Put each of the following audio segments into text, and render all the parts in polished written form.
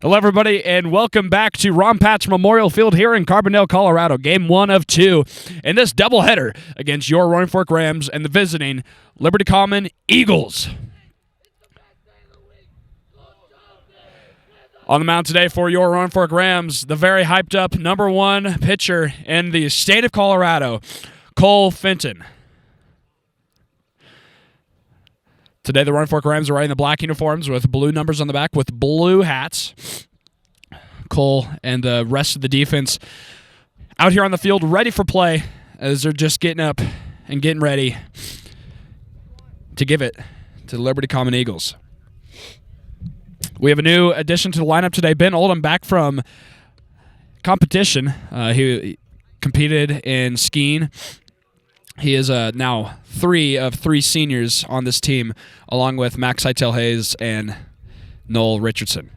Hello, everybody, and welcome back to Ron Patch Memorial Field here in Carbondale, Colorado. Game 1 of 2 in this doubleheader against your Roaring Fork Rams and the visiting Liberty Common Eagles. On the mound today for your Roaring Fork Rams, the very hyped-up #1 pitcher in the state of Colorado, Cole Fenton. Today, the Roaring Fork Rams are wearing the black uniforms with blue numbers on the back with blue hats. Cole and the rest of the defense out here on the field ready for play as they're just getting up and getting ready to give it to the Liberty Common Eagles. We have a new addition to the lineup today. Ben Oldham back from competition. He competed in skiing. He is now 3 of 3 seniors on this team, along with Max Hytel-Hayes and Noel Richardson.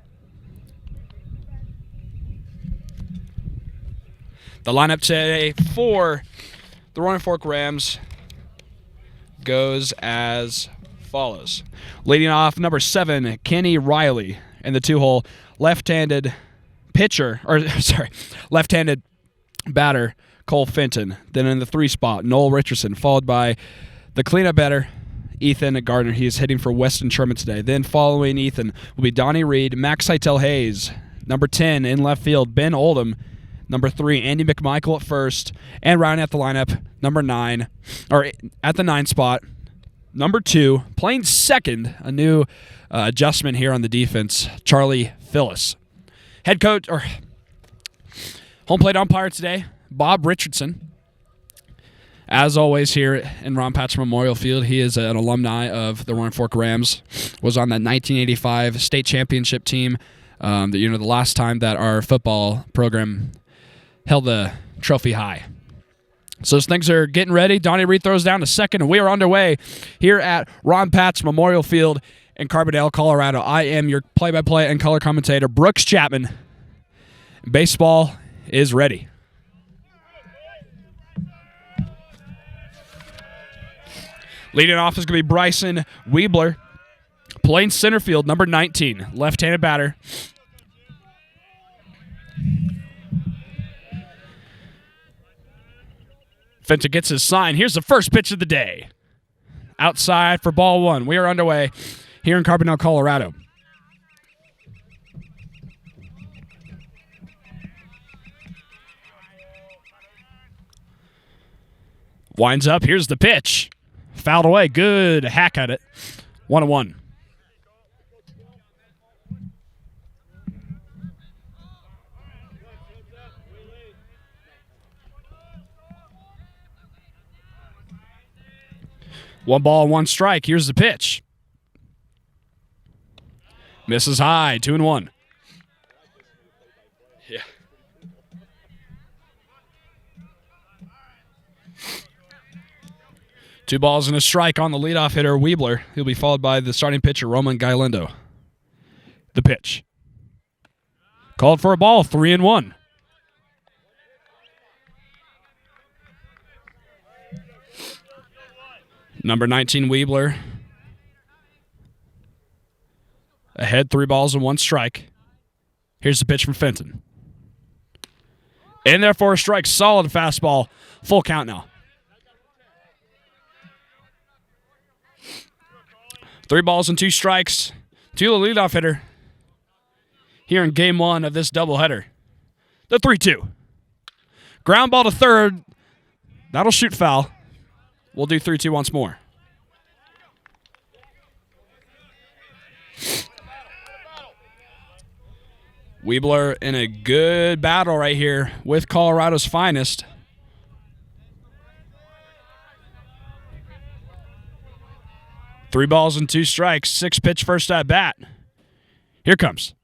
The lineup today for the Roaring Fork Rams goes as follows. Leading off, number 7, Kenny Riley in the 2-hole, left-handed batter, Cole Fenton. Then in the 3 spot, Noel Richardson, followed by the cleanup batter, Ethan Gardner. He is hitting for Weston Sherman today. Then following Ethan will be Donnie Reed, Max Hytel-Hayes, number 10 in left field, Ben Oldham, number 3, Andy McMichael at first, and rounding out the lineup, number 9, or at the 9 spot, number 2, playing second, a new adjustment here on the defense, Charlie Phillis. Head coach, or home plate umpire today, Bob Richardson. As always here in Ron Patch Memorial Field, he is an alumni of the Roaring Fork Rams, was on that 1985 state championship team, the last time that our football program held the trophy high. So as things are getting ready, Donnie Reed throws down to second, and we are underway here at Ron Patch Memorial Field in Carbondale, Colorado. I am your play-by-play and color commentator, Brooks Chapman. Baseball is ready. Leading off is going to be Bryson Weebler, playing center field, number 19, left-handed batter. Fenton gets his sign. Here's the first pitch of the day. Outside for ball 1. We are underway here in Carbondale, Colorado. Winds up. Here's the pitch. Fouled away. Good hack at it. 1-1. One ball, 1 strike. Here's the pitch. Misses high. 2-1. Yeah. Two balls and a strike on the leadoff hitter, Weebler. He'll be followed by the starting pitcher, Roman Galindo. The pitch. Called for a ball, 3-1. Number 19, Weebler. Ahead, 3 balls and 1 strike. Here's the pitch from Fenton. In there for a strike. Solid fastball. Full count now. 3 balls and 2 strikes to the leadoff hitter here in game 1 of this doubleheader. The 3-2. Ground ball to third. That'll shoot foul. We'll do 3-2 once more. Weebler in a good battle right here with Colorado's finest. Three balls and 2 strikes, 6-pitch first at bat. Here comes.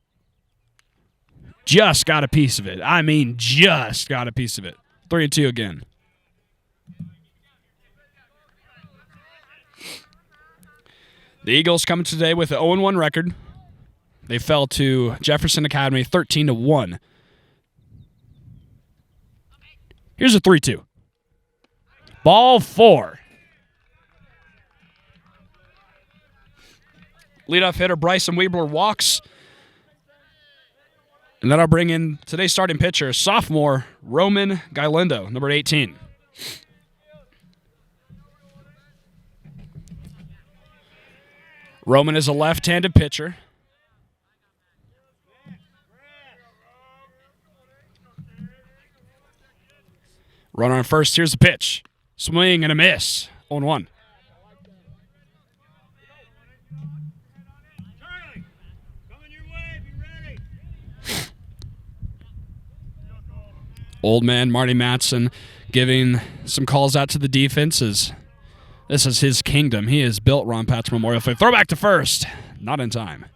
Just got a piece of it. I mean, just got a piece of it. 3-2 again. The Eagles coming today with an 0-1 record. They fell to Jefferson Academy 13-1. Here's a 3-2. Ball 4. Leadoff hitter Bryson Weebler walks And then I'll bring in today's starting pitcher, sophomore Roman Galindo, number 18. Roman is a left-handed pitcher. Runner on first, here's the pitch. Swing and a miss, 0-1. Old man Marty Mattson giving some calls out to the defenses. This is his kingdom. He has built Ron Pat's Memorial Field. Throw back to first. Not in time.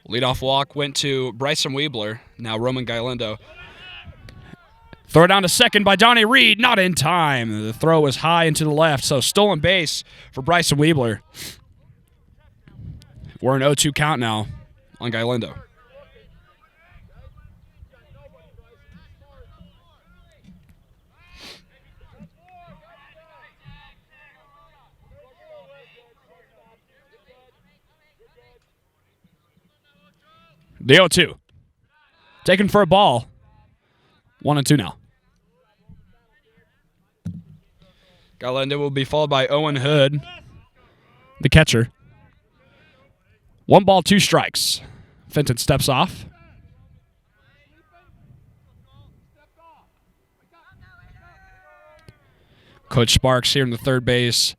Leadoff walk went to Bryson Weebler. Now Roman Galindo. Throw down to second by Donnie Reed. Not in time. The throw was high and to the left, so stolen base for Bryson Weebler. We're an 0-2 count now on Galindo. The 0-2. Taken for a ball. 1-2 now. Galindo will be followed by Owen Hood, the catcher. 1 ball, 2 strikes. Fenton steps off. Coach Sparks here in the third base.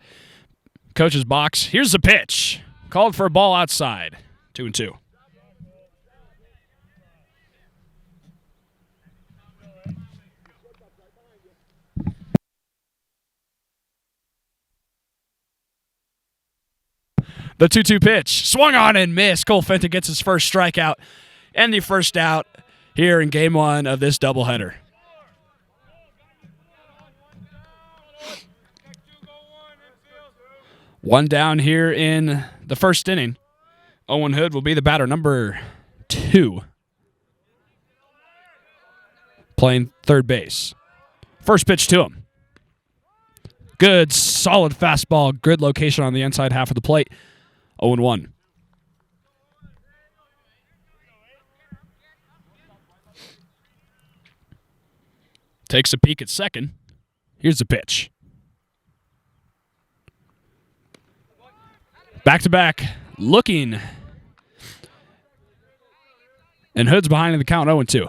Coach's box. Here's the pitch. Called for a ball outside. 2-2. The 2-2 pitch. Swung on and missed. Cole Fenton gets his first strikeout and the first out here in game 1 of this doubleheader. One down here in the first inning. Owen Hood will be the batter, number 2. Playing third base. First pitch to him. Good, solid fastball. Good location on the inside half of the plate. 0-1. Takes a peek at second. Here's the pitch. Back to back. Looking. And Hood's behind in the count, 0-2.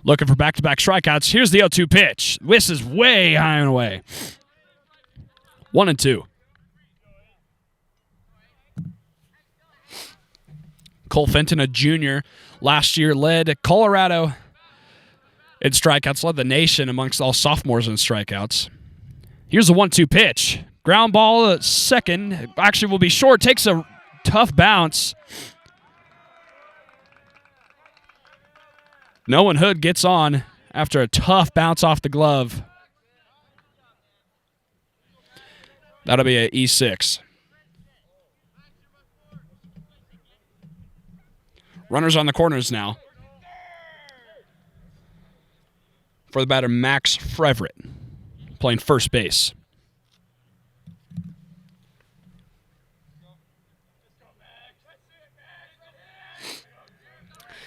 Looking for back-to-back strikeouts. Here's the 0-2 pitch. This is way high and away. 1-2. Cole Fenton, a junior, last year led Colorado in strikeouts, led the nation amongst all sophomores in strikeouts. Here's the 1-2 pitch. Ground ball at second. Actually will be short. Takes a tough bounce. Owen Hood gets on after a tough bounce off the glove. That'll be an E6. Runners on the corners now. For the batter, Max Frevert, playing first base.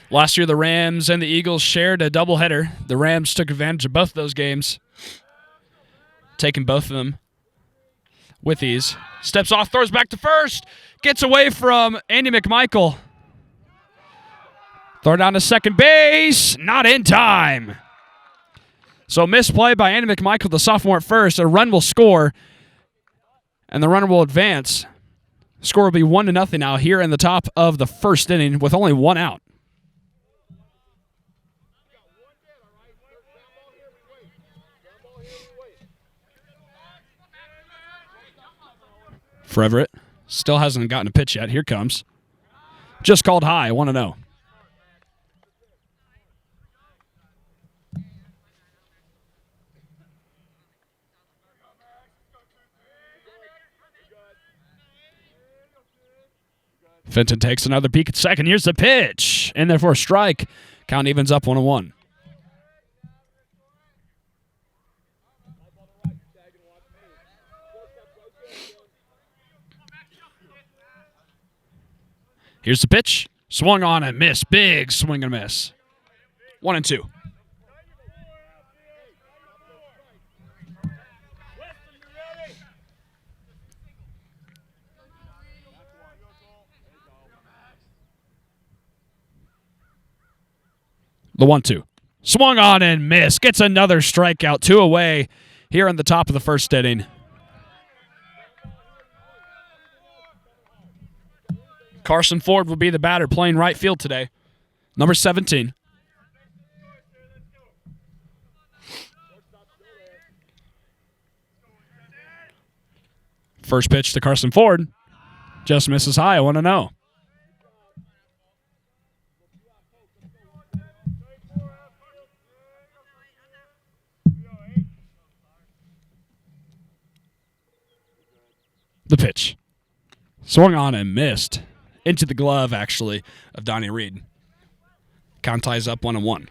Last year, the Rams and the Eagles shared a doubleheader. The Rams took advantage of both of those games, taking both of them with ease. Steps off, throws back to first, gets away from Andy McMichael. Throw down to second base, not in time. So misplay by Andy McMichael, the sophomore at first. A run will score, and the runner will advance. Score will be 1-0 now here in the top of the first inning with only 1 out. Frevert still hasn't gotten a pitch yet. Here comes. Just called high, 1-0. Fenton takes another peek at second. Here's the pitch. And therefore a strike. Count evens up 1-1. Here's the pitch. Swung on and missed. Big swing and miss. 1-2. The 1-2. Swung on and missed. Gets another strikeout. 2 away here in the top of the first inning. Carson Ford will be the batter playing right field today. Number 17. First pitch to Carson Ford. Just misses high. 1-0. The pitch. Swung on and missed. Into the glove, actually, of Donnie Reed. Count ties up 1-1.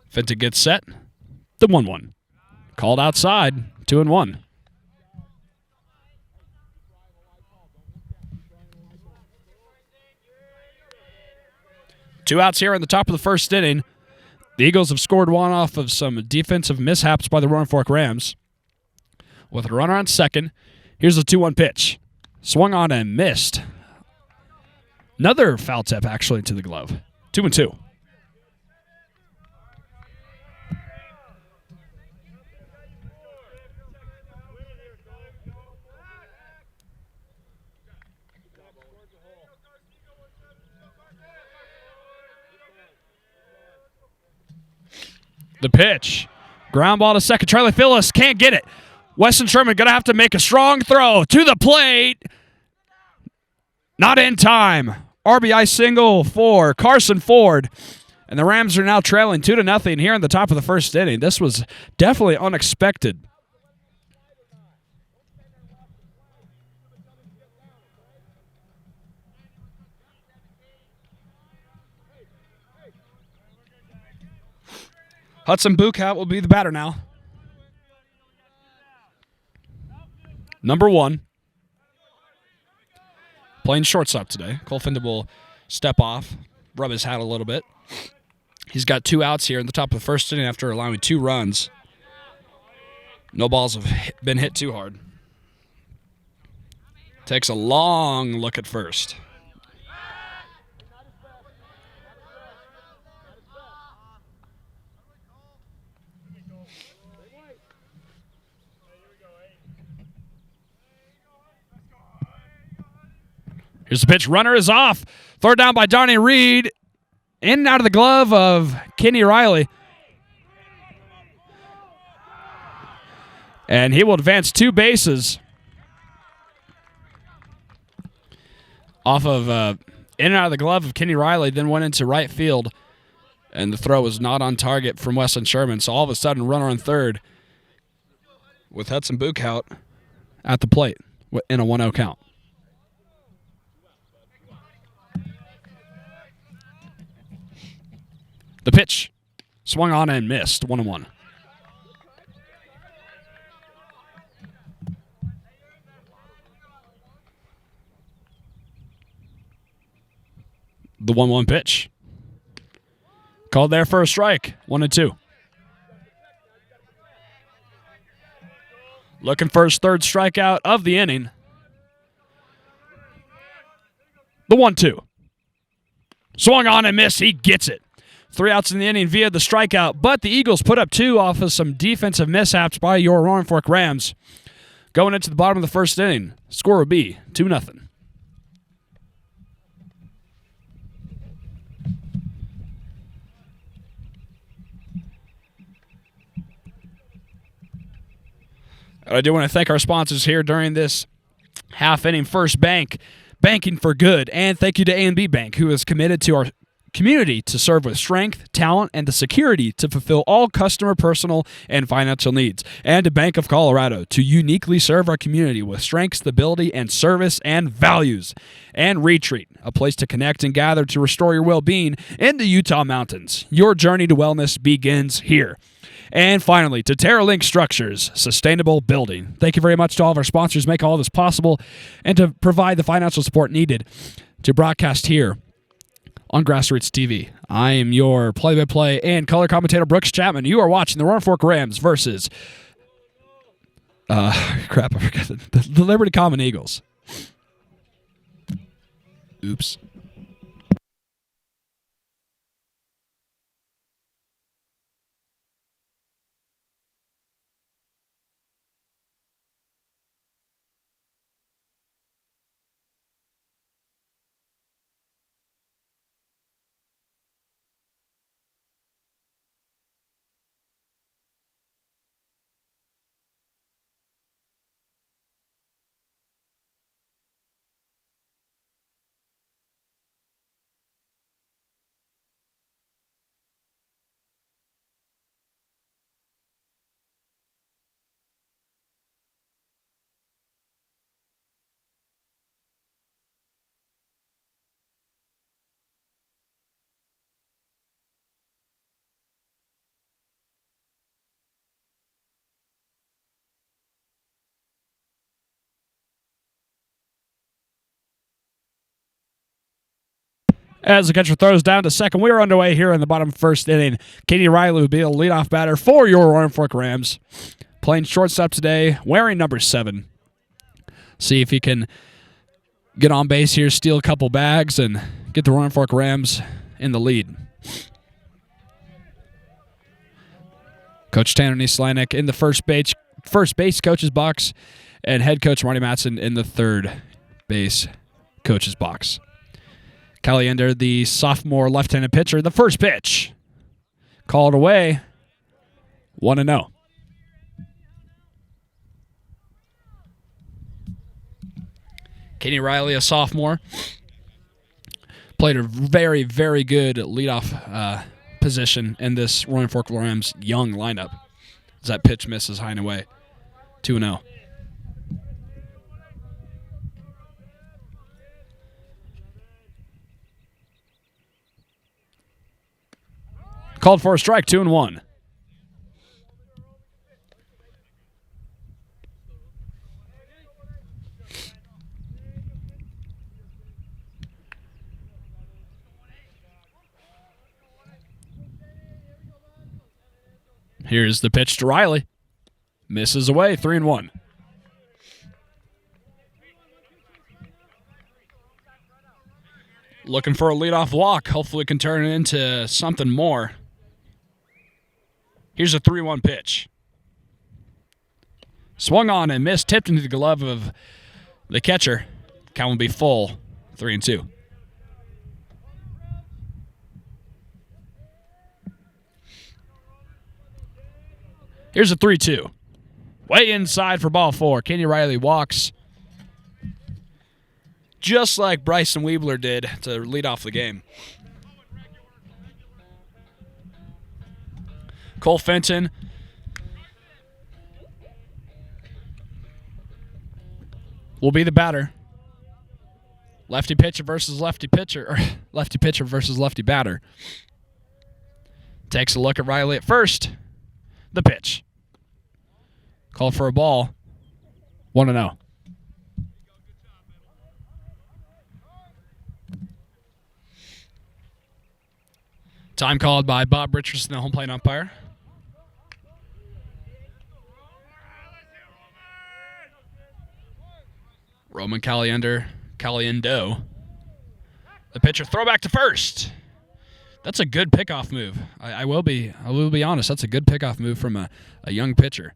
Fenton gets set. The 1-1. Called outside. 2-1. Two outs here in the top of the first inning. The Eagles have scored one off of some defensive mishaps by the Roaring Fork Rams. With a runner on second, here's a 2-1 pitch. Swung on and missed. Another foul tip, actually, to the glove. 2-2. The pitch. Ground ball to second. Charlie Phillips can't get it. Weston Sherman going to have to make a strong throw to the plate. Not in time. RBI single for Carson Ford. And the Rams are now trailing 2-0 here in the top of the first inning. This was definitely unexpected. Hudson Buchout will be the batter now. Number 1. Playing shortstop today. Cole Fenton will step off, rub his hat a little bit. He's got 2 outs here in the top of the first inning after allowing 2 runs. No balls have been hit too hard. Takes a long look at first. Here's the pitch. Runner is off. Third down by Donnie Reed. In and out of the glove of Kenny Riley. And he will advance 2 bases. Off of in and out of the glove of Kenny Riley, then went into right field. And the throw was not on target from Weston Sherman. So all of a sudden, runner on third with Hudson Buchout at the plate in a 1-0 count. The pitch. Swung on and missed. 1-1. The 1-1 pitch. Called there for a strike. 1-2. Looking for his 3rd strikeout of the inning. The 1-2. Swung on and missed. He gets it. 3 outs in the inning via the strikeout, but the Eagles put up 2 off of some defensive mishaps by your Roaring Fork Rams. Going into the bottom of the first inning, score would be 2-0. I do want to thank our sponsors here during this half-inning first banking for good, and thank you to A&B Bank, who is committed to our community to serve with strength, talent, and the security to fulfill all customer, personal, and financial needs. And to Bank of Colorado to uniquely serve our community with strength, stability, and service and values. And Retreat, a place to connect and gather to restore your well-being in the Utah mountains. Your journey to wellness begins here. And finally, to TerraLink Structures, sustainable building. Thank you very much to all of our sponsors make all this possible and to provide the financial support needed to broadcast here on GrassRoots TV. I am your play-by-play and color commentator, Brooks Chapman. You are watching the Roaring Fork Rams versus I forgot the Liberty Common Eagles. Oops. As the catcher throws down to second, we are underway here in the bottom first inning. Katie Riley will be the leadoff batter for your Roaring Fork Rams. Playing shortstop today, wearing number 7. See if he can get on base here, steal a couple bags, and get the Roaring Fork Rams in the lead. Coach Tanner Nieslanek in the first base coach's box, and head coach Marty Matson in the third base coach's box. Caliender, the sophomore left-handed pitcher, the first pitch. Called away, 1-0. Katie Riley, a sophomore, played a very, very good leadoff position in this Roaring Fork Rams young lineup. As that pitch misses high and away, 2-0. Called for a strike, 2-1. Here's the pitch to Riley. Misses away, 3-1. Looking for a leadoff walk. Hopefully can turn it into something more. Here's a 3-1 pitch. Swung on and missed, tipped into the glove of the catcher. Count will be full, 3-2. Here's a 3-2. Way inside for ball 4. Kenny Riley walks. Just like Bryson Weebler did to lead off the game. Cole Fenton will be the batter. Lefty pitcher versus lefty pitcher, or lefty pitcher versus lefty batter. Takes a look at Riley at first. The pitch. Called for a ball. 1-0. Time called by Bob Richardson, the home plate umpire. Roman Caliendo. The pitcher, throw back to first. That's a good pickoff move. I will be honest. That's a good pickoff move from a young pitcher.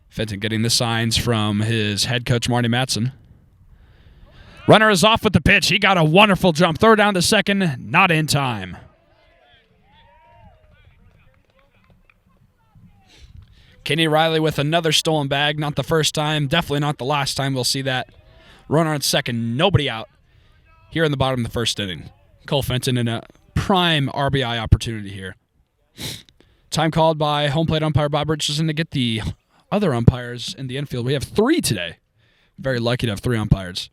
Fenton getting the signs from his head coach Marty Matson. Runner is off with the pitch. He got a wonderful jump. Throw down to second. Not in time. Kenny Riley with another stolen bag. Not the first time. Definitely not the last time we'll see that. Runner on second. Nobody out. Here in the bottom of the first inning. Cole Fenton in a prime RBI opportunity here. Time called by home plate umpire Bob Richardson to get the other umpires in the infield. We have 3 today. Very lucky to have 3 umpires.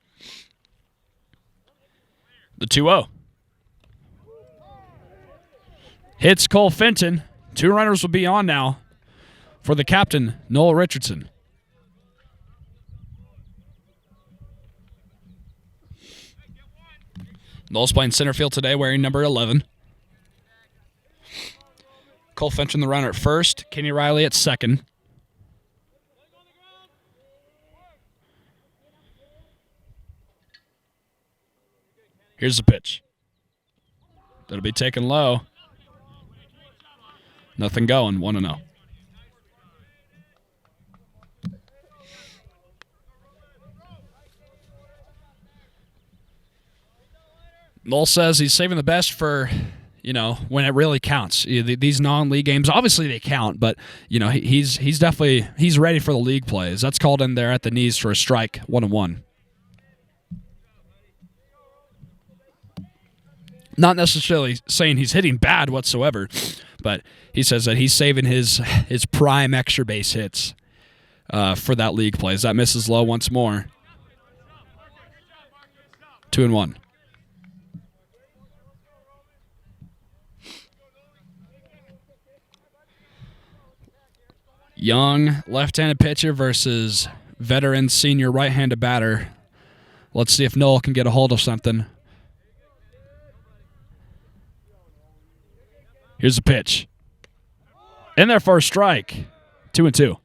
The 2-0. Hits Cole Fenton. 2 runners will be on now for the captain, Noel Richardson. Noel's playing center field today wearing number 11. Cole Fenton, the runner at first. Kenny Riley at second. Here's the pitch. That'll be taken low. Nothing going, 1-0. Noel says he's saving the best for, when it really counts. These non-league games, obviously they count, but, he's definitely ready for the league plays. That's called in there at the knees for a strike, 1-1. Not necessarily saying he's hitting bad whatsoever, but he says that he's saving his prime extra base hits for that league plays. That misses low once more. 2-1. Young left-handed pitcher versus veteran senior right-handed batter. Let's see if Noel can get a hold of something. Here's the pitch. In there for a strike. 2-2.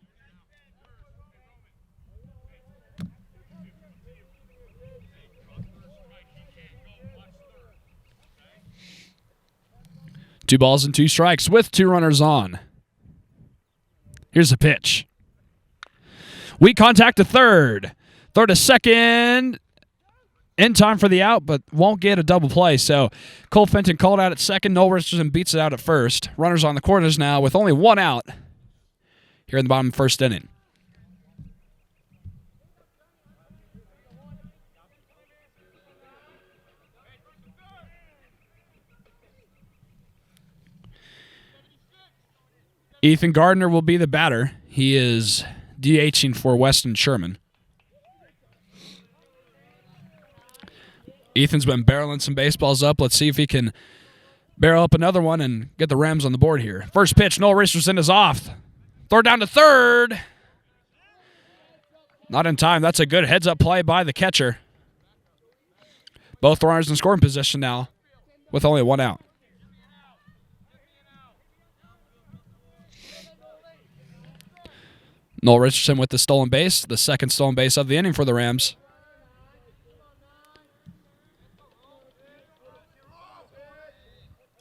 Two balls and 2 strikes with 2 runners on. Here's the pitch. We contact to third. Third to second. In time for the out, but won't get a double play. So Cole Fenton called out at second. Noel Richardson beats it out at first. Runners on the corners now with only 1 out here in the bottom of the first inning. Ethan Gardner will be the batter. He is DHing for Weston Sherman. Ethan's been barreling some baseballs up. Let's see if he can barrel up another one and get the Rams on the board here. First pitch, Noel Richardson is off. Throw down to third. Not in time. That's a good heads-up play by the catcher. Both runners in scoring position now with only 1 out. Noel Richardson with the stolen base, the second stolen base of the inning for the Rams.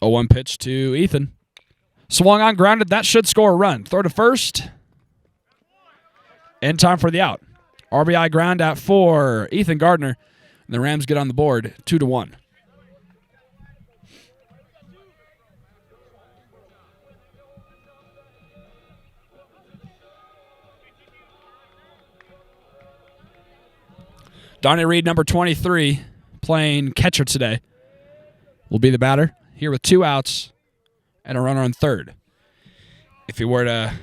A 1 pitch to Ethan. Swung on, grounded. That should score a run. Throw to first. In time for the out. RBI ground out for Ethan Gardner. And the Rams get on the board 2-1. Donnie Reed, number 23, playing catcher today, will be the batter here with 2 outs and a runner on third. If he were to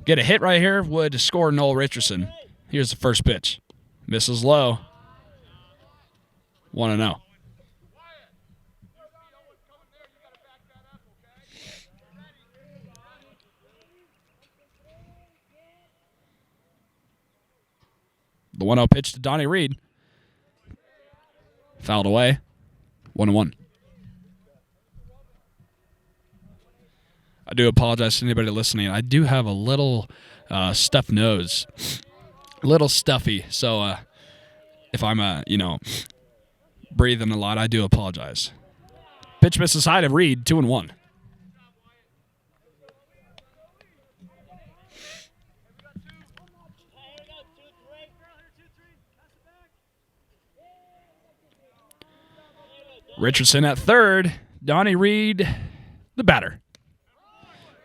get a hit right here, would score Noel Richardson. Here's the first pitch. Misses low. 1-0. The 1-0 pitch to Donnie Reed. Fouled away. 1-1. I do apologize to anybody listening. I do have a little stuffed nose. A little stuffy. So if I'm, breathing a lot, I do apologize. Pitch misses high to Reed. 2-1. Richardson at third. Donnie Reed, the batter.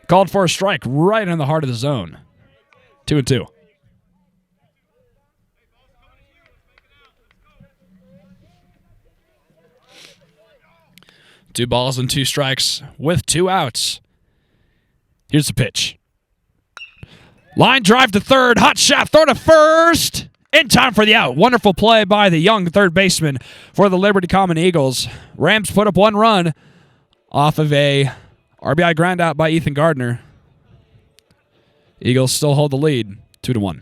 Called for a strike right in the heart of the zone. 2-2. Two balls and 2 strikes with 2 outs. Here's the pitch. Line drive to third. Hot shot. Throw to first. In time for the out. Wonderful play by the young third baseman for the Liberty Common Eagles. Rams put up 1 run off of a RBI ground out by Ethan Gardner. Eagles still hold the lead, 2-1.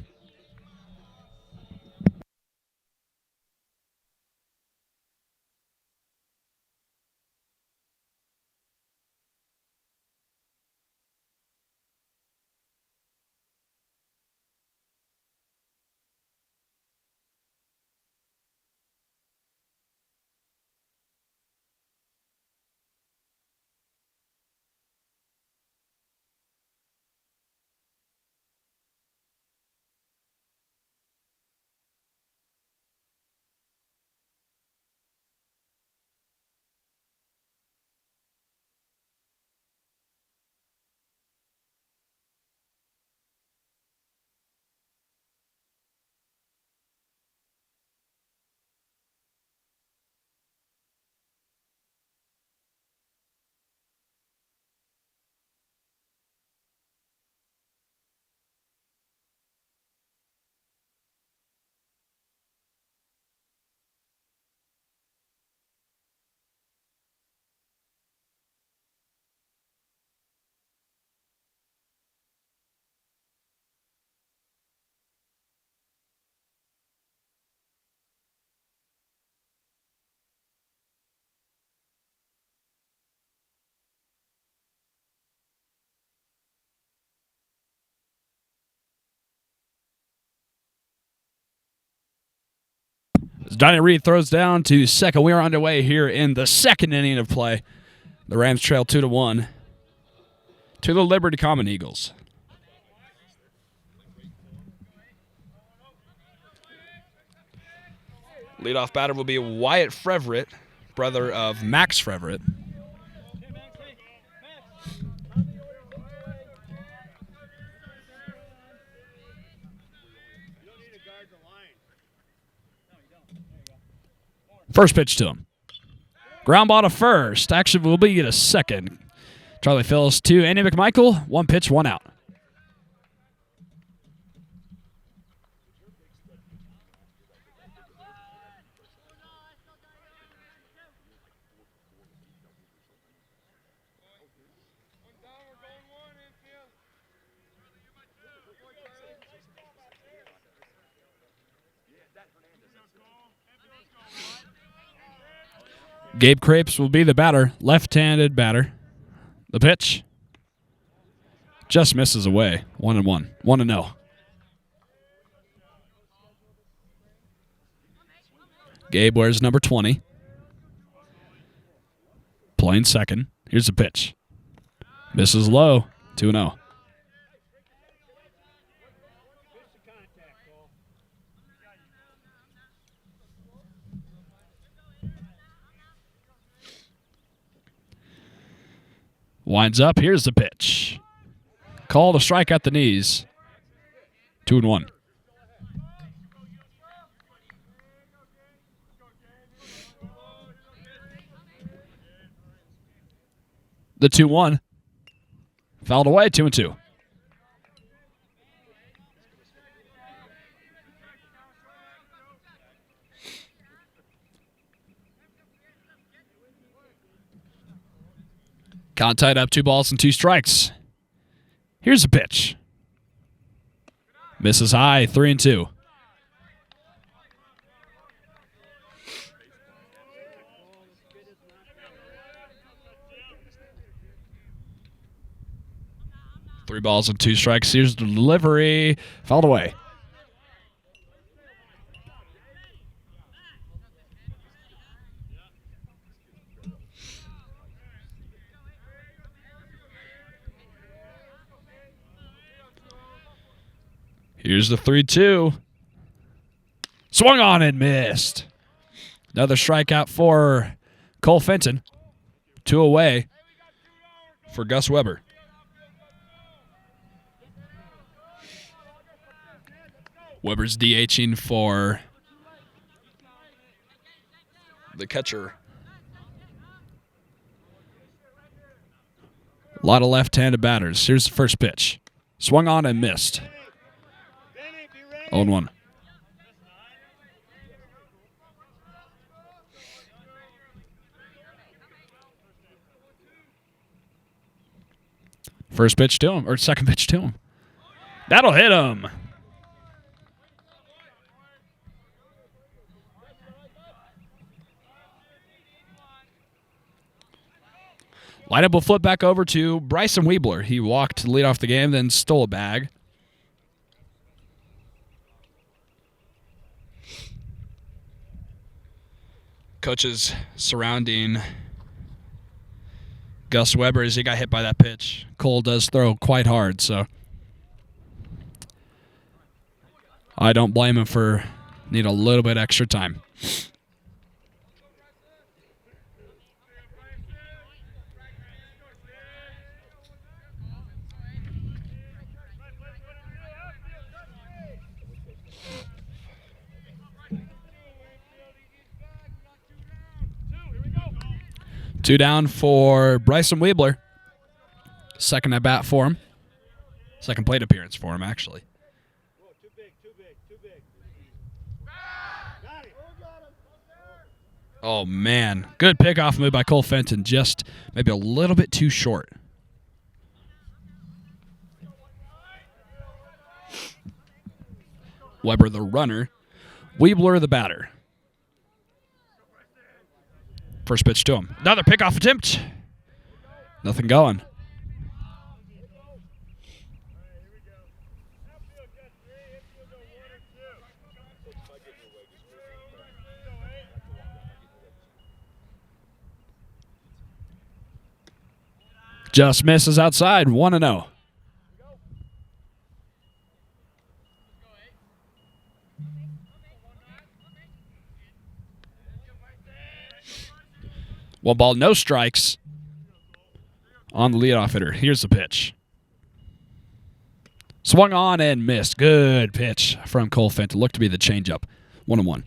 As Donnie Reed throws down to second, we are underway here in the second inning of play. The Rams trail 2-1 to the Liberty Common Eagles. Leadoff batter will be Wyatt Freverett, brother of Max Freverett. First pitch to him. Ground ball to first. Actually, will be a second. Charlie Phillips to Andy McMichael. 1 pitch, 1 out. Gabe Crapes will be the batter, left-handed batter. The pitch just misses away. 1-1. 1-0. Gabe wears number 20. Playing second. Here's the pitch. Misses low. 2-0. Winds up. Here's the pitch. Called a strike at the knees. 2-1. The 2-1. Fouled away. 2-2. Count tied up, 2 balls and 2 strikes. Here's the pitch. Misses high, 3-2. Three balls and 2 strikes. Here's the delivery. Fouled away. Here's the 3-2. Swung on and missed. Another strikeout for Cole Fenton. 2 away for Gus Weber. Weber's DHing for the catcher. A lot of left-handed batters. Here's the first pitch. Swung on and missed. 0-1. First pitch to him, or second pitch to him. That'll hit him. Lineup will flip back over to Bryson Weebler. He walked to lead off the game, then stole a bag. Coaches surrounding Gus Weber as he got hit by that pitch. Cole does throw quite hard, so I don't blame him for needing a little bit extra time. Two down for Bryson Weebler. Second at bat for him. Second plate appearance for him, actually. Oh, man. Good pickoff move by Cole Fenton. Just maybe a little bit too short. Weber the runner. Weebler the batter. First pitch to him. Another pickoff attempt. Nothing going. Just misses outside. 1-0. One ball, no strikes on the leadoff hitter. Here's the pitch. Swung on and missed. Good pitch from Cole Fenton. Looked to be the changeup. 1-1.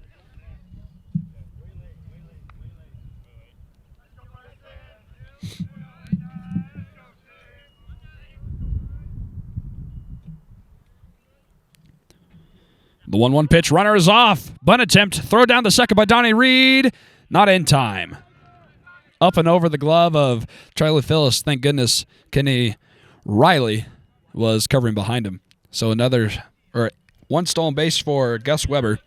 The 1-1 pitch. Runner is off. Bunt attempt. Throw down the second by Donnie Reed. Not in time. Up and over the glove of Charlie Phillips. Thank goodness Kenny Riley was covering behind him. So one stolen base for Gus Weber.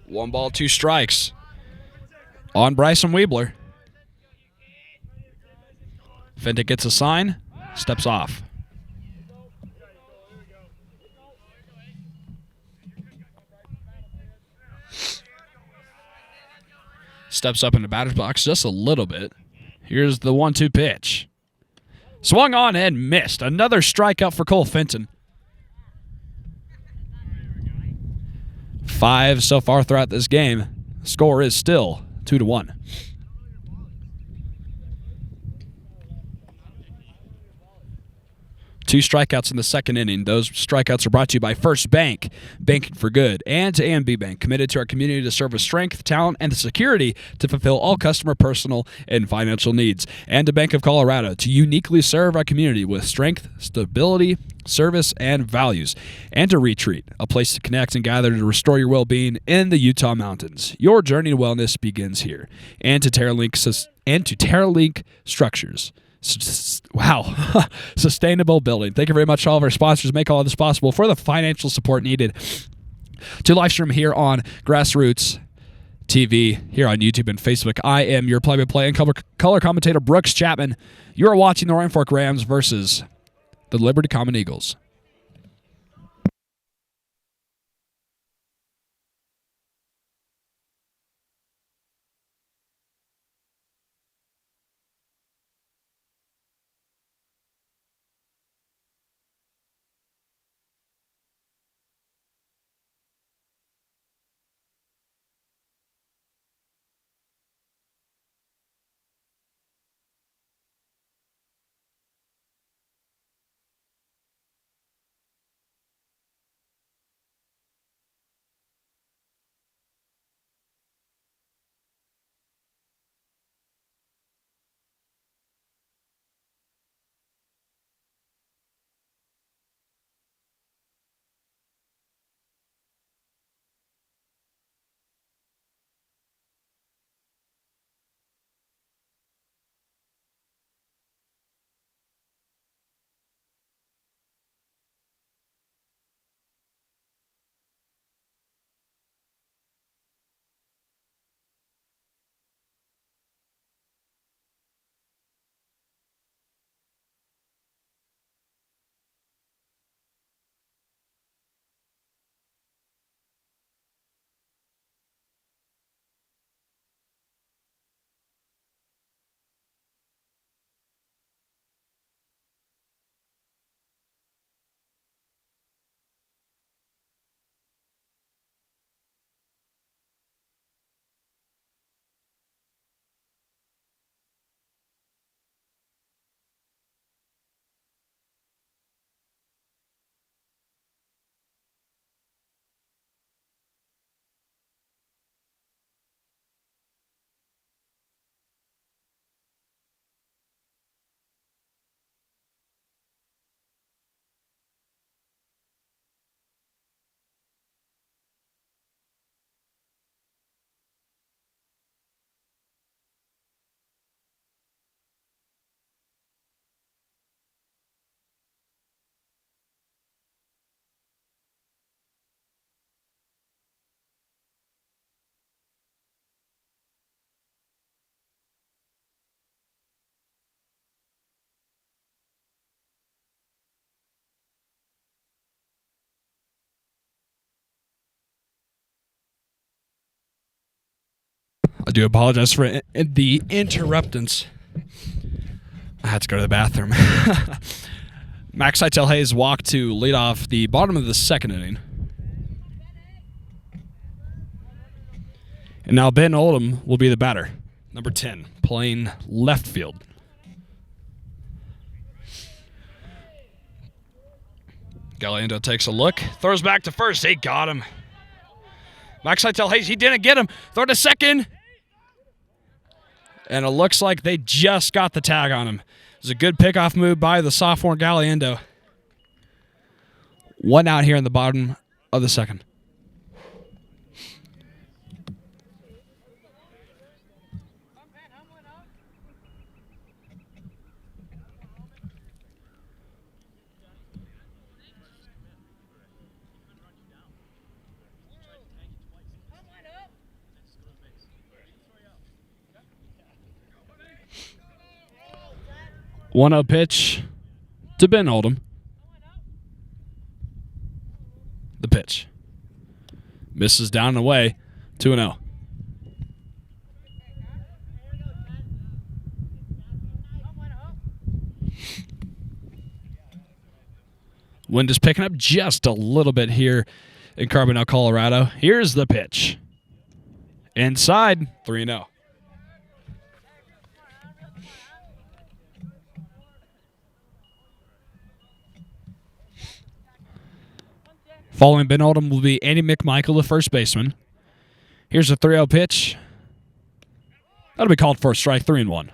One ball, two strikes on Bryson Weebler. Fenton gets a sign, steps off. Steps up in the batter's box just a little bit. Here's the 1-2 pitch. Swung on and missed. Another strikeout for Cole Fenton. 5 so far throughout this game. The score is still 2-1. Two strikeouts in the second inning. Those strikeouts are brought to you by First Bank, banking for good, and to A&B Bank, committed to our community to serve with strength, talent, and the security to fulfill all customer, personal, and financial needs. And to Bank of Colorado, to uniquely serve our community with strength, stability, service, and values. And to Retreat, a place to connect and gather to restore your well-being in the Utah mountains. Your journey to wellness begins here. And to TerraLink Structures. Wow. Sustainable building. Thank you very much to all of our sponsors. Make all of this possible for the financial support needed to live stream here on GrassRoots TV, here on YouTube and Facebook. I am your play-by-play and color commentator, Brooks Chapman. You are watching the Roaring Fork Rams versus the Liberty Common Eagles. do apologize for the interruptance. I had to go to the bathroom. Max Seitel Hayes walked to lead off the bottom of the second inning. And now Ben Oldham will be the batter. Number 10, playing left field. Galindo takes a look, throws back to first. He got him. Max Seitel Hayes, he didn't get him. Throw to second. And it looks like they just got the tag on him. It was a good pickoff move by the sophomore Galindo. 1 out here in the bottom of the second. One up pitch to Ben Oldham. The pitch. Misses down and away. 2-0. Wind is picking up just a little bit here in Carbondale, Colorado. Here's the pitch. Inside, 3-0. Following Ben Oldham will be Andy McMichael, the first baseman. Here's a 3-0 pitch. That'll be called for a strike, 3-1.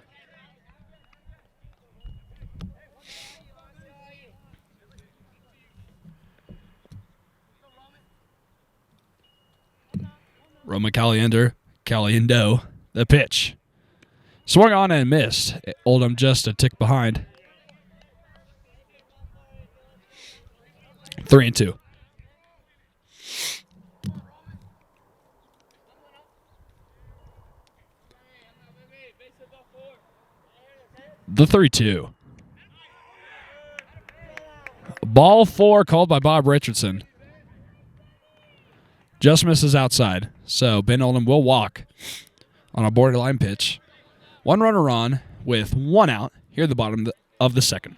Roman Caliendo, the pitch. Swung on and missed. Oldham just a tick behind. 3-2. The 3-2. Ball 4 called by Bob Richardson. Just misses outside. So Ben Oldham will walk on a borderline pitch. 1 runner on with 1 out here at the bottom of the second.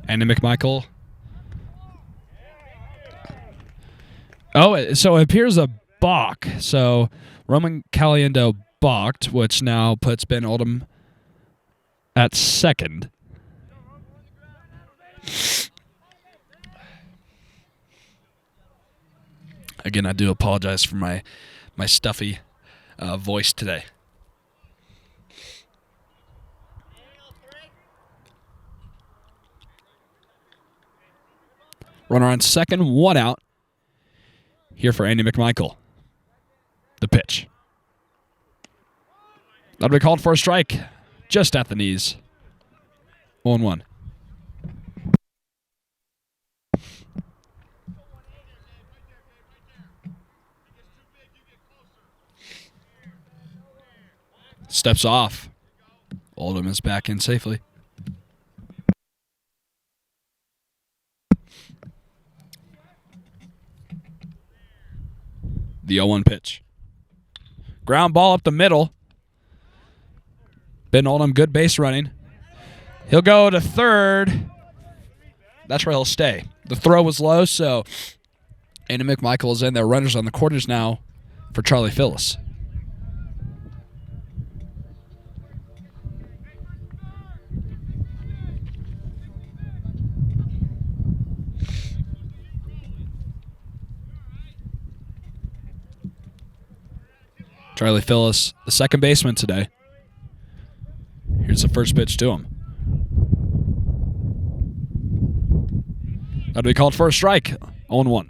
Andy McMichael. Oh, so it appears a balk. So Roman Caliendo balked, which now puts Ben Oldham at second. Again, I do apologize for my stuffy voice today. Runner on second, 1 out. Here for Andy McMichael. The pitch. That'll be called for a strike. Just at the knees. 0-1. Steps off. Oldham is back in safely. The 0-1 pitch. Ground ball up the middle. Ben Oldham, good base running. He'll go to third. That's where he'll stay. The throw was low, so Andy McMichael is in there. Runners on the corners now for Charlie Phillips. Charlie Phillips, the second baseman today. Here's the first pitch to him. That'll be called for a strike. 0-1.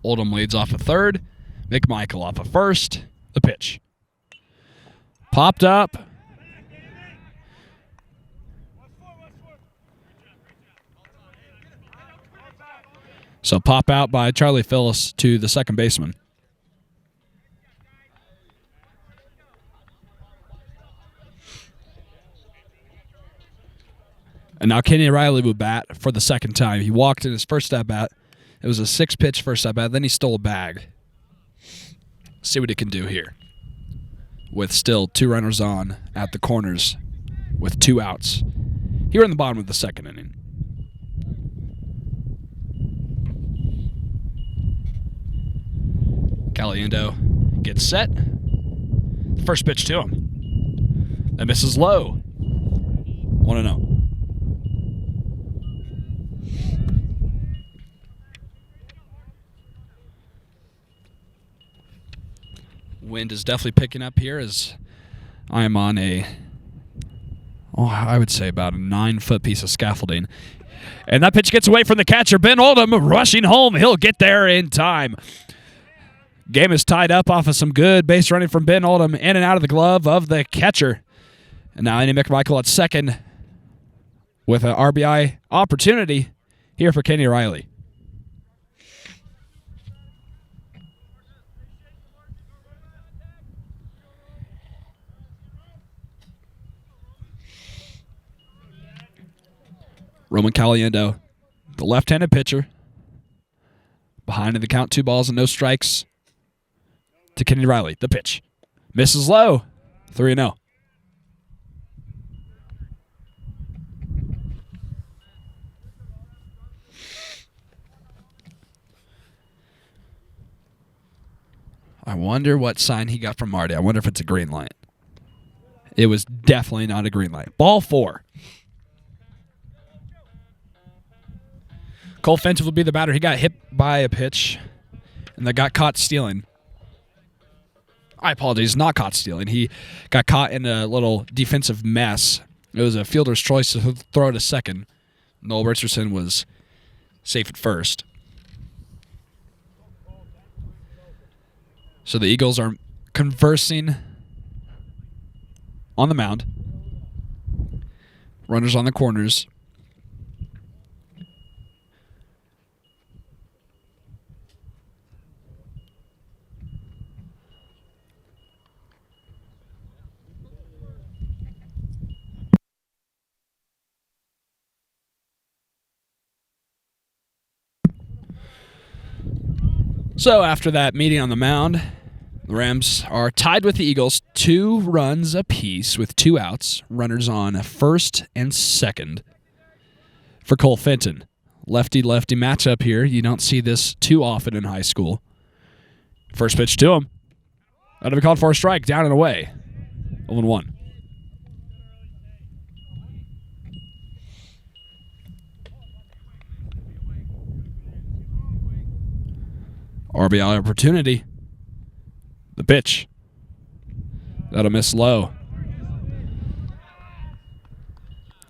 Oldham leads off of third. McMichael off of first. The pitch. Popped up. So pop out by Charlie Phillips to the second baseman. And now Kenny Riley will bat for the second time. He walked in his first at-bat. It was a 6-pitch first at-bat. Then he stole a bag. See what he can do here. With still 2 runners on at the corners with 2 outs. Here in the bottom of the second inning. Caliendo gets set. First pitch to him. That misses low. 1-0. Wind is definitely picking up here as I am on I would say about a 9-foot piece of scaffolding. And that pitch gets away from the catcher. Ben Oldham rushing home. He'll get there in time. Game is tied up off of some good base running from Ben Oldham in and out of the glove of the catcher. And now Andy McMichael at second with an RBI opportunity here for Kenny Riley. Roman Caliendo, the left-handed pitcher. Behind in the count, 2 balls and no strikes to Kenny Riley. The pitch. Misses low. 3-0. I wonder what sign he got from Marty. I wonder if it's a green light. It was definitely not a green light. Ball 4. Cole Fenton will be the batter. He got hit by a pitch, and that got caught stealing. I apologize, not caught stealing. He got caught in a little defensive mess. It was a fielder's choice to throw to second. Noel Richardson was safe at first. So the Eagles are conversing on the mound. Runners on the corners. So after that meeting on the mound, the Rams are tied with the Eagles, 2 runs apiece with 2 outs. Runners on first and second for Cole Fenton. Lefty-lefty matchup here. You don't see this too often in high school. First pitch to him. That'll be called for a strike, down and away. 0-1. RBI opportunity. The pitch. That'll miss low.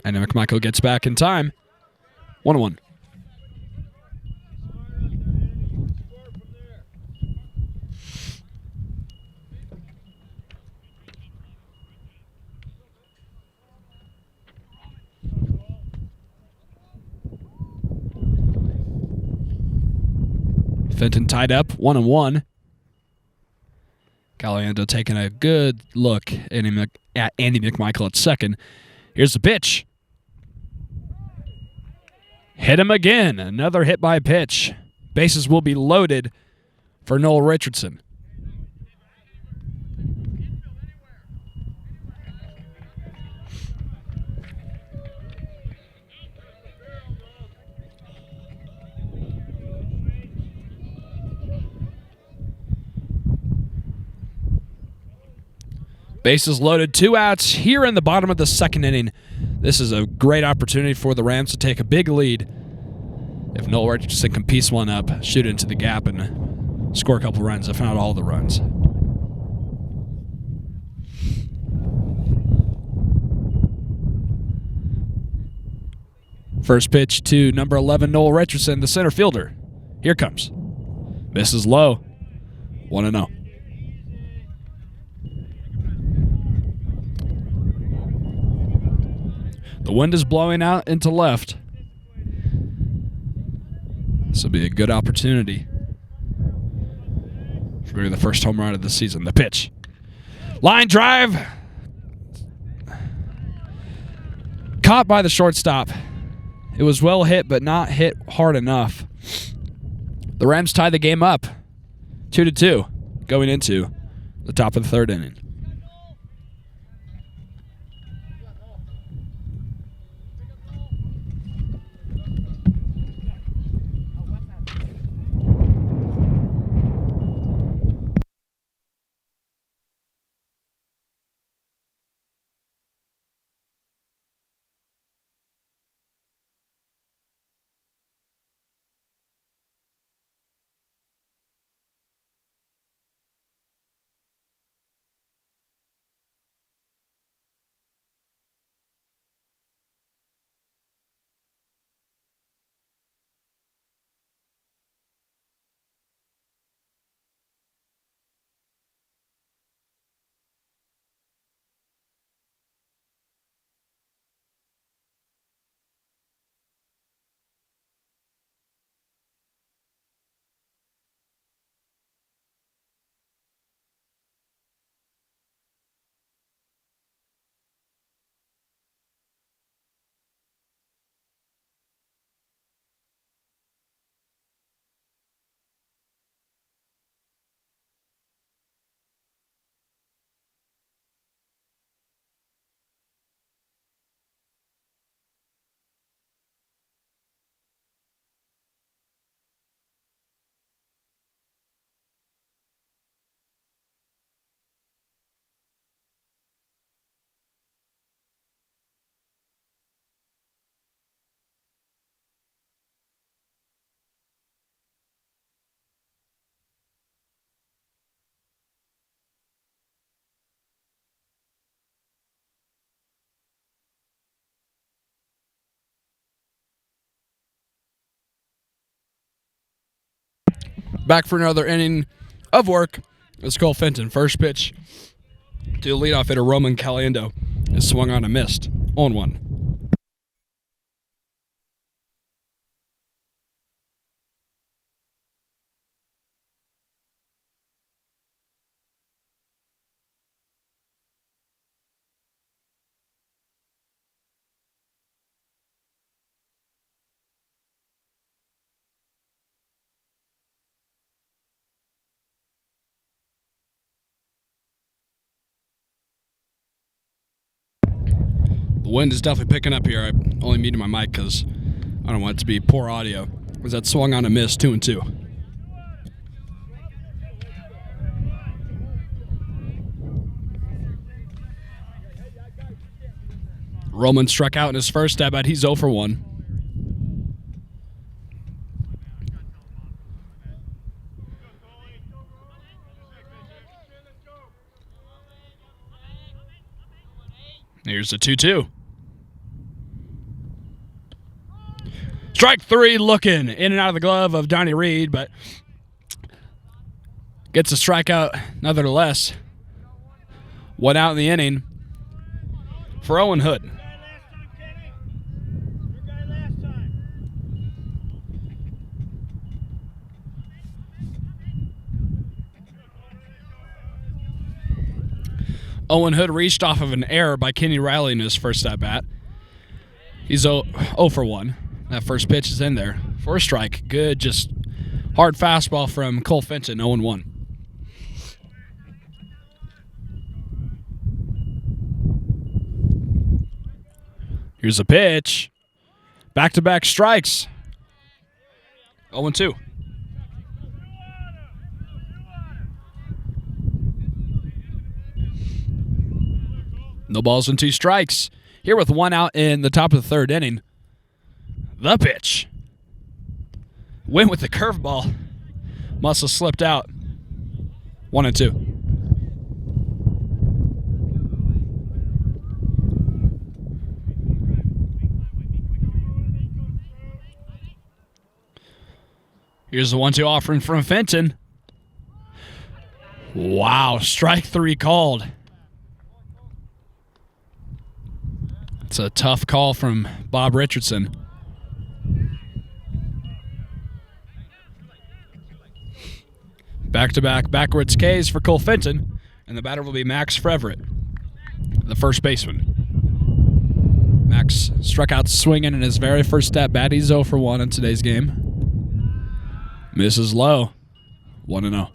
And McMichael gets back in time. 1-1. Fenton tied up, 1-1. Caliendo taking a good look at Andy McMichael at second. Here's the pitch. Hit him again. Another hit by pitch. Bases will be loaded for Noel Richardson. Bases loaded, 2 outs here in the bottom of the second inning. This is a great opportunity for the Rams to take a big lead. If Noel Richardson can piece one up, shoot it into the gap, and score a couple runs, if not all the runs. First pitch to number 11, Noel Richardson, the center fielder. Here comes. Misses low. 1-0. The wind is blowing out into left. This will be a good opportunity for maybe the first home run of the season. The pitch. Line drive. caught by the shortstop. It was well hit, but not hit hard enough. The Rams tie the game up 2-2 going into the top of the third inning. Back for another inning of work. It's Cole Fenton. First pitch to the leadoff hitter, Roman Caliendo, is swung on and missed. 0-1. The wind is definitely picking up here. I only muted my mic because I don't want it to be poor audio. Was that swung on a miss, 2-2. Roman struck out in his first at bat. He's 0 for 1. Here's the 2-2. Strike 3 looking in and out of the glove of Donnie Reed, but gets a strikeout nevertheless. 1 out in the inning for Owen Hood. Owen Hood reached off of an error by Kenny Riley in his first at-bat. He's 0 for 1. That first pitch is in there for a strike. Good, just hard fastball from Cole Fenton, 0-1. Here's a pitch. Back-to-back strikes. 0-2. No balls and 2 strikes. Here with 1 out in the top of the third inning. The pitch. Went with the curveball. Must have slipped out. 1-2. Here's the 1-2 offering from Fenton. Wow, strike 3 called. It's a tough call from Bob Richardson. Back-to-back backwards Ks for Cole Fenton, and the batter will be Max Frevert, the first baseman. Max struck out swinging in his very first at bat. He's 0 for 1 in today's game. Misses low. 1-0.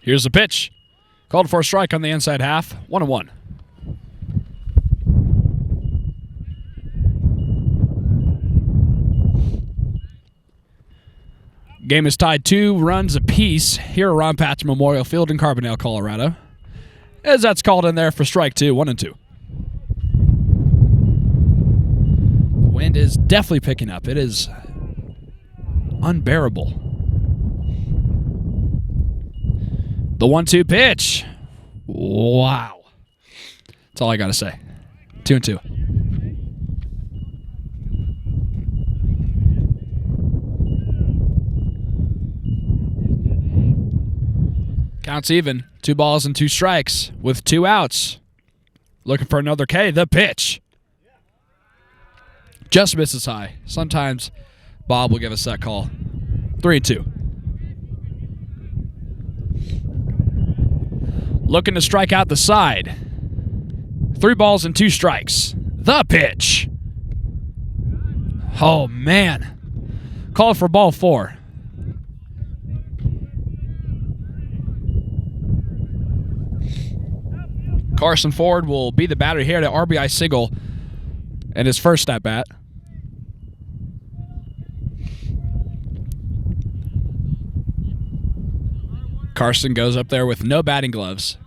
Here's the pitch. Called for a strike on the inside half. 1-1. Game is tied 2 runs apiece here at Ron Patch Memorial Field in Carbondale, Colorado. As that's called in there for strike 2, 1-2. Wind is definitely picking up. It is unbearable. The 1-2 pitch. Wow. That's all I got to say. 2-2. Counts even. 2 balls and 2 strikes with 2 outs. Looking for another K. The pitch. Just misses high. Sometimes Bob will give us that call. 3-2. Looking to strike out the side. 3 balls and 2 strikes. The pitch. Oh, man. Called for ball 4. Carson Ford will be the batter here at RBI single in his first at bat. Carson goes up there with no batting gloves.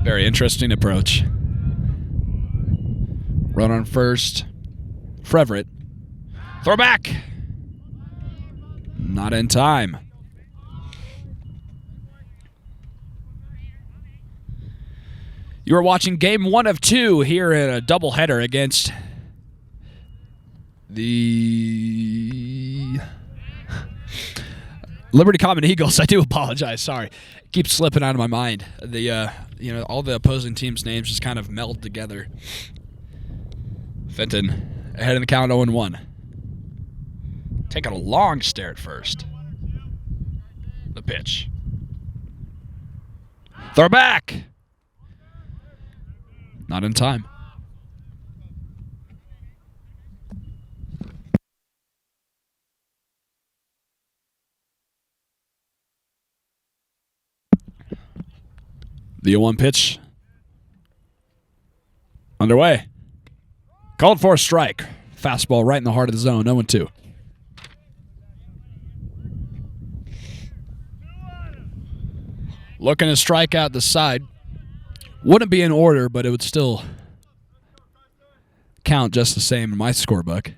Very interesting approach. Run on first. Frevert. Throw back. Not in time. You are watching game 1 of 2 here in a doubleheader against the Liberty Common Eagles. I do apologize. Sorry, it keeps slipping out of my mind. All the opposing teams' names just kind of meld together. Fenton ahead in the count, 0-1. Taking a long stare at first. The pitch. Throw back. Not in time. The 0-1 pitch. Underway. Called for a strike. Fastball right in the heart of the zone. 0-2. Looking to strike out the side. Wouldn't be in order, but it would still count just the same in my scorebook.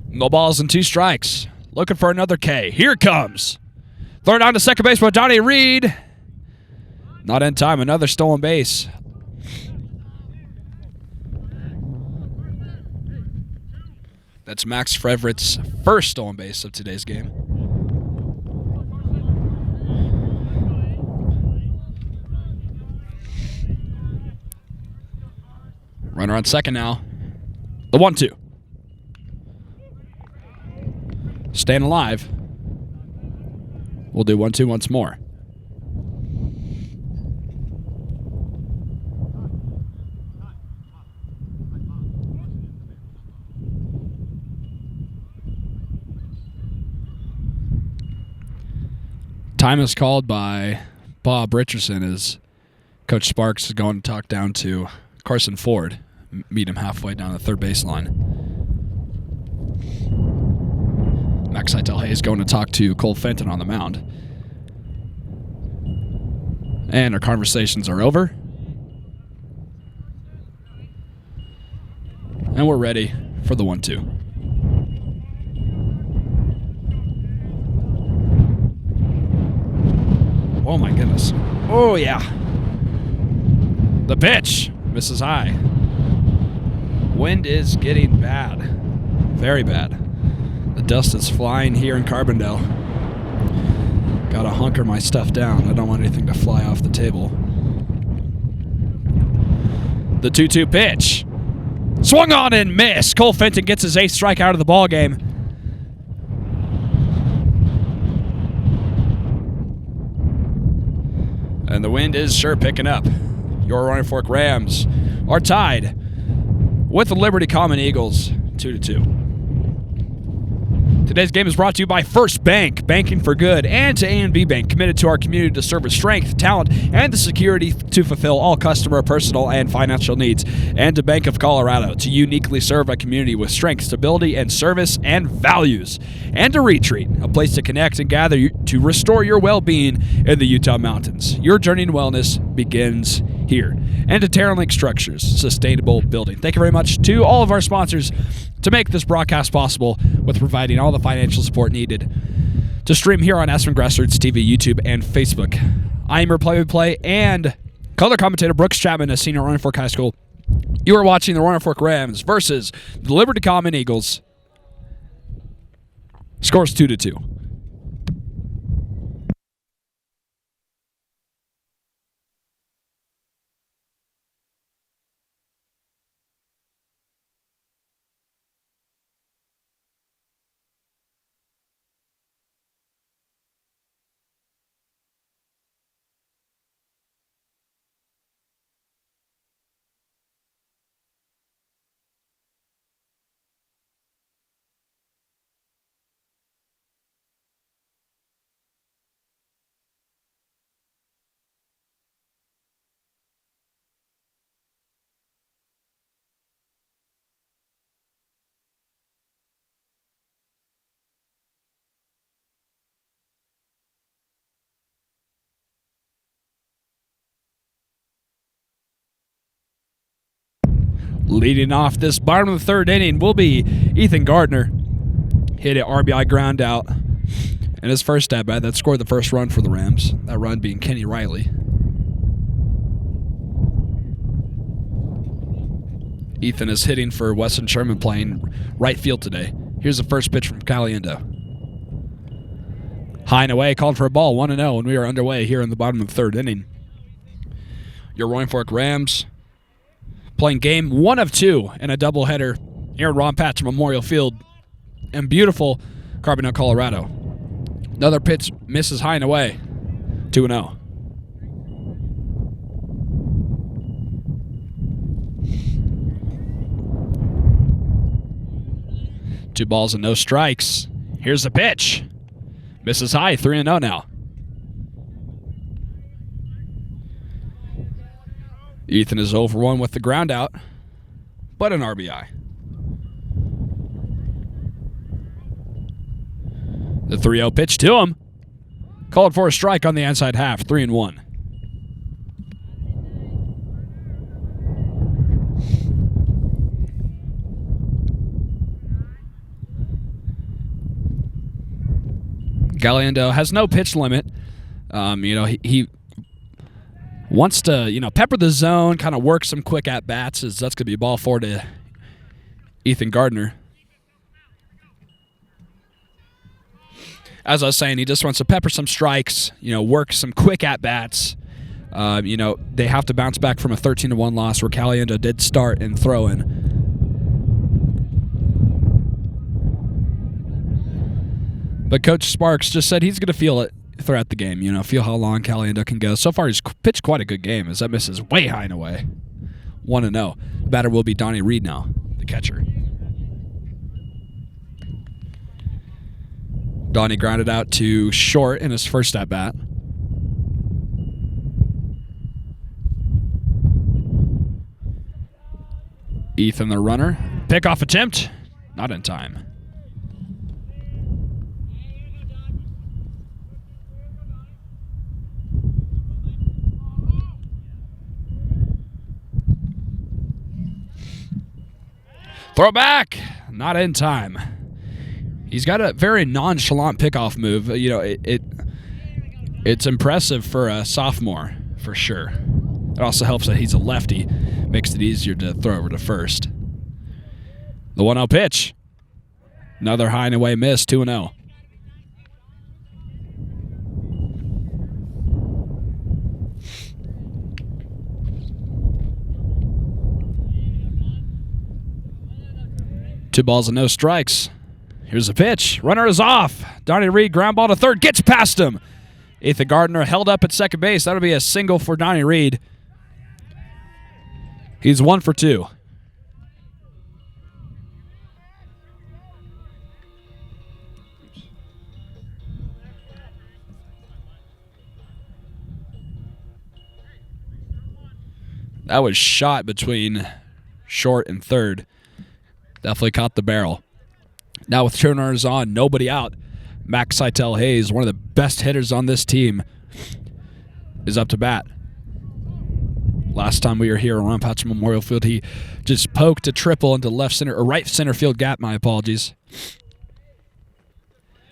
No balls and 2 strikes. Looking for another K. Here it comes. Third on to second base by Johnny Reed. Not in time. Another stolen base. That's Max Freverett's first stolen base of today's game. Runner on second now. The 1-2. Staying alive. We'll do 1-2 once more. Time is called by Bob Richardson as Coach Sparks is going to talk down to Carson Ford, meet him halfway down the third baseline. Max Seitel Hayes going to talk to Cole Fenton on the mound. And our conversations are over. And we're ready for the 1-2. Oh my goodness. Oh yeah. The pitch misses high. Wind is getting bad. Very bad. The dust is flying here in Carbondale. Gotta hunker my stuff down. I don't want anything to fly off the table. The 2-2 pitch. Swung on and missed. Cole Fenton gets his 8th strikeout of the ball game. And the wind is sure picking up. Your Roaring Fork Rams are tied with the Liberty Common Eagles 2-2. Today's game is brought to you by First Bank, banking for good, and to A&B Bank, committed to our community to serve with strength, talent, and the security to fulfill all customer, personal, and financial needs. And to Bank of Colorado, to uniquely serve a community with strength, stability, and service and values. And to Retreat, a place to connect and gather to restore your well-being in the Utah mountains. Your journey in wellness begins here. And to TerraLink Structures, sustainable building. Thank you very much to all of our sponsors to make this broadcast possible, with providing all the financial support needed to stream here on Aspen GrassRoots TV, YouTube, and Facebook. I am your play-by-play and color commentator Brooks Chapman, a senior at Roaring Fork High School. You are watching the Roaring Fork Rams versus the Liberty Common Eagles. Scores 2-2. Leading off this bottom of the third inning will be Ethan Gardner. Hit an RBI ground out in his first at-bat that scored the first run for the Rams. That run being Kenny Riley. Ethan is hitting for Weston Sherman, playing right field today. Here's the first pitch from Caliendo. High and away, called for a ball, 1-0, and we are underway here in the bottom of the third inning. Your Roaring Fork Rams playing game 1 of 2 in a doubleheader here at Ron Patch Memorial Field in beautiful Carbondale, Colorado. Another pitch misses high and away, 2-0. Two balls and no strikes. Here's the pitch. Misses high, 3-0 now. Ethan is 0-1 with the ground out, but an RBI. The 3-0 pitch to him. Called for a strike on the inside half, 3-1. Galindo has no pitch limit. He wants to, pepper the zone, kind of work some quick at-bats, as that's going to be ball 4 to Ethan Gardner. As I was saying, he just wants to pepper some strikes, work some quick at-bats. They have to bounce back from a 13-1 loss where Caliendo did start and throw in. But Coach Sparks just said he's going to feel it throughout the game, feel how long Caliendo can go. So far, he's pitched quite a good game, as that misses way high and away. 1-0. The batter will be Donnie Reed now, the catcher. Donnie grounded out to short in his first at-bat. Ethan the runner. Pickoff attempt. Not in time. Throw back. Not in time. He's got a very nonchalant pickoff move. It's impressive for a sophomore, for sure. It also helps that he's a lefty. Makes it easier to throw over to first. The 1-0 pitch. Another high and away miss, 2-0. 2 balls and no strikes. Here's a pitch. Runner is off. Donnie Reed, ground ball to third, gets past him. Ethan Gardner held up at second base. That'll be a single for Donnie Reed. He's 1 for 2. That was shot between short and third. Definitely caught the barrel. Now with 2 runners on, nobody out, Max Seitel Hayes, one of the best hitters on this team, is up to bat. Last time we were here around Patch Memorial Field, he just poked a triple into left center or right center field gap. My apologies.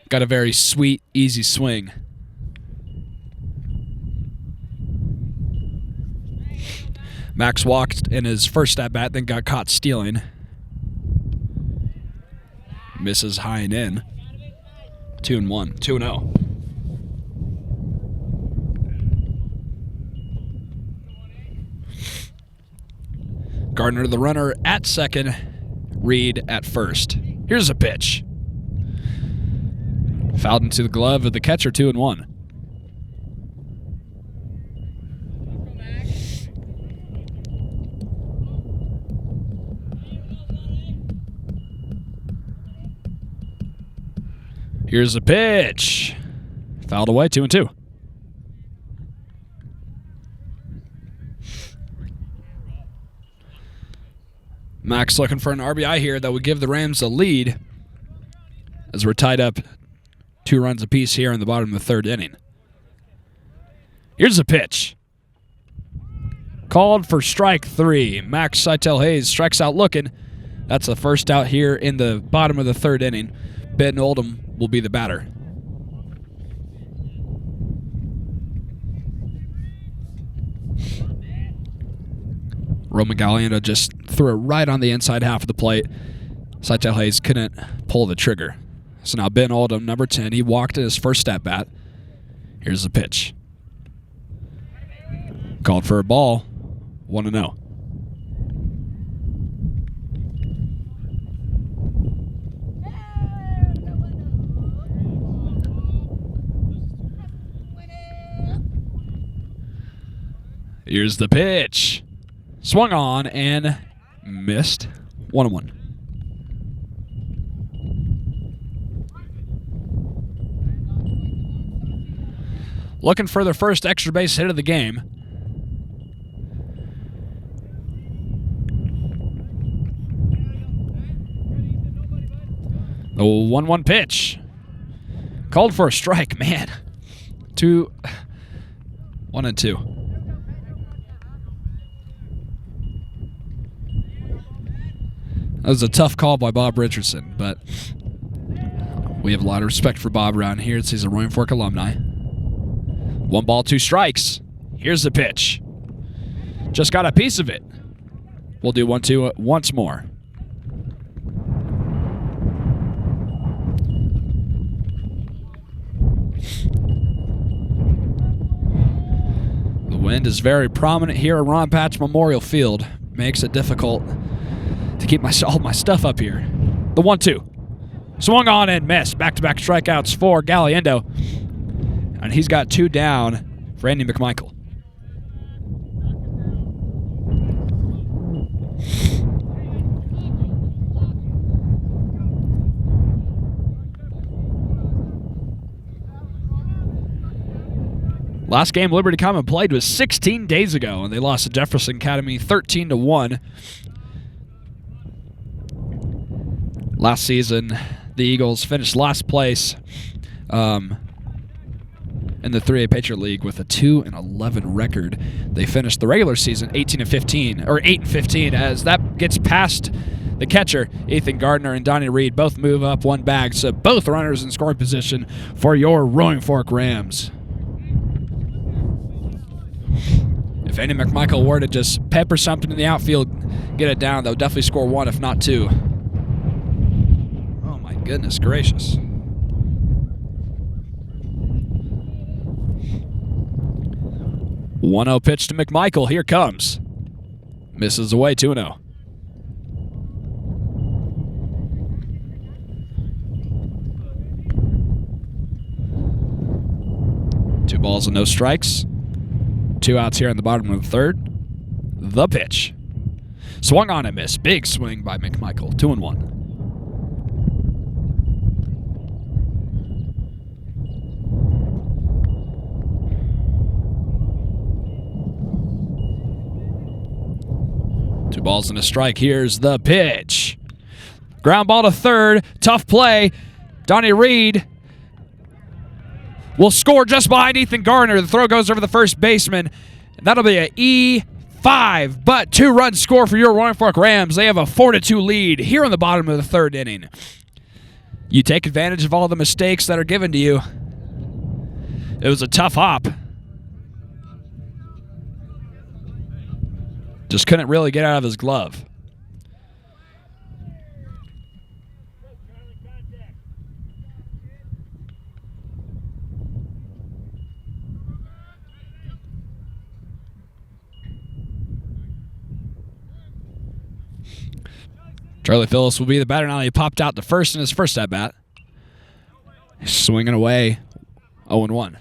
Got a very sweet, easy swing. Max walked in his first at bat, then got caught stealing. Misses high and in. 2-1, 2-0. Gardner, the runner, at second. Reed at first. Here's a pitch. Fouled into the glove of the catcher, 2-1. Here's a pitch. Fouled away, 2-2. Max looking for an RBI here that would give the Rams a lead as we're tied up 2 runs apiece here in the bottom of the 3rd inning. Here's a pitch. Called for strike 3. Max Seitel Hayes strikes out looking. That's the first out here in the bottom of the 3rd inning. Ben Oldham will be the batter. Roman Galliano just threw it right on the inside half of the plate. Seitel Hayes couldn't pull the trigger. So now Ben Oldham, number 10, he walked in his first at bat. Here's the pitch. Called for a ball. 1-0. Here's the pitch. Swung on and missed. 1-1. Looking for their first extra base hit of the game. The 1-1 pitch. Called for a strike, man. 1-2. That was a tough call by Bob Richardson, but we have a lot of respect for Bob around here. He's a Roaring Fork alumni. 1 ball, 2 strikes. Here's the pitch. Just got a piece of it. We'll do 1-2 once more. The wind is very prominent here at Ron Patch Memorial Field. Makes it difficult to keep all my stuff up here. The 1-2. Swung on and missed. Back-to-back strikeouts for Galliendo. And he's got 2 down for Andy McMichael. Last game Liberty Common played was 16 days ago, and they lost to Jefferson Academy 13-1. Last season, the Eagles finished last place in the 3A Patriot League with a 2-11 record. They finished the regular season 18-15 or 8-15. As that gets past the catcher, Ethan Gardner and Donnie Reed both move up 1 bag, so both runners in scoring position for your Roaring Fork Rams. If Andy McMichael were to just pepper something in the outfield, get it down, they'll definitely score 1, if not 2. Goodness gracious. 1-0 pitch to McMichael. Here comes. Misses away, 2-0. 2 balls and no strikes. 2 outs here in the bottom of the third. The pitch. Swung on and missed. Big swing by McMichael. 2-1. Two balls and a strike. Here's the pitch. Ground ball to third. Tough play. Donnie Reed will score just behind Ethan Garner. The throw goes over the first baseman. And that'll be an E5, but 2-run score for your Roaring Fork Rams. They have a 4-2 lead here in the bottom of the third inning. You take advantage of all the mistakes that are given to you. It was a tough hop. Just couldn't really get out of his glove. Charlie Phillips will be the batter now. He popped out to first in his first at-bat. Swinging away, 0-1.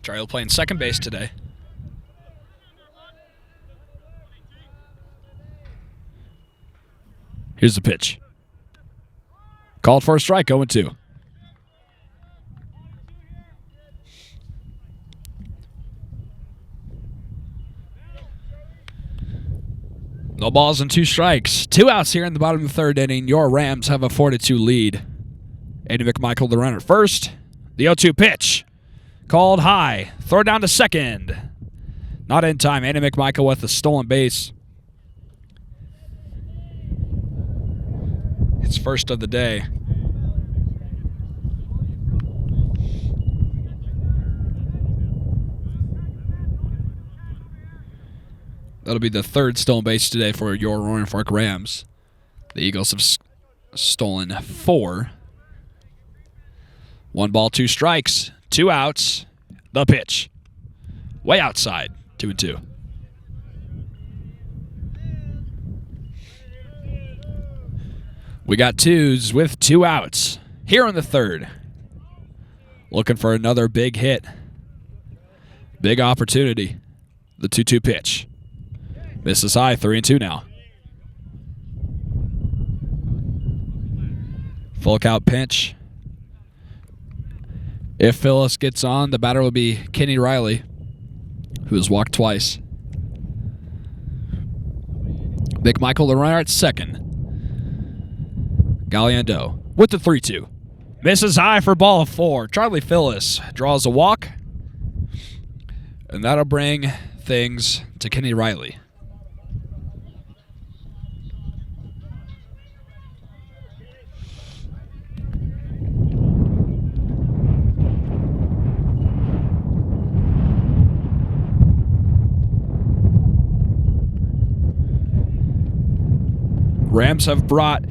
Charlie will play in second base today. Here's the pitch. Called for a strike, 0-2. No balls and 2 strikes. 2 outs here in the bottom of the third inning. Your Rams have a 4-2 lead. Eddie McMichael the runner at first. The 0-2 pitch. Called high. Throw down to second. Not in time. Eddie McMichael with the stolen base. It's first of the day. That'll be the third stolen base today for your Roaring Fork Rams. The Eagles have stolen 4. 1 ball, 2 strikes, 2 outs. The pitch. Way outside, 2-2. We got 2s with 2 outs here in the third. Looking for another big hit. Big opportunity. The 2-2 pitch. Misses high, 3-2 now. Full count pinch. If Phyllis gets on, the batter will be Kenny Riley, who has walked twice. McMichael the runner at second. Galliando with the 3-2. Misses high for ball 4. Charlie Phyllis draws a walk. And that'll bring things to Kenny Riley. Rams have brought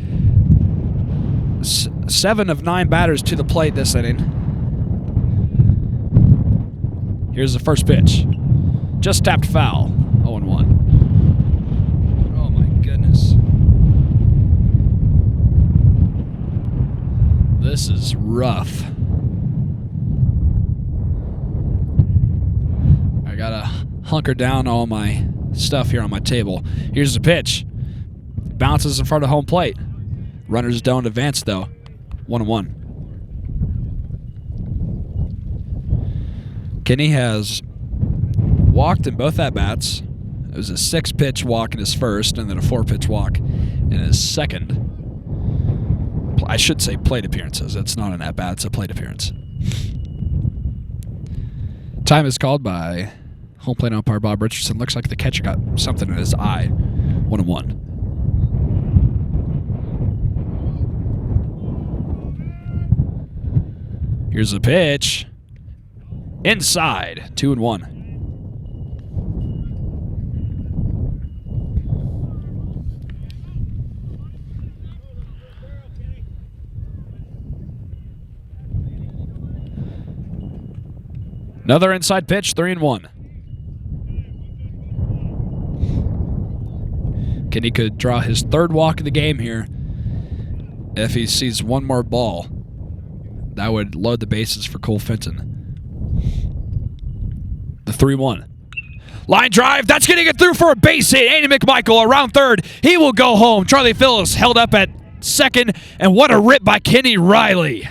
7 of 9 batters to the plate this inning. Here's the first pitch. Just tapped foul. 0-1. Oh my goodness. This is rough. I gotta hunker down all my stuff here on my table. Here's the pitch. Bounces in front of home plate. Runners don't advance, though. 1-1. Kenny has walked in both at-bats. It was a 6-pitch walk in his first, and then a 4-pitch walk in his second. I should say plate appearances. It's not an at-bat, it's a plate appearance. Time is called by home plate umpire Bob Richardson. Looks like the catcher got something in his eye. 1-1. Here's the pitch. Inside. 2-1. Another inside pitch. 3-1. Kenny could draw his third walk of the game here if he sees one more ball. That would load the bases for Cole Fenton. The 3-1. Line drive. That's going to get through for a base hit. Andy McMichael around third. He will go home. Charlie Phillips held up at second. And what a rip by Kenny Riley.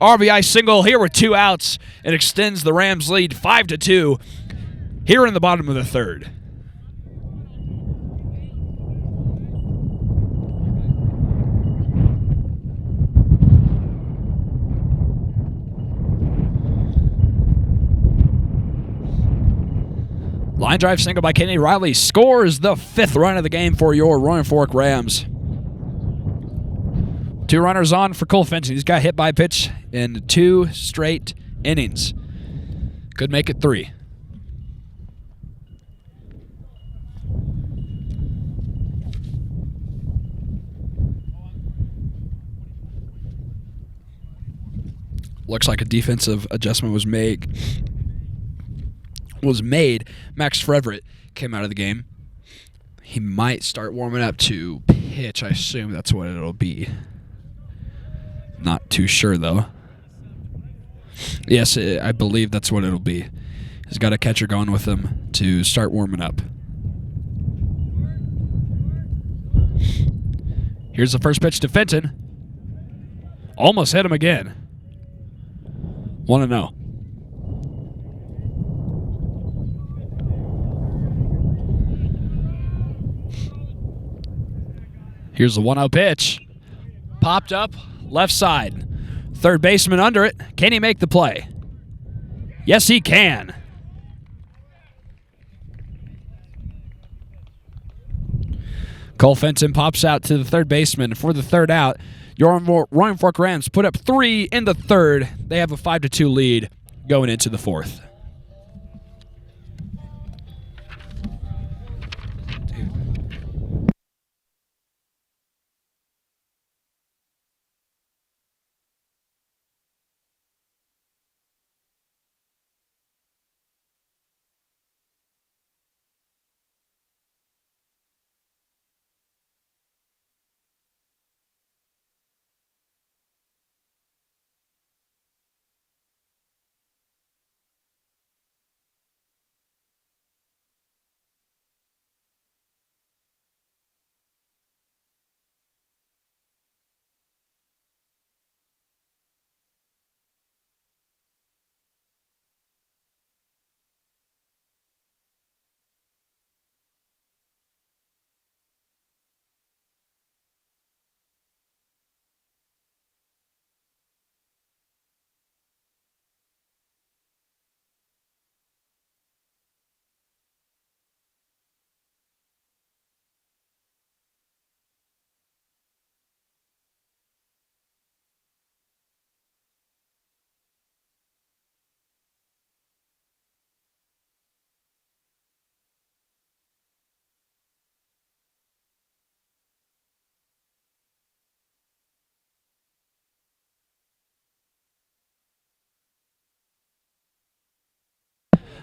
RBI single here with 2 outs. It extends the Rams lead 5-2 here in the bottom of the third. Line drive single by Kenny Riley scores the 5th run of the game for your Roaring Fork Rams. 2 runners on for Cole Fenton. He's got hit by a pitch in 2 straight innings. Could make it 3. Looks like a defensive adjustment was made. Max Frevert came out of the game. He might start warming up to pitch. I assume that's what it'll be. Not too sure, though. Yes, I believe that's what it'll be. He's got a catcher going with him to start warming up. Here's the first pitch to Fenton. Almost hit him again. 1-0. Here's the 1-0 pitch. Popped up, left side. Third baseman under it. Can he make the play? Yes, he can. Cole Fenton pops out to the third baseman for the 3rd out. Your Roaring Fork Rams put up 3 in the 3rd. They have a 5-2 lead going into the 4th.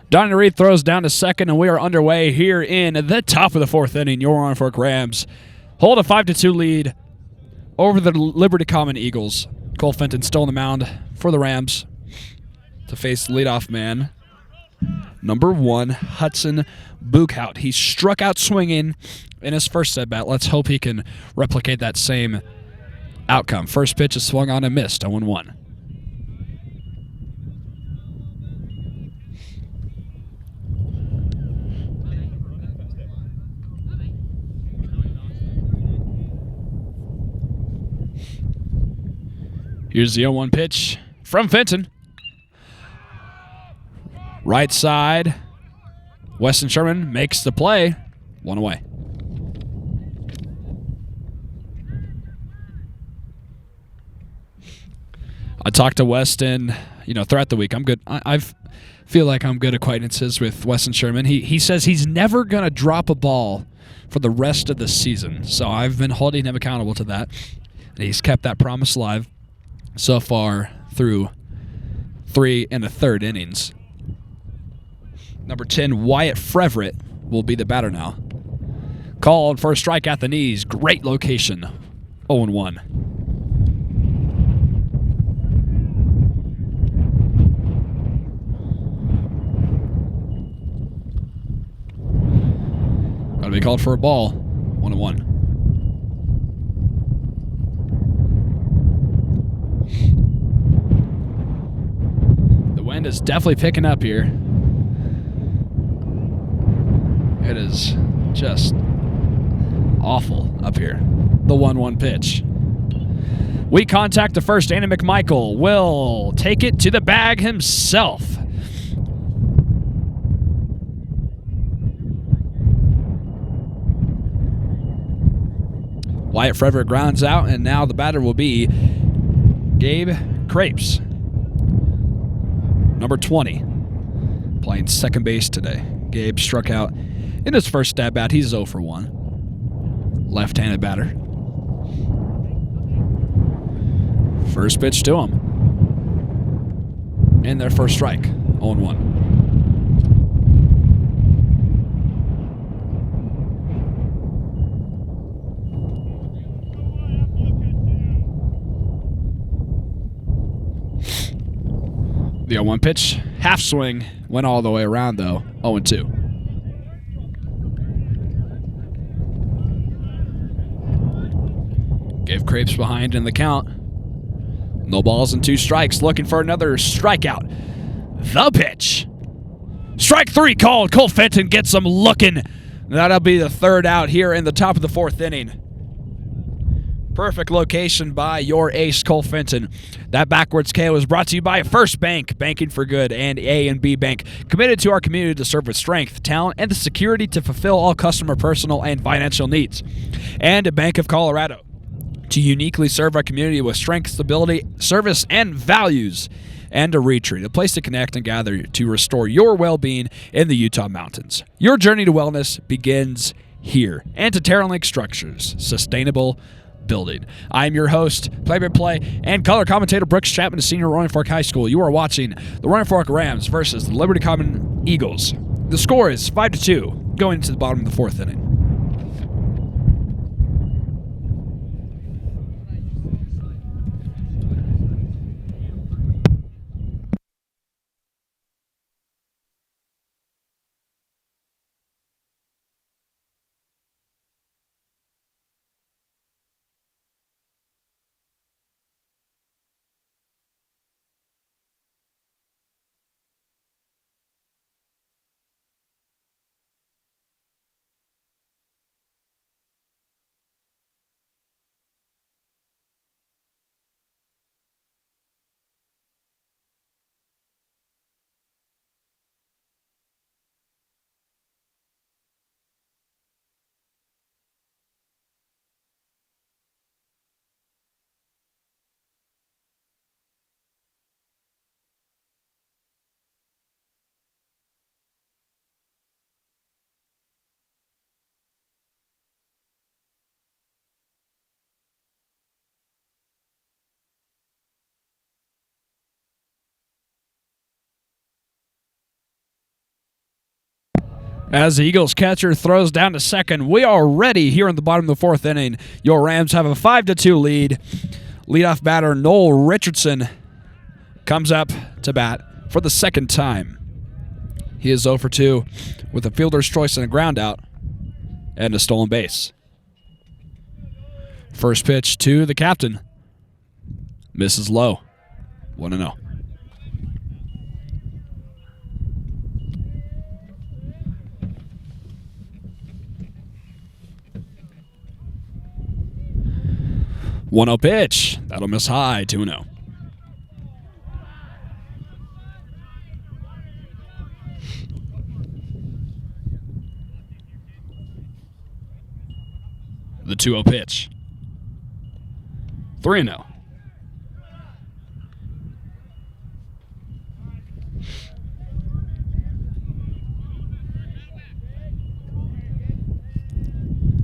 Donnie Reed throws down to second, and we are underway here in the top of the 4th inning. Your Roaring Fork Rams hold a 5-2 lead over the Liberty Common Eagles. Cole Fenton still on the mound for the Rams to face leadoff man, number 1, Hudson Buchhout. He struck out swinging in his first at-bat. Let's hope he can replicate that same outcome. First pitch is swung on and missed, 0-1. Here's the 0-1 pitch from Fenton. Right side. Weston Sherman makes the play. 1 away. I talked to Weston, throughout the week. I'm good. I feel like I'm good acquaintances with Weston Sherman. He says he's never going to drop a ball for the rest of the season. So I've been holding him accountable to that. And he's kept that promise alive so far through 3 1/3 innings. Number 10, Wyatt Frevert will be the batter now. Called for a strike at the knees. Great location. 0-1. Gotta be called for a ball. 1-1. The wind is definitely picking up here. It is just awful up here. The 1-1 pitch. We contact the first. Anna McMichael will take it to the bag himself. Wyatt Frederick grounds out, and now the batter will be Gabe Crapes, number 20, playing second base today. Gabe struck out in his first at bat. He's 0 for 1. Left-handed batter. First pitch to him. And their first strike. 0-1. The 0-1 pitch, half swing, went all the way around though. 0-2. Gave Crapes behind in the count. No balls and 2 strikes, looking for another strikeout. The pitch. Strike 3 called. Cole Fenton gets him looking. That'll be the third out here in the top of the 4th inning. Perfect location by your ace, Cole Fenton. That backwards KO is brought to you by First Bank, banking for good, and A&B Bank, committed to our community to serve with strength, talent, and the security to fulfill all customer personal and financial needs. And Bank of Colorado, to uniquely serve our community with strength, stability, service, and values. And a retreat, a place to connect and gather to restore your well-being in the Utah mountains. Your journey to wellness begins here. And to Terralink Structures, sustainable building. I'm your host, play-by-play, and color commentator Brooks Chapman of Senior Roaring Fork High School. You are watching the Roaring Fork Rams versus the Liberty Common Eagles. The score is 5-2, going into the bottom of the 4th inning. As the Eagles catcher throws down to second, we are ready here in the bottom of the 4th inning. Your Rams have a 5-2 lead. Leadoff batter Noel Richardson comes up to bat for the second time. He is 0 for 2 with a fielder's choice and a ground out and a stolen base. First pitch to the captain. Misses low. 1-0. One-zero pitch. That'll miss high. 2-0. The 2-0 pitch. 3-0.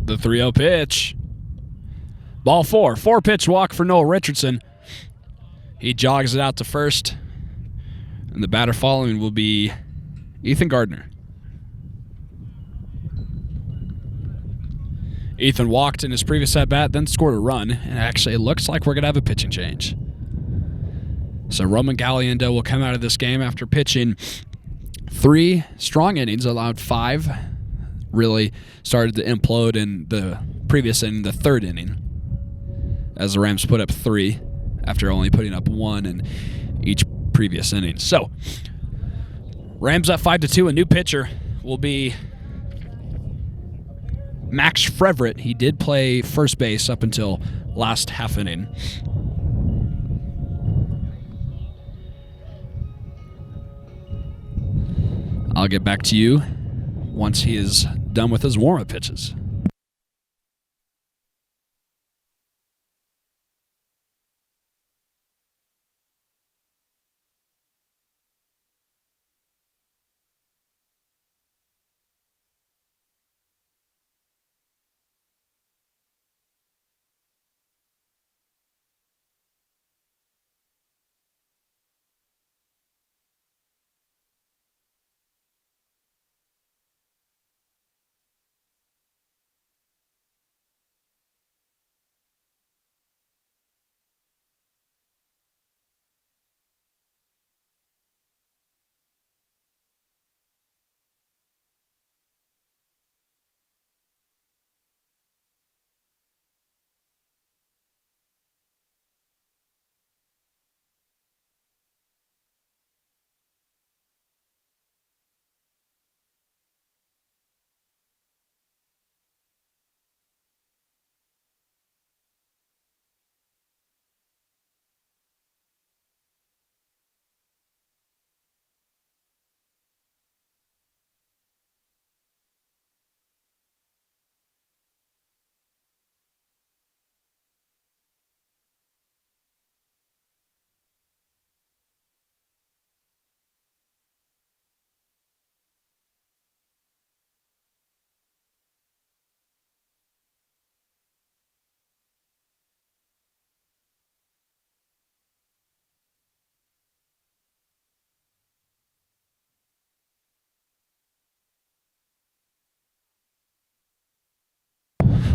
The 3-0 pitch. Ball 4. 4-pitch walk for Noel Richardson. He jogs it out to first. And the batter following will be Ethan Gardner. Ethan walked in his previous at-bat, then scored a run, and actually it looks like we're going to have a pitching change. So Roman Galindo will come out of this game after pitching 3 strong innings, allowed 5. Really started to implode in the previous inning, the 3rd inning, as the Rams put up 3 after only putting up 1 in each previous inning. So Rams up 5-2. A new pitcher will be Max Frevert. He did play first base up until last half inning. I'll get back to you once he is done with his warm-up pitches.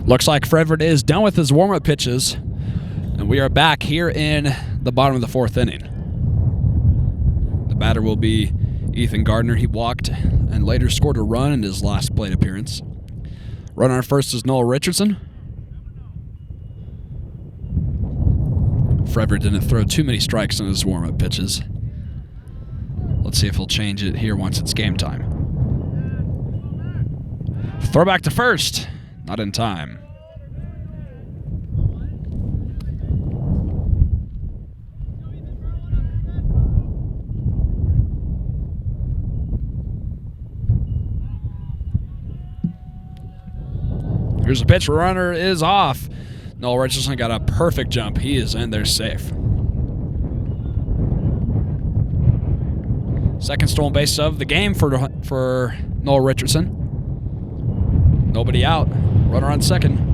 Looks like Frevert is done with his warm-up pitches, and we are back here in the bottom of the 4th inning. The batter will be Ethan Gardner. He walked and later scored a run in his last plate appearance. Runner on first is Noel Richardson. Frevert didn't throw too many strikes on his warm-up pitches. Let's see if he'll change it here once it's game time. Throw back to first. Not in time. Here's the pitch. Runner is off. Noel Richardson got a perfect jump. He is in there safe. Second stolen base of the game for Noel Richardson. Nobody out. Runner on second.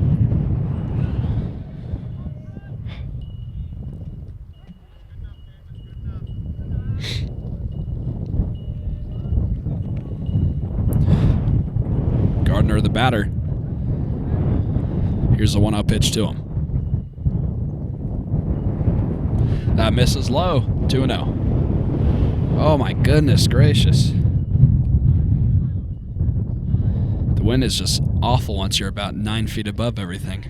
Gardner, the batter. Here's the 1-0 pitch to him. That misses low. 2-0. Oh my goodness gracious. The wind is just awful once you're about 9 feet above everything.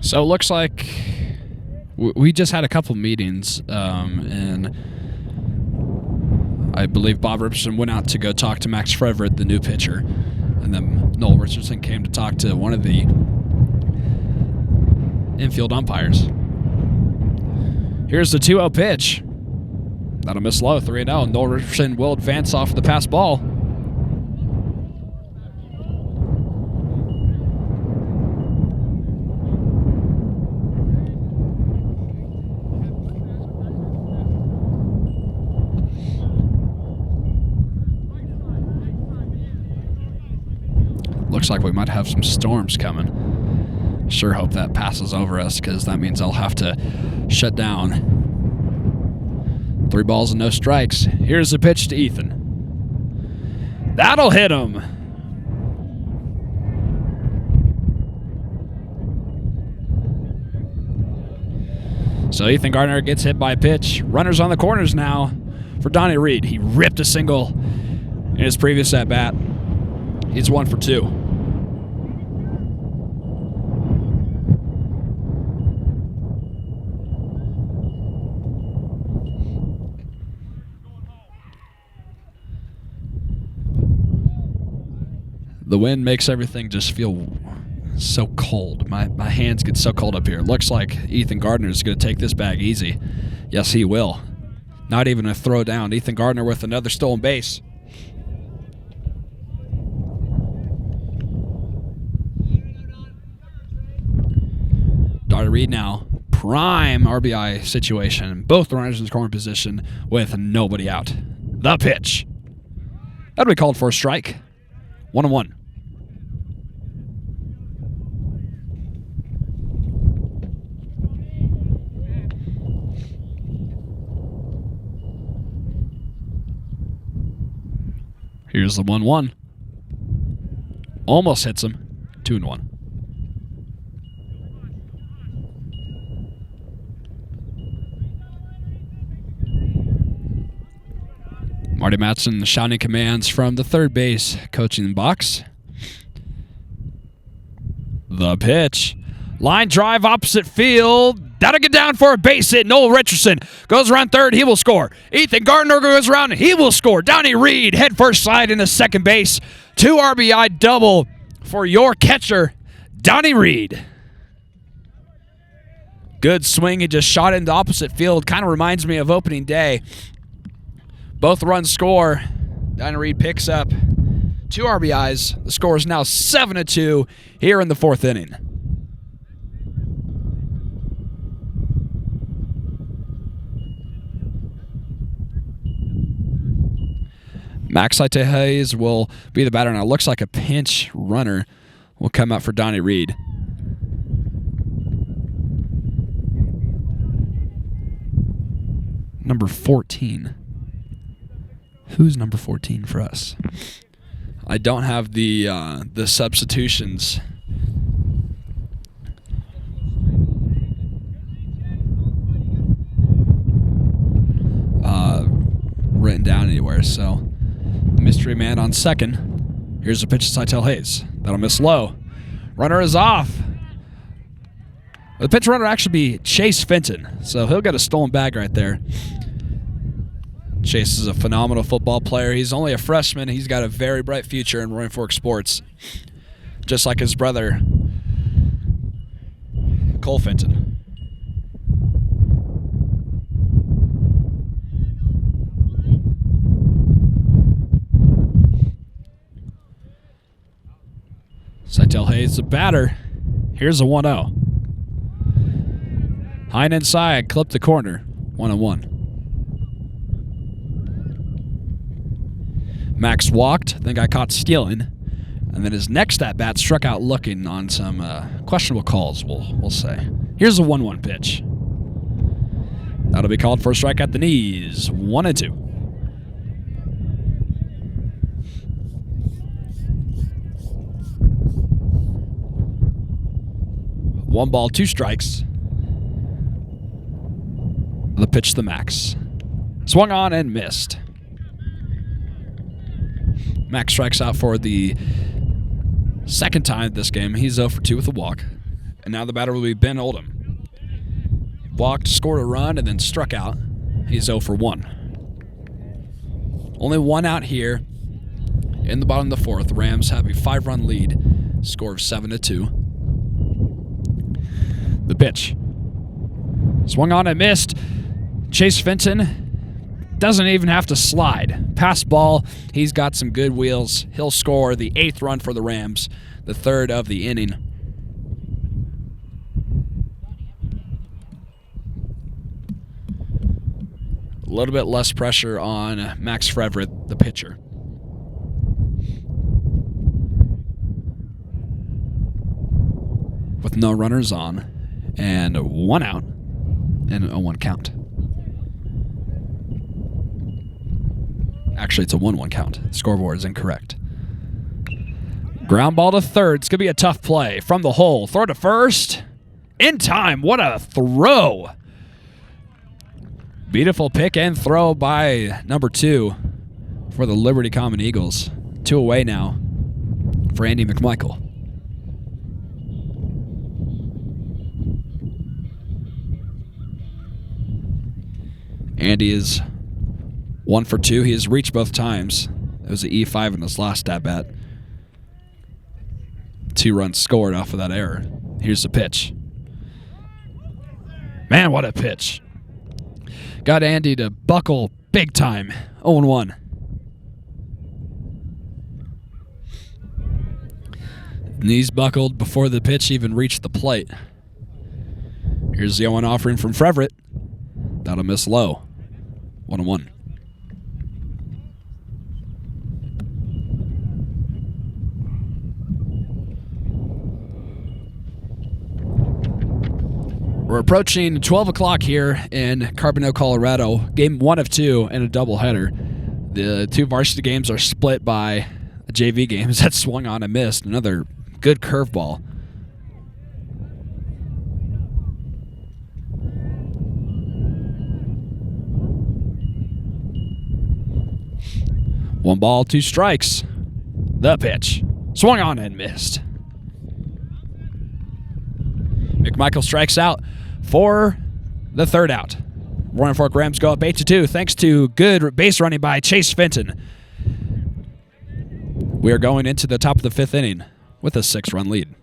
So it looks like we just had a couple meetings, and I believe Bob Richardson went out to go talk to Max Frevert, the new pitcher, and then Noel Richardson came to talk to one of the infield umpires. Here's the 2-0 pitch. That'll miss low, 3-0. Noel Richardson will advance off the pass ball. Looks like we might have some storms coming. Sure hope that passes over us, because that means I'll have to shut down. 3 balls and no strikes. Here's the pitch to Ethan. That'll hit him. So Ethan Gardner gets hit by a pitch. Runners on the corners now for Donnie Reed. He ripped a single in his previous at-bat. He's 1 for 2. The wind makes everything just feel so cold. My hands get so cold up here. Looks like Ethan Gardner is going to take this bag easy. Yes, he will. Not even a throw down. Ethan Gardner with another stolen base. Donnie Reed now. Prime RBI situation. Both runners in scoring position with nobody out. The pitch. That'll be called for a strike. 1-1. Here's the 1-1. Almost hits him. 2-1. Marty Matson shouting commands from the third base coaching box. The pitch. Line drive opposite field. That'll get down for a base hit. Noel Richardson goes around third. He will score. Ethan Gardner goes around. He will score. Donnie Reed head first slide into second base. 2 RBI double for your catcher, Donnie Reed. Good swing. He just shot into opposite field. Kind of reminds me of opening day. Both runs score. Donnie Reed picks up 2 RBIs. The score is now 7-2 here in the 4th inning. Max Hayes will be the batter now. Looks like a pinch runner will come out for Donnie Reed. Number 14. Who's number 14 for us? I don't have the substitutions. Written down anywhere, so mystery man on second. Here's a pitch to Seitel Hayes. That'll miss low. Runner is off. The pitch runner actually be Chase Fenton, so he'll get a stolen bag right there. Chase is a phenomenal football player. He's only a freshman. He's got a very bright future in Roaring Fork sports, just like his brother, Cole Fenton. Seitel Hayes, the batter. Here's a 1-0. High and inside, clip the corner. 1-1. Max walked, then got caught stealing, and then his next at-bat struck out looking on some questionable calls, we'll say. Here's a 1-1 pitch. That'll be called for a strike at the knees. 1-2. One ball, 2 strikes. The pitch to Max. Swung on and missed. Max strikes out for the second time this game. He's 0 for 2 with a walk. And now the batter will be Ben Oldham. Walked, scored a run, and then struck out. He's 0 for 1. Only 1 out here in the bottom of the 4th. Rams have a 5-run lead. Score of 7-2. The pitch. Swung on and missed. Chase Fenton Doesn't even have to slide. Pass ball. He's got some good wheels. He'll score the 8th run for the Rams, the 3rd of the inning. A little bit less pressure on Max Frederick, the pitcher. With no runners on and 1 out and a 0-1 count. Actually, it's a 1-1 count. The scoreboard is incorrect. Ground ball to third. It's going to be a tough play. From the hole. Throw to first. In time. What a throw. Beautiful pick and throw by number 2 for the Liberty Common Eagles. 2 away now for Andy McMichael. Andy is 1 for 2. He has reached both times. It was an E5 in his last at-bat. 2 runs scored off of that error. Here's the pitch. Man, what a pitch. Got Andy to buckle big time. 0-1. Knees buckled before the pitch even reached the plate. Here's the 0-1 offering from Frederick. That'll miss low. 1-1. We're approaching 12 o'clock here in Carbondale, Colorado. Game 1 of 2 and a doubleheader. The 2 varsity games are split by JV games that swung on and missed. Another good curveball. One ball, 2 strikes. The pitch. Swung on and missed. McMichael strikes out for the 3rd out. Roaring Fork Rams go up 8-2 thanks to good base running by Chase Fenton. We are going into the top of the 5th inning with a 6-run lead.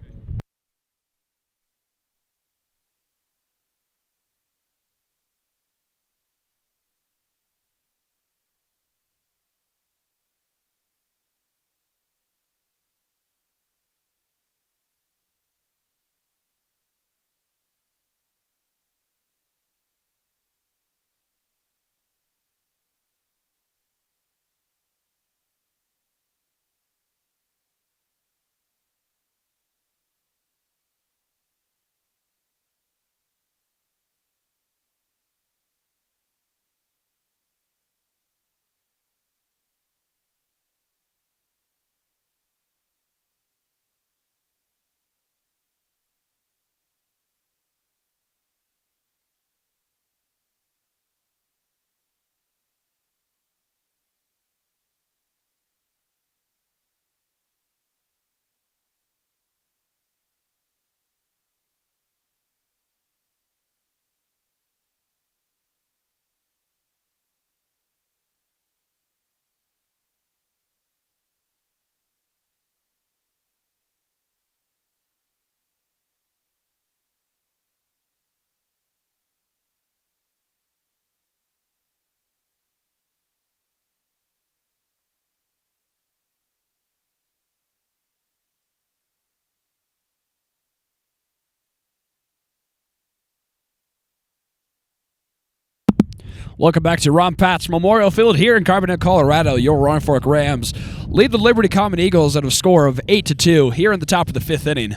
Welcome back to Ron Pat's Memorial Field here in Carbondale, Colorado. Your Roaring Fork Rams lead the Liberty Common Eagles at a score of 8-2 here in the top of the 5th inning.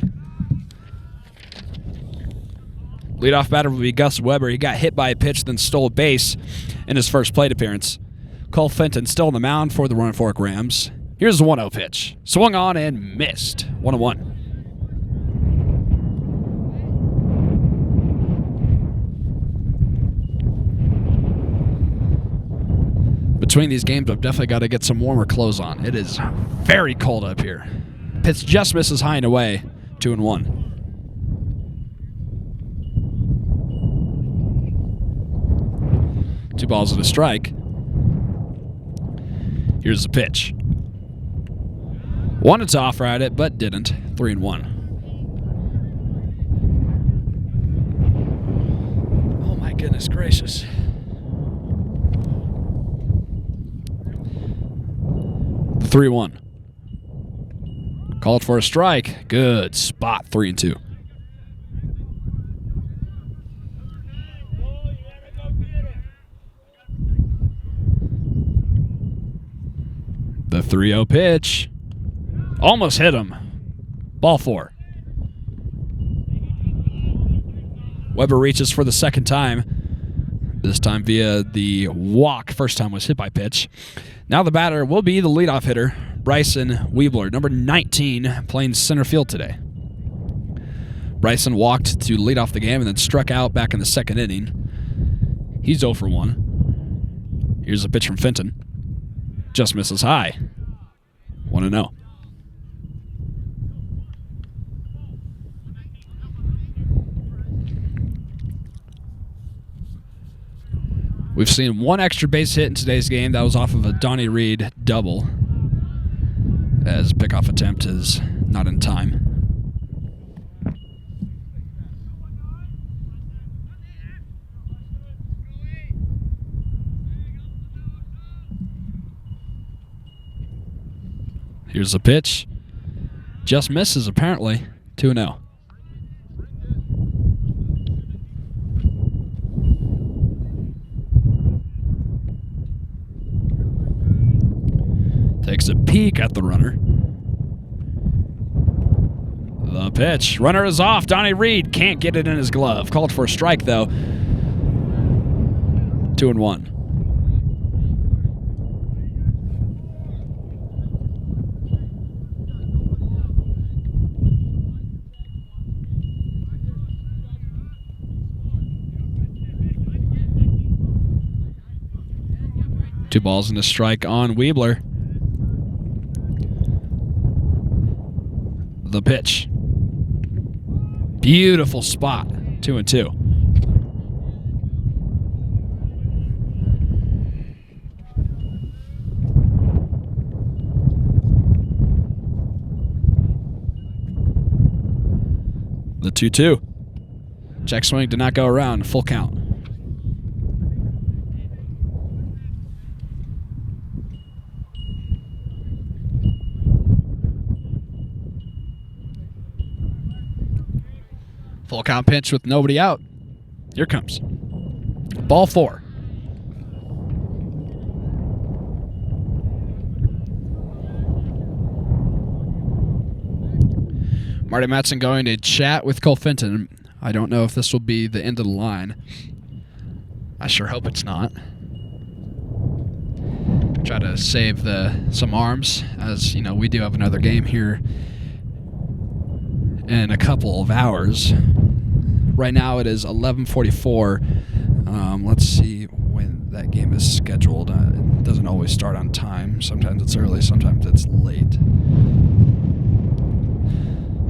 Leadoff batter will be Gus Weber. He got hit by a pitch, then stole a base in his first plate appearance. Cole Fenton still on the mound for the Roaring Fork Rams. Here's the 1-0 pitch. Swung on and missed. 1-1. Between these games, I've definitely got to get some warmer clothes on. It is very cold up here. Pitch just misses high and away. 2-1. Two balls and a strike. Here's the pitch. Wanted to off-ride it, but didn't. 3-1. Oh my goodness gracious. 3-1. Called for a strike. Good spot. 3-2. The 3-0 pitch. Almost hit him. Ball 4. Weber reaches for the second time. This time via the walk. First time was hit by pitch. Now the batter will be the leadoff hitter, Bryson Weebler, number 19, playing center field today. Bryson walked to lead off the game and then struck out back in the second inning. He's 0 for 1. Here's a pitch from Fenton. Just misses high. 1-0. We've seen one extra base hit in today's game. That was off of a Donnie Reed double, as pickoff attempt is not in time. Here's the pitch. Just misses, apparently. 2-0. Takes a peek at the runner. The pitch. Runner is off. Donnie Reed can't get it in his glove. Called for a strike, though. 2-1. Two balls and a strike on Weebler. The pitch. Beautiful spot. 2-2. The 2-2. Check swing did not go around. Full count. Full count pitch with nobody out. Here comes. Ball 4. Marty Matson going to chat with Cole Fenton. I don't know if this will be the end of the line. I sure hope it's not. Try to save some arms, as you know, we do have another game here in a couple of hours. Right now it is 11:44. Let's see when that game is scheduled. It doesn't always start on time. Sometimes it's early, sometimes it's late.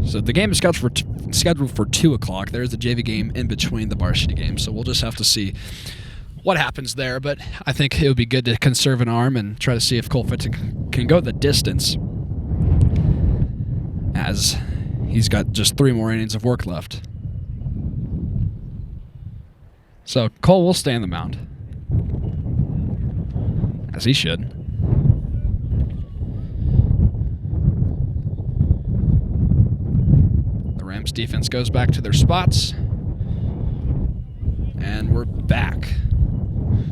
So the game is scheduled for 2 o'clock. There's the JV game in between the Varsity games, so we'll just have to see what happens there. But I think it would be good to conserve an arm and try to see if Cole Fenton can go the distance, as he's got just 3 more innings of work left. So Cole will stay on the mound, as he should. The Rams defense goes back to their spots, and we're back.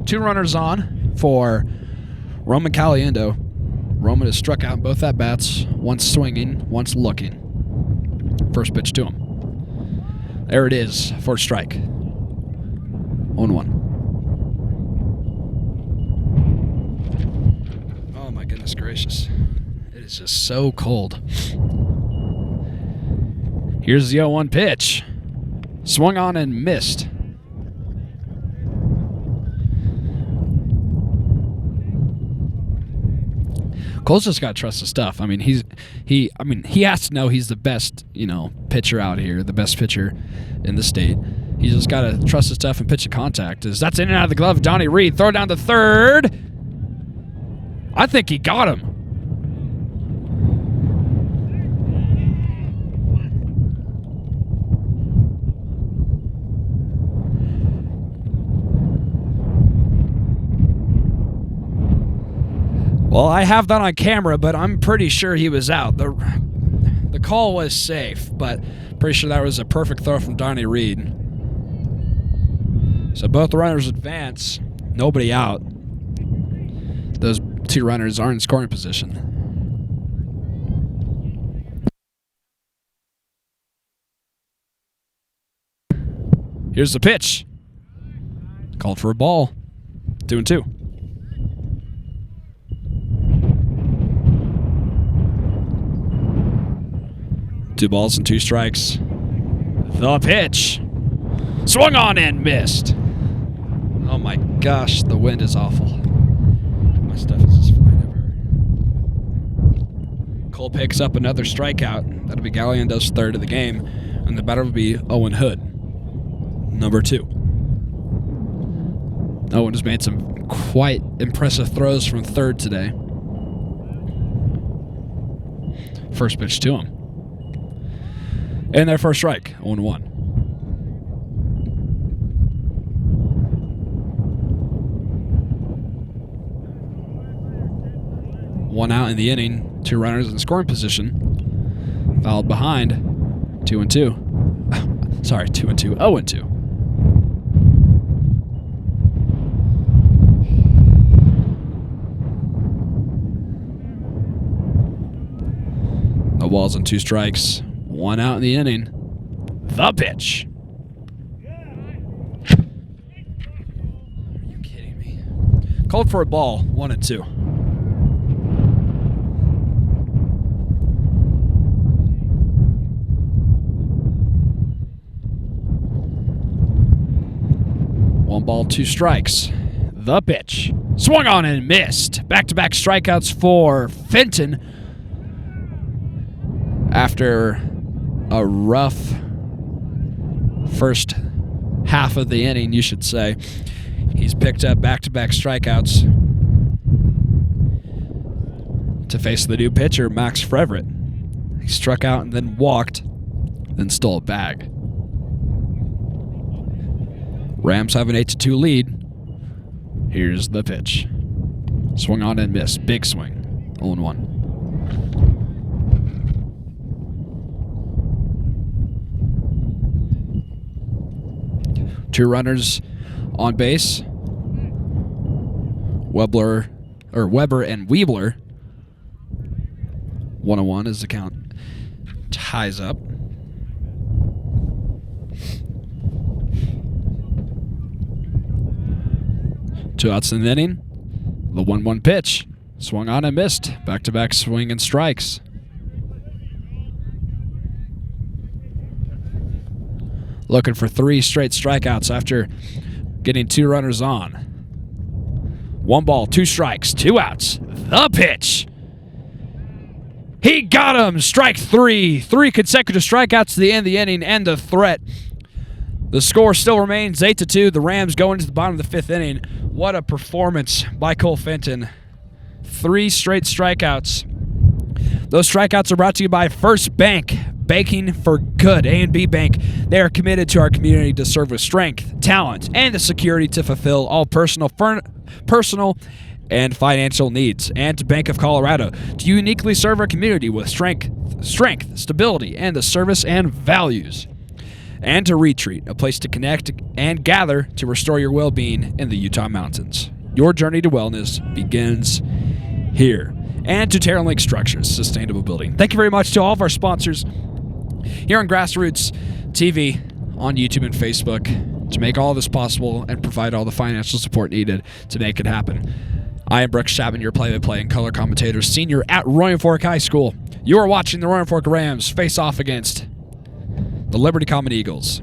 2 runners on for Roman Caliendo. Roman has struck out in both at-bats, once swinging, once looking. First pitch to him. There it is for a strike. 0-1. Oh my goodness gracious. It is just so cold. Here's the 0-1 pitch. Swung on and missed. Cole's just got to trust his stuff. I mean, he has to know he's the best, pitcher out here, the best pitcher in the state. He's just got to trust his stuff and pitch to contact. That's in and out of the glove. Donnie Reed, throw down to third. I think he got him. Well, I have that on camera, but I'm pretty sure he was out. The call was safe, but pretty sure that was a perfect throw from Donnie Reed. So both runners advance. Nobody out. Those two runners are in scoring position. Here's the pitch. Called for a ball. 2-2. Two balls and two strikes. The pitch. Swung on and missed. Oh my gosh, the wind is awful. My stuff is just flying everywhere. Cole picks up another strikeout. That'll be Galiando's third of the game. And the batter will be Owen Hood, number 2. Owen has made some quite impressive throws from third today. First pitch to him. And their first strike, 0-1. One out in the inning, two runners in scoring position. Fouled behind, 2-2. Sorry, 2-2, 0-2. No balls and two strikes. One out in the inning. The pitch. Are you kidding me? Called for a ball, 1-2. One ball, two strikes. The pitch. Swung on and missed. Back-to-back strikeouts for Fenton after a rough first half of the inning, you should say. He's picked up back-to-back strikeouts to face the new pitcher, Max Frevert. He struck out and then walked, then stole a bag. Rams have an 8-2 lead. Here's the pitch. Swung on and missed. Big swing. 0-1. Two runners on base. Weber and Weebler. 1-1 as the count ties up. Two outs in the inning. The 1-1 pitch. Swung on and missed. Back-to-back swing and strikes. Looking for 3 straight strikeouts after getting 2 runners on. 1 ball, 2 strikes, 2 outs. The pitch. He got him. Strike 3. 3 consecutive strikeouts to the end of the inning and the threat. The score still remains 8-2. The Rams go into the bottom of the 5th inning. What a performance by Cole Fenton. 3 straight strikeouts. Those strikeouts are brought to you by First Bank. Banking for good. A&B Bank. They are committed to our community to serve with strength, talent, and the security to fulfill all personal and financial needs. And to Bank of Colorado, to uniquely serve our community with strength, stability, and the service and values. And to Retreat, a place to connect and gather to restore your well-being in the Utah mountains. Your journey to wellness begins here. And to Terralink Structures, sustainable building. Thank you very much to all of our sponsors here on GrassRoots TV, on YouTube and Facebook, to make all this possible and provide all the financial support needed to make it happen. I am Brooks Chapman, your play-by-play and color commentator, senior at Roaring Fork High School. You are watching the Roaring Fork Rams face off against the Liberty Common Eagles.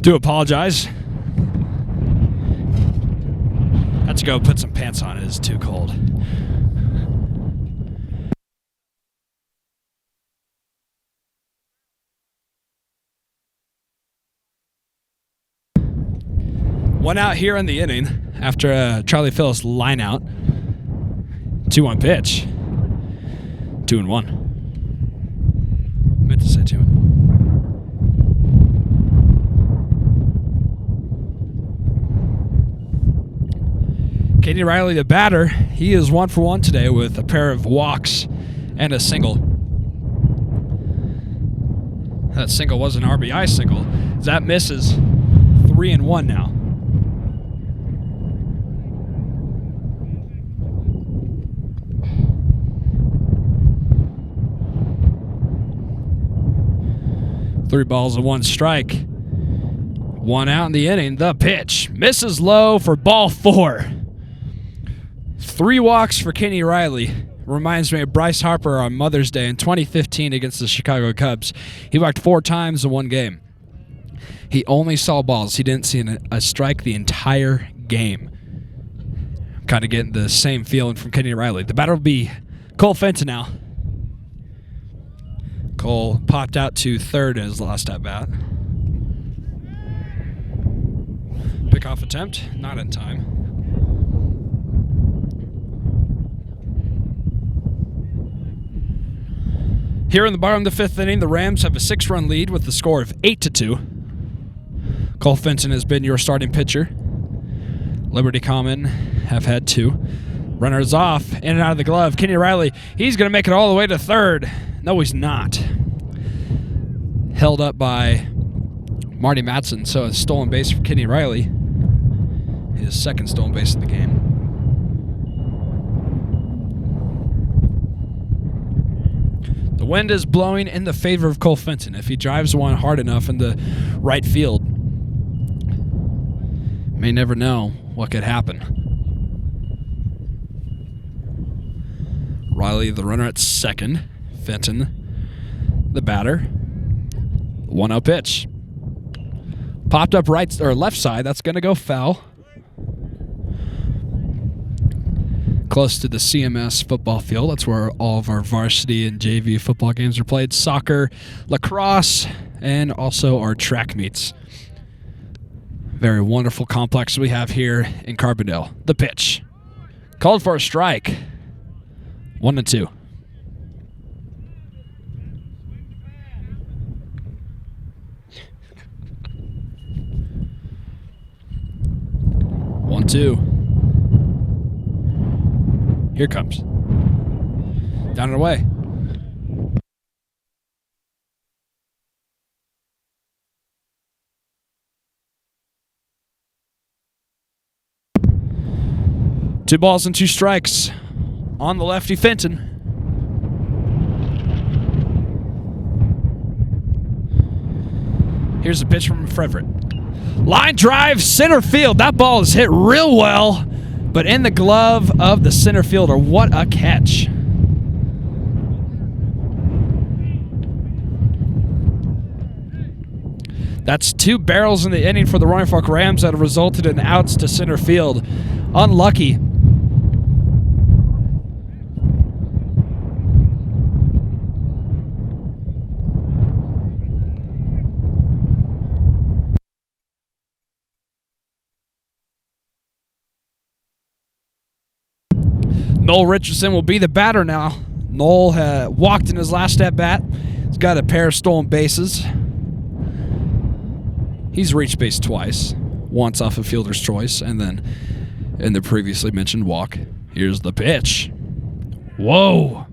Do apologize. Had to go put some pants on. It is too cold. One out here in the inning after Charlie Phillips line out. 2-1 pitch. 2-1. Meant to say 2-1. Katie Riley, the batter, he is 1 for 1 today with a pair of walks and a single. That single was an RBI single. That misses. 3-1 now. Three balls and one strike. One out in the inning. The pitch misses low for ball 4. 3 walks for Kenny Riley. Reminds me of Bryce Harper on Mother's Day in 2015 against the Chicago Cubs. He walked 4 times in one game. He only saw balls. He didn't see a strike the entire game. I'm kind of getting the same feeling from Kenny Riley. The batter will be Cole Fenton now. Cole popped out to third in his last at bat. Pickoff attempt, not in time. Here in the bottom of the 5th inning, the Rams have a 6-run lead with the score of 8-2. Cole Fenton has been your starting pitcher. Liberty Common have had 2. Runners off, in and out of the glove. Kenny Riley, he's going to make it all the way to third. No, he's not. Held up by Marty Madsen, so a stolen base for Kenny Riley. His second stolen base of the game. The wind is blowing in the favor of Cole Fenton. If he drives one hard enough in the right field, may never know what could happen. Riley, the runner at second. Fenton, the batter. 1-0 pitch. Popped up right or left side. That's going to go foul. Close to the CMS football field. That's where all of our varsity and JV football games are played. Soccer, lacrosse, and also our track meets. Very wonderful complex we have here in Carbondale. The pitch. Called for a strike. 1-2. One, two. Here comes. Down and away. Two balls and 2 strikes on the lefty Fenton. Here's a pitch from Frederick. Line drive, center field. That ball is hit real well, but in the glove of the center fielder. What a catch. That's 2 barrels in the inning for the Roaring Fork Rams that have resulted in outs to center field. Unlucky. Noel Richardson will be the batter now. Noel walked in his last at-bat. He's got a pair of stolen bases. He's reached base twice. Once off a fielder's choice, and then in the previously mentioned walk. Here's the pitch. Whoa.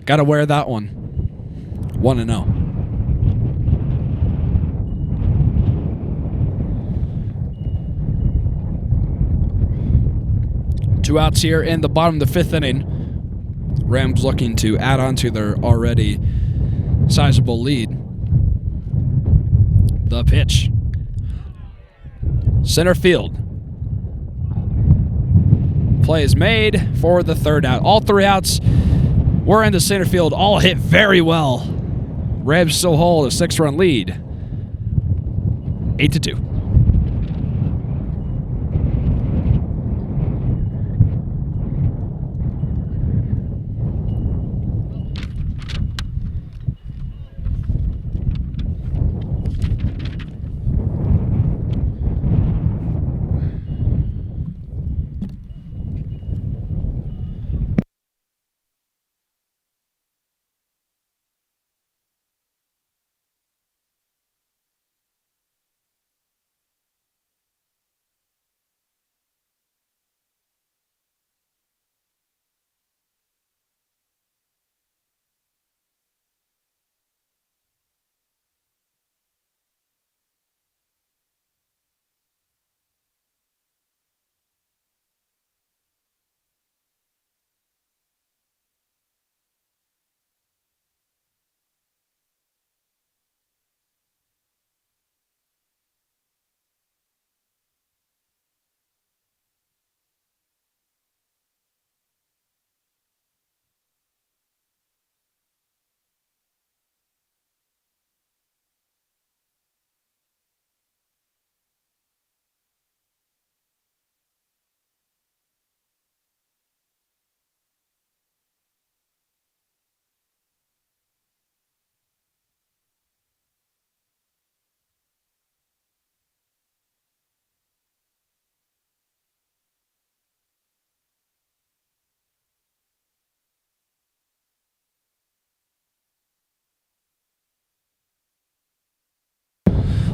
Got to wear that one. 1-0. Two outs here in the bottom of the 5th inning. Rams looking to add on to their already sizable lead. The pitch. Center field. Play is made for the 3rd out. All 3 outs were into center field. All hit very well. Rams still hold a 6-run lead. 8-2.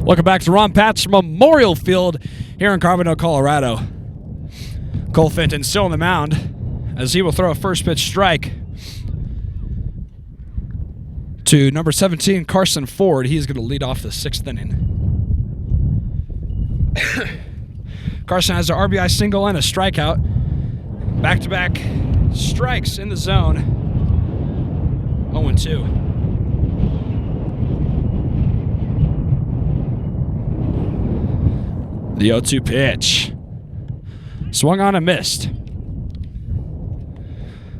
Welcome back to Ron Patch Memorial Field here in Carbondale, Colorado. Cole Fenton still on the mound as he will throw a first pitch strike to number 17, Carson Ford. He's going to lead off the 6th inning. Carson has an RBI single and a strikeout. Back-to-back strikes in the zone. 0-2. The 0-2 pitch. Swung on and missed.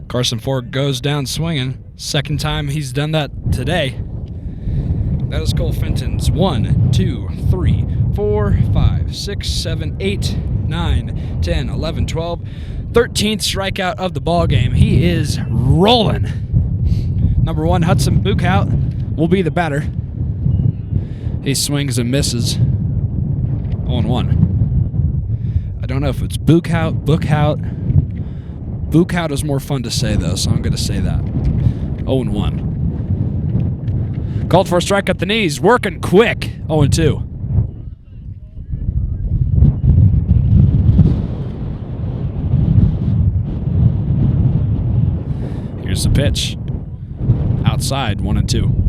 Carson Ford goes down swinging. Second time he's done that today. That is Cole Fenton's 1, 2, 3, 4, 5, 6, 7, 8, 9, 10, 11, 12, 13th strikeout of the ball game. He is rolling. Number 1, Hudson Buchhout will be the batter. He swings and misses. 0-1. I don't know if it's Buchhout. Buchhout is more fun to say, though, so I'm going to say that. 0-1. Called for a strike at the knees. Working quick. 0-2. Here's the pitch. Outside, 1-2.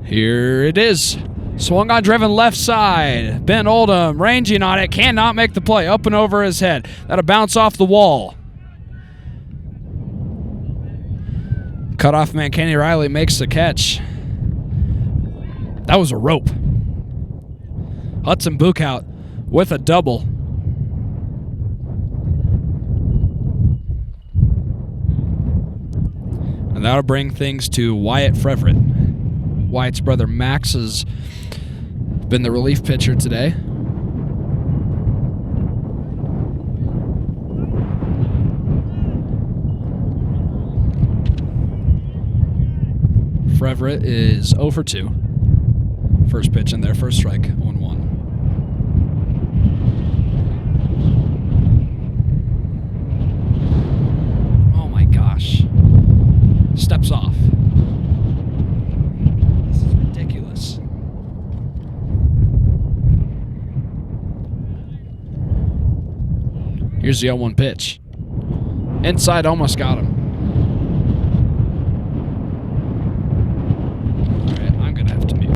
Here it is. Swung on, driven left side. Ben Oldham ranging on it. Cannot make the play. Up and over his head. That'll bounce off the wall. Cutoff man Kenny Riley makes the catch. That was a rope. Hudson Buchhout with a double. And that'll bring things to Wyatt Frevert. Wyatt's brother Max has been the relief pitcher today. Frevert is 0 for 2. First pitch in there, first strike, 1-1. Oh my gosh. Steps off. Here's the 0-1 pitch. Inside, almost got him. All right, I'm going to have to mute.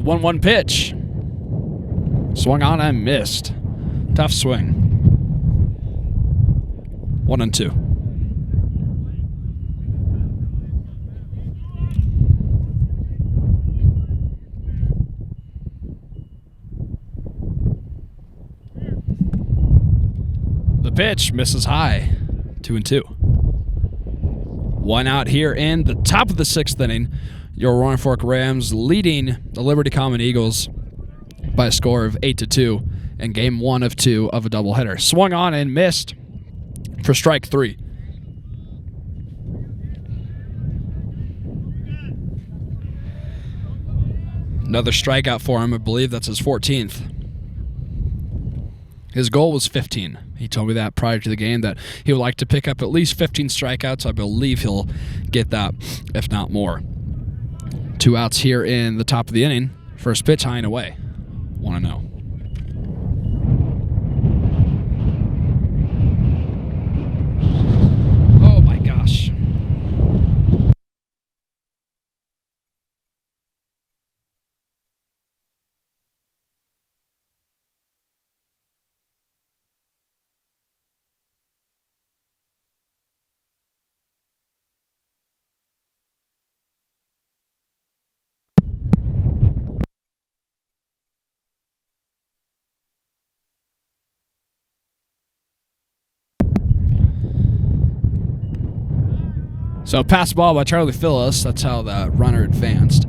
1-1 pitch. Swung on and missed. Tough swing. 1-2. The pitch misses high. 2-2. 1 out here in the top of the 6th inning. Your Roaring Fork Rams leading the Liberty Common Eagles by a score of 8-2 in game 1 of 2 of a doubleheader. Swung on and missed for strike 3. Another strikeout for him. I believe that's his 14th. His goal was 15. He told me that prior to the game, that he would like to pick up at least 15 strikeouts. I believe he'll get that, if not more. 2 outs here in the top of the inning. First pitch high and away. 1-0. Oh my gosh. So pass ball by Charlie Phillips. That's how the runner advanced.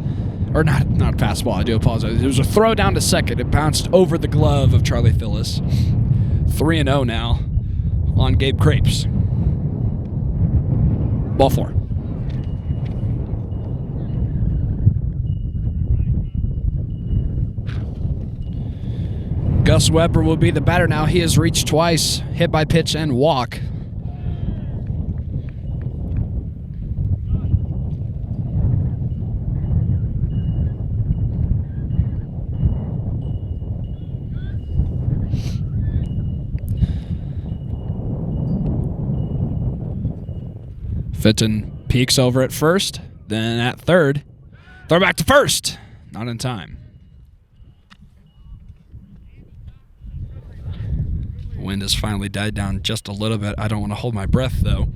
Or not a pass ball, I do apologize. It was a throw down to second. It bounced over the glove of Charlie Phillips. 3-0 now on Gabe Crapes. Ball 4. Gus Weber will be the batter now. He has reached twice, hit by pitch and walk. Fitton peeks over at first, then at third. Throw back to first. Not in time. Wind has finally died down just a little bit. I don't want to hold my breath, though.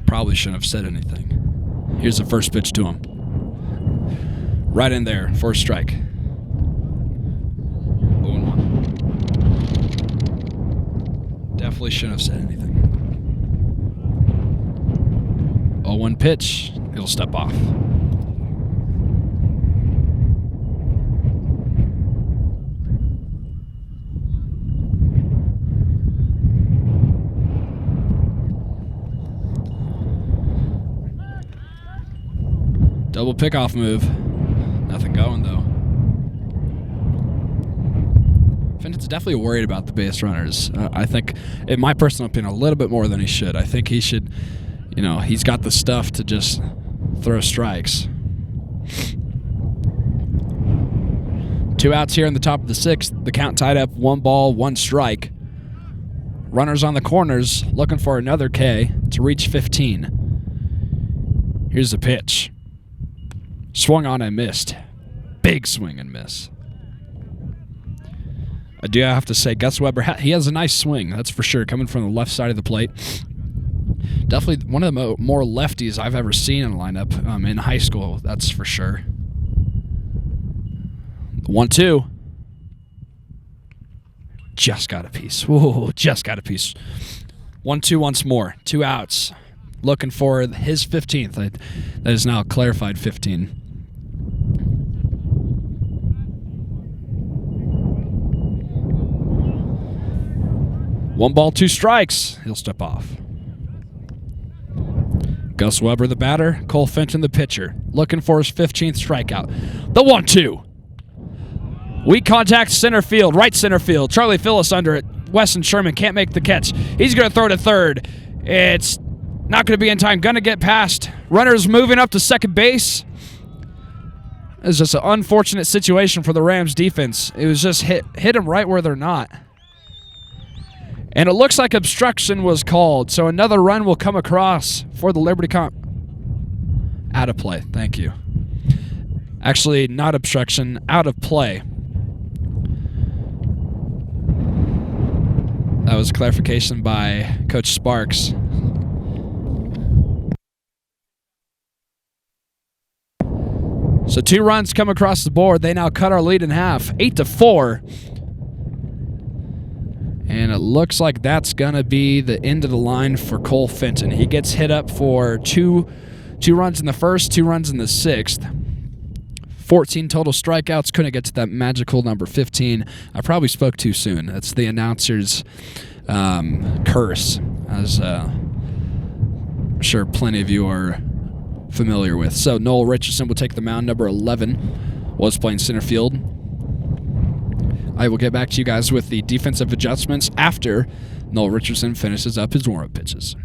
Probably shouldn't have said anything. Here's the first pitch to him. Right in there for a strike. 0-1. Definitely shouldn't have said anything. 0-1 pitch. He'll step off. Double pickoff move. Nothing going, though. Fenton's definitely worried about the base runners. I think, in my personal opinion, a little bit more than he should. I think he should, he's got the stuff to just throw strikes. 2 outs here in the top of the 6th. The count tied up 1 ball, 1 strike. Runners on the corners looking for another K to reach 15. Here's the pitch. Swung on and missed. Big swing and miss. I do have to say, Gus Weber, he has a nice swing, that's for sure, coming from the left side of the plate. Definitely one of the more lefties I've ever seen in a lineup in high school, that's for sure. 1-2. Just got a piece. Whoa, just got a piece. 1-2 once more. 2 outs. Looking for his 15th. That is now clarified 15. One ball, 2 strikes. He'll step off. Gus Weber, the batter. Cole Fenton, the pitcher. Looking for his 15th strikeout. The 1-2. Weak contact, center field, right center field. Charlie Phillips under it. Weston Sherman can't make the catch. He's going to throw to third. It's not going to be in time. Going to get past. Runners moving up to second base. It's just an unfortunate situation for the Rams defense. It was just hit them right where they're not. And it looks like obstruction was called, so another run will come across for the Liberty Out of play. Thank you. Actually, not obstruction, out of play. That was clarification by Coach Sparks. So 2 runs come across the board. They now cut our lead in half, 8-4. And it looks like that's going to be the end of the line for Cole Fenton. He gets hit up for two runs in the first, 2 runs in the sixth. 14 total strikeouts. Couldn't get to that magical number 15. I probably spoke too soon. That's the announcer's curse, as I'm sure plenty of you are familiar with. So Noel Richardson will take the mound. Number 11 was playing center field. I will get back to you guys with the defensive adjustments after Noel Richardson finishes up his warm-up pitches.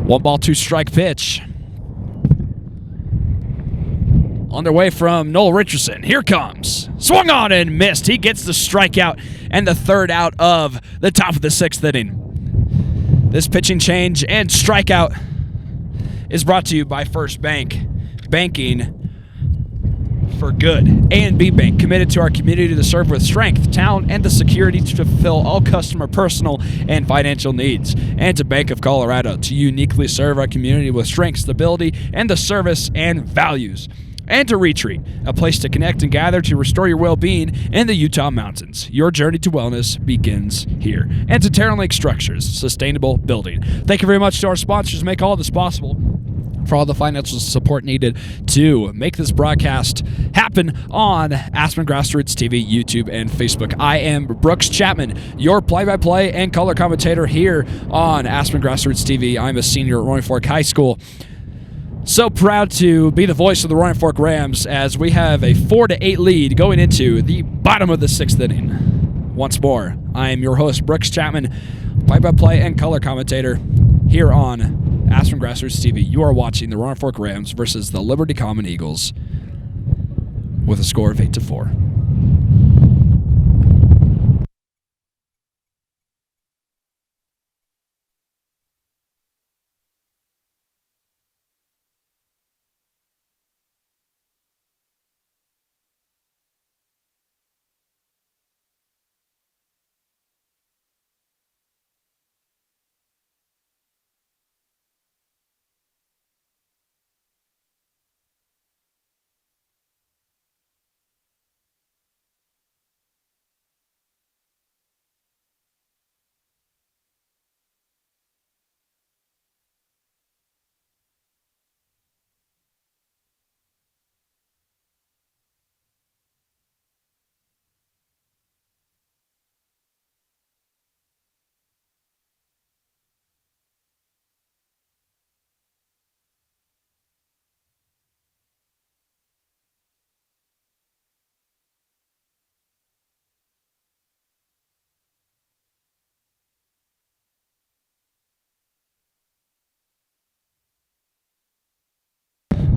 One ball, 2 strike pitch. On their way from Noel Richardson. Here comes. Swung on and missed. He gets the strikeout and the 3rd out of the top of the 6th inning. This pitching change and strikeout is brought to you by First Bank. Banking for good. A&B Bank, committed to our community to serve with strength, talent, and the security to fulfill all customer personal and financial needs. And to Bank of Colorado, to uniquely serve our community with strength, stability, and the service and values. And to Retreat, a place to connect and gather to restore your well-being in the Utah mountains. Your journey to wellness begins here. And to Terran Lake Structures, sustainable building. Thank you very much to our sponsors who make all this possible. for all the financial support needed to make this broadcast happen on Aspen GrassRoots TV, YouTube, and Facebook. I am Brooks Chapman, your play-by-play and color commentator here on Aspen GrassRoots TV. I'm a senior at Roaring Fork High School. So proud to be the voice of the Roaring Fork Rams as we have a 4-8 lead going into the bottom of the 6th inning. Once more, I am your host, Brooks Chapman, play-by-play and color commentator here on Aspen GrassRoots TV. You are watching the Roaring Fork Rams versus the Liberty Common Eagles with a score of 8-4.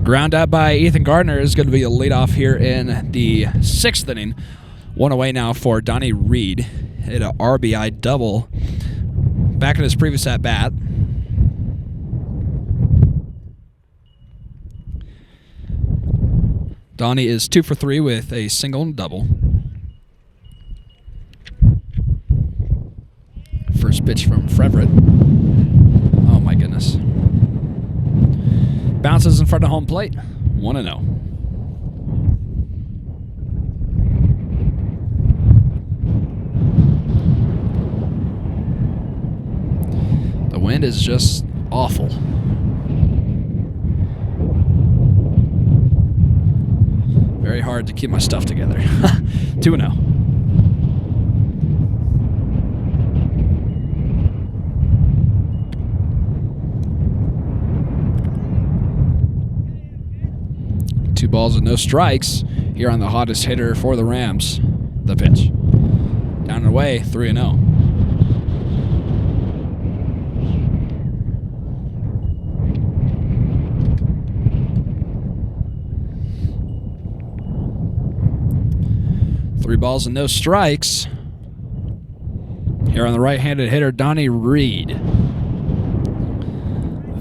Ground out by Ethan Gardner is going to be a leadoff here in the 6th inning. One away now for Donnie Reed. Hit an RBI double back in his previous at-bat. Donnie is 2 for 3 with a single and double. First pitch from Frederick. Oh my goodness. Bounces in front of home plate. 1-0. The wind is just awful. Very hard to keep my stuff together. 2-0. Two balls and no strikes here on the hottest hitter for the Rams. The pitch. Down and away, 3-0. Three balls and no strikes here on the right-handed hitter, Donnie Reed.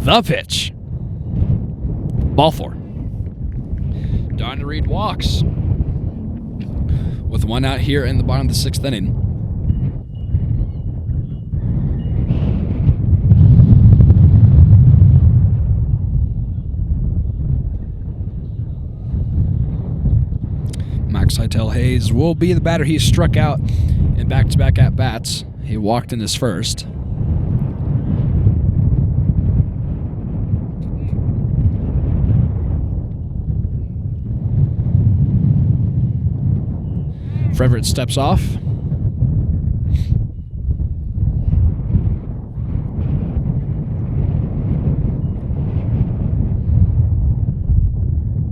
The pitch. Ball 4. Donnie Reed walks with one out here in the bottom of the 6th inning. Max Hytel Hayes will be the batter. He struck out in back-to-back at-bats. He walked in his first. Frederick steps off.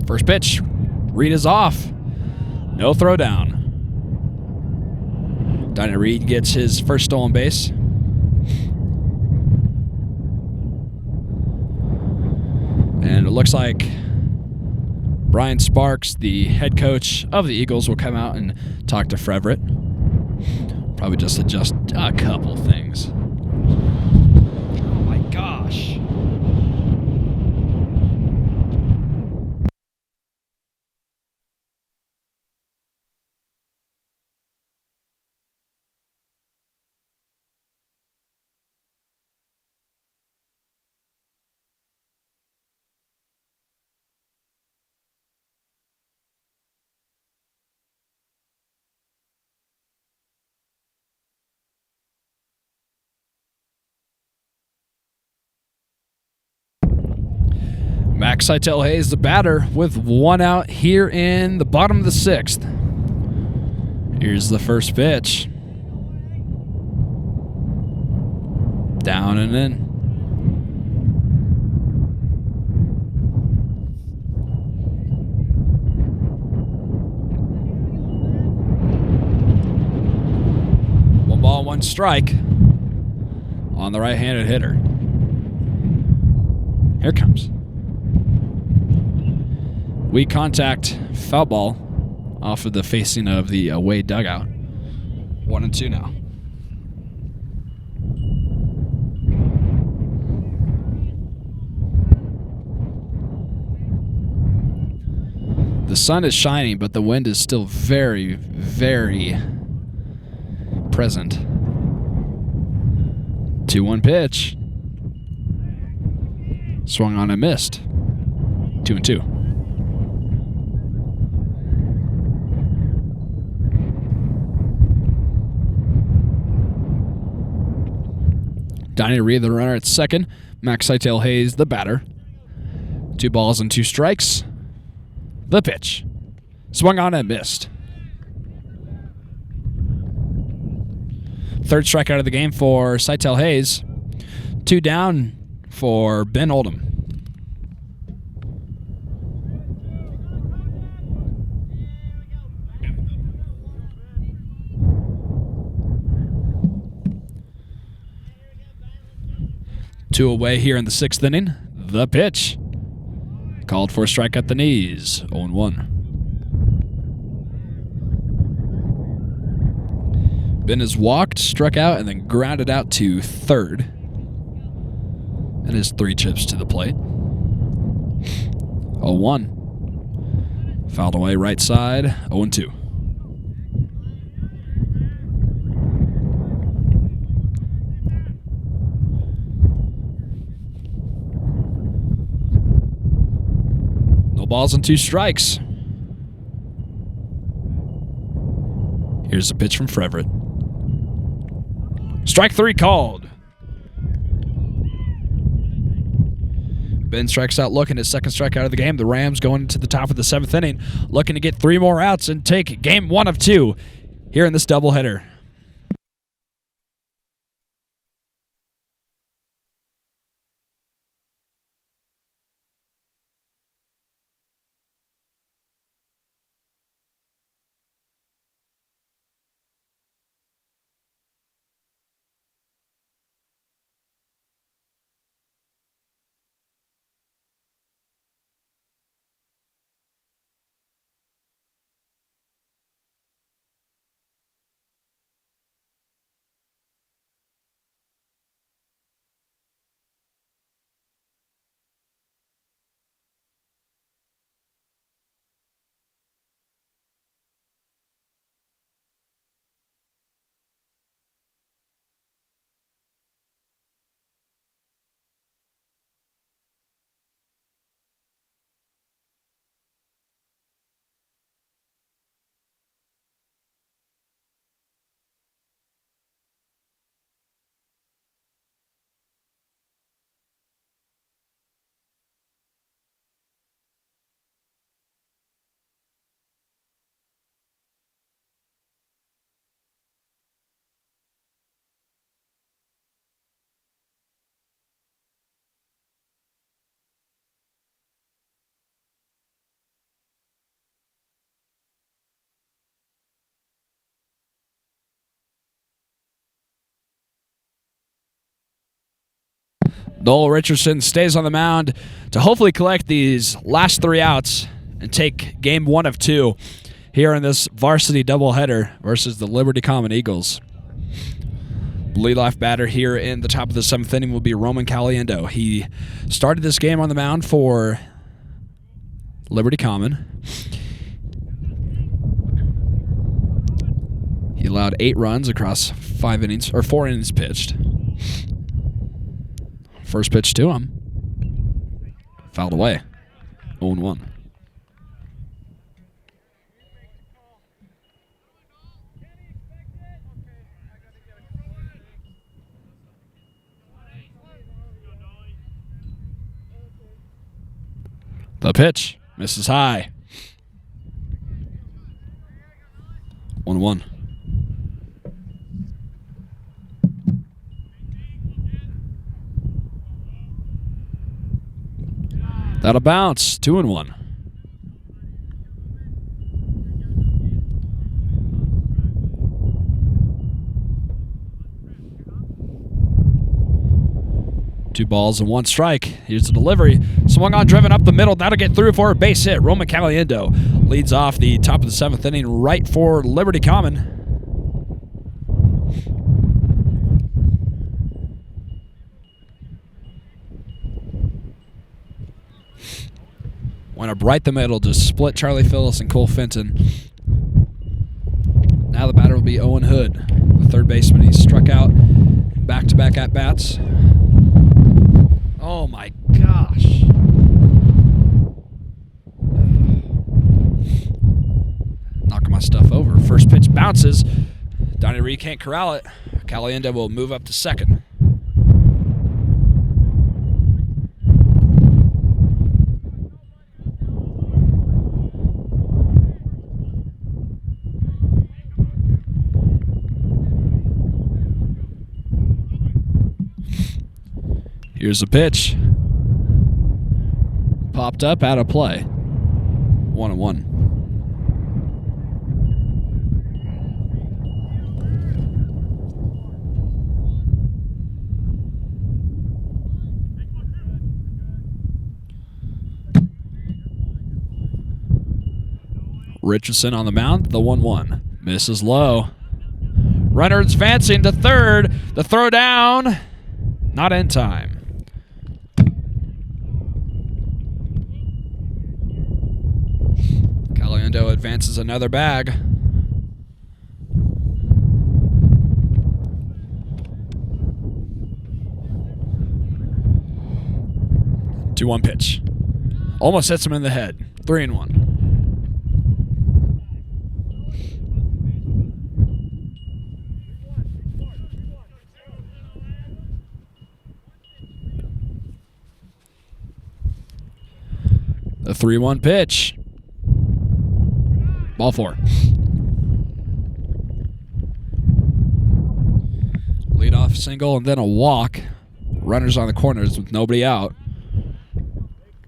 First pitch. Reed is off. No throw down. Donnie Reed gets his first stolen base. And it looks like Brian Sparks, the head coach of the Eagles, will come out and talk to Frederick. Probably just adjust a couple things. Oh my gosh. Max Seitel Hayes, the batter, with one out here in the bottom of the 6th. Here's the first pitch. Down and in. One ball, one strike on the right-handed hitter. Here it comes. Weak contact, foul ball off of the facing of the away dugout. 1-2 now. The sun is shining, but the wind is still very, very present. 2-1 pitch. Swung on and missed. 2-2. Donnie Reed, the runner at second. Max Seitel Hayes, the batter. 2 balls and 2 strikes. The pitch. Swung on and missed. Third strikeout of the game for Seitel Hayes. 2 down for Ben Oldham. Two away here in the 6th inning. The pitch. Called for a strike at the knees. 0-1. Ben has walked, struck out, and then grounded out to third. And his 3 chips to the plate. 0-1. Fouled away right side. 0-2. No balls and 2 strikes. Here's a pitch from Frevert. Strike 3 called. Ben strikes out looking his second strikeout of the game. The Rams going into the top of the 7th inning, looking to get 3 more outs and take game 1 of 2 here in this doubleheader. Noel Richardson stays on the mound to hopefully collect these last 3 outs and take game 1 of 2 here in this varsity doubleheader versus the Liberty Common Eagles. Leadoff batter here in the top of the 7th inning will be Roman Caliendo. He started this game on the mound for Liberty Common. He allowed 8 runs across 5 innings, or 4 innings pitched. First pitch to him. Fouled away. 0-1. The pitch misses high. 1-1. That'll bounce. 2-1. Two balls and one strike. Here's the delivery. Swung on, driven up the middle. That'll get through for a base hit. Roman Caliendo leads off the top of the 7th inning right for Liberty Common. Went up right the middle to split Charlie Phillips and Cole Fenton. Now the batter will be Owen Hood, the third baseman. He's struck out back-to-back at-bats. Oh my gosh. Knocking my stuff over. First pitch bounces. Donnie Reed can't corral it. Caliendo will move up to second. Here's a pitch. Popped up, out of play. 1-1. Richardson on the mound, the 1-1. Misses low. Runner advancing to third. The throw down. Not in time. Caliendo advances another bag. Two one pitch. Almost hits him in the head. 3-1. The 3-1 pitch. Ball 4. Leadoff single and then a walk. Runners on the corners with nobody out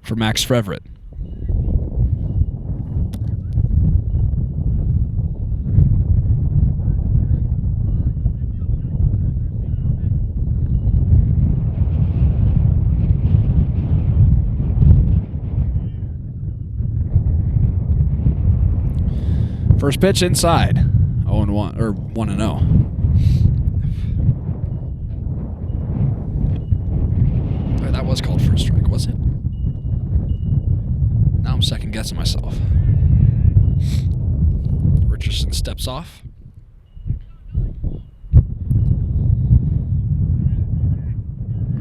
for Max Frevert. First pitch inside. 0-1 or 1-0. Oh, that was called first strike, was it? Now I'm second guessing myself. Richardson steps off.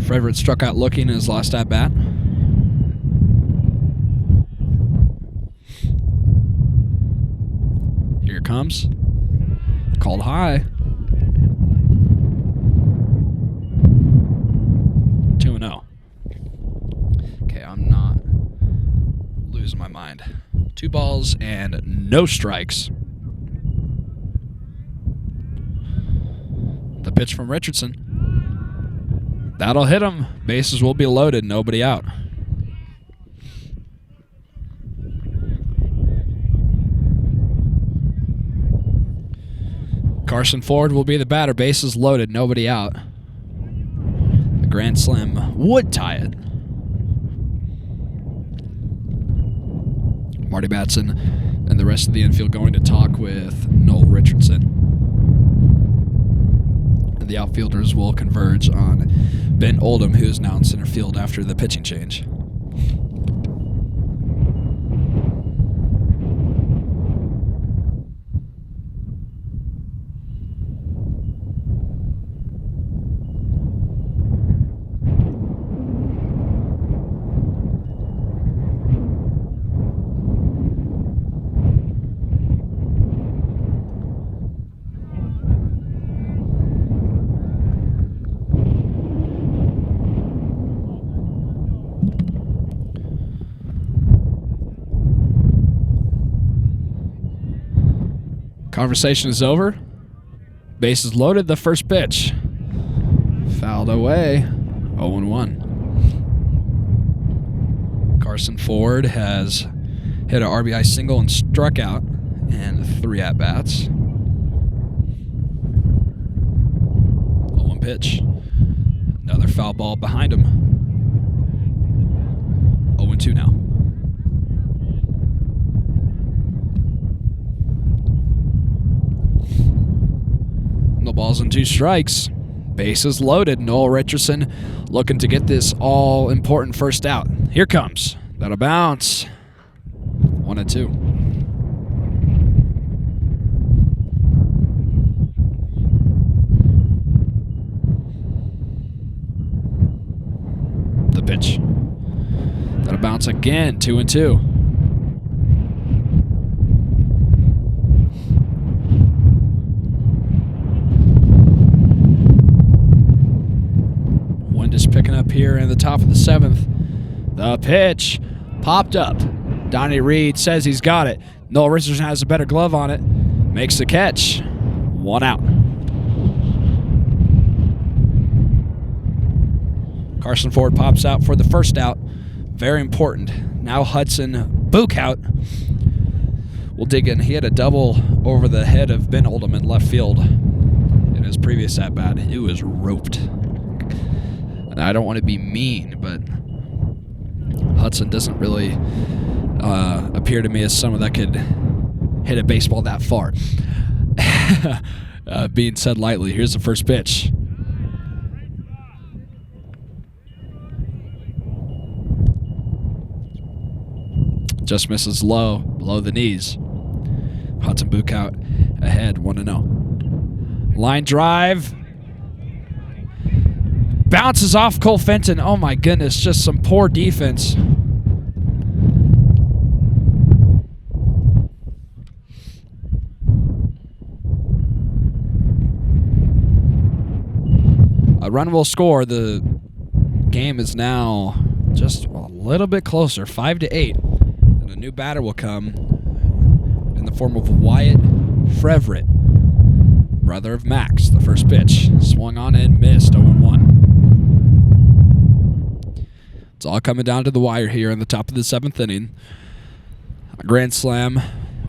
Frevert struck out looking in his last at bat. Here it comes. Called high. 2-0. Okay, I'm not losing my mind. 2 balls and no strikes. The pitch from Richardson. That'll hit him. Bases will be loaded. Nobody out. Carson Ford will be the batter. Bases loaded. Nobody out. The grand slam would tie it. Marty Batson and the rest of the infield going to talk with Noel Richardson. And the outfielders will converge on Ben Oldham, who is now in center field after the pitching change. Conversation is over. Bases loaded. The first pitch. Fouled away. 0-1. Carson Ford has hit an RBI single and struck out in 3 at-bats. 0-1 pitch. Another foul ball behind him. 0-2 now. No balls and 2 strikes. Bases loaded. Noel Richardson looking to get this all-important first out. Here comes. That'll bounce. 1-2. The pitch. That'll bounce again. 2-2. Just picking up here in the top of the 7th. The pitch popped up. Donnie Reed says he's got it. Noel Richardson has a better glove on it. Makes the catch. 1 out. Carson Ford pops out for the first out. Very important. Now Hudson Bukout will dig in. He had a double over the head of Ben Oldham in left field in his previous at-bat. It was roped. And I don't want to be mean, but Hudson doesn't really appear to me as someone that could hit a baseball that far. Being said lightly, here's the first pitch. Just misses low, below the knees. Hudson Bukout ahead, 1-0. Line drive. Bounces off Cole Fenton. Oh my goodness, just some poor defense. A run will score. The game is now just a little bit closer, 5-8. And a new batter will come in the form of Wyatt Frevert, brother of Max. The first pitch swung on and missed. 0-1. It's all coming down to the wire here in the top of the 7th inning. A grand slam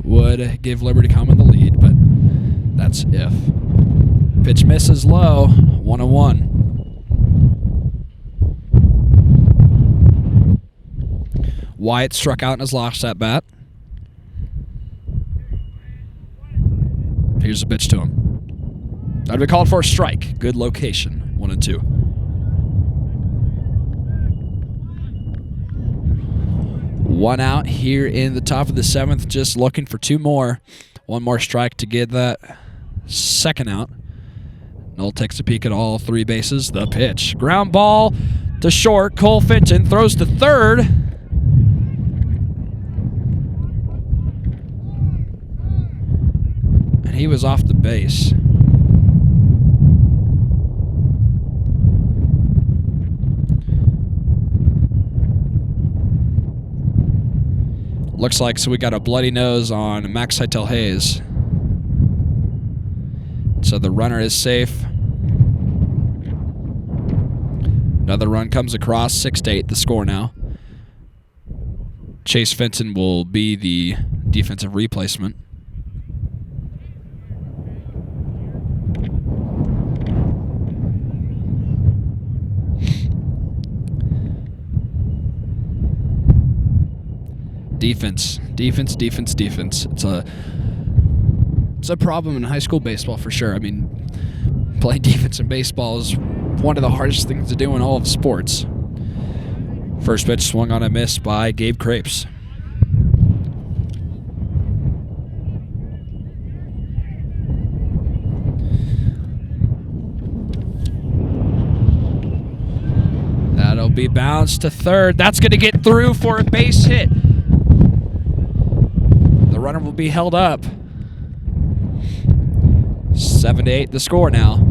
would give Liberty Common the lead, but that's if. Pitch misses low, 1-1. Wyatt struck out in his last at bat. Here's a pitch to him. That'd be called for a strike. Good location, 1-2. 1 out here in the top of the 7th, just looking for 2 more. 1 more strike to get that second out. Noel takes a peek at all 3 bases. The pitch. Ground ball to short. Cole Fenton throws to third. And he was off the base. Looks like so we got a bloody nose on Max Hytel Hayes. So the runner is safe. Another run comes across, 6-8 the score now. Chase Fenton will be the defensive replacement. Defense. It's a problem in high school baseball for sure. I mean, playing defense in baseball is one of the hardest things to do in all of sports. First pitch swung on a miss by Gabe Crapes. That'll be bounced to third. That's going to get through for a base hit. The runner will be held up. 7-8 the score now.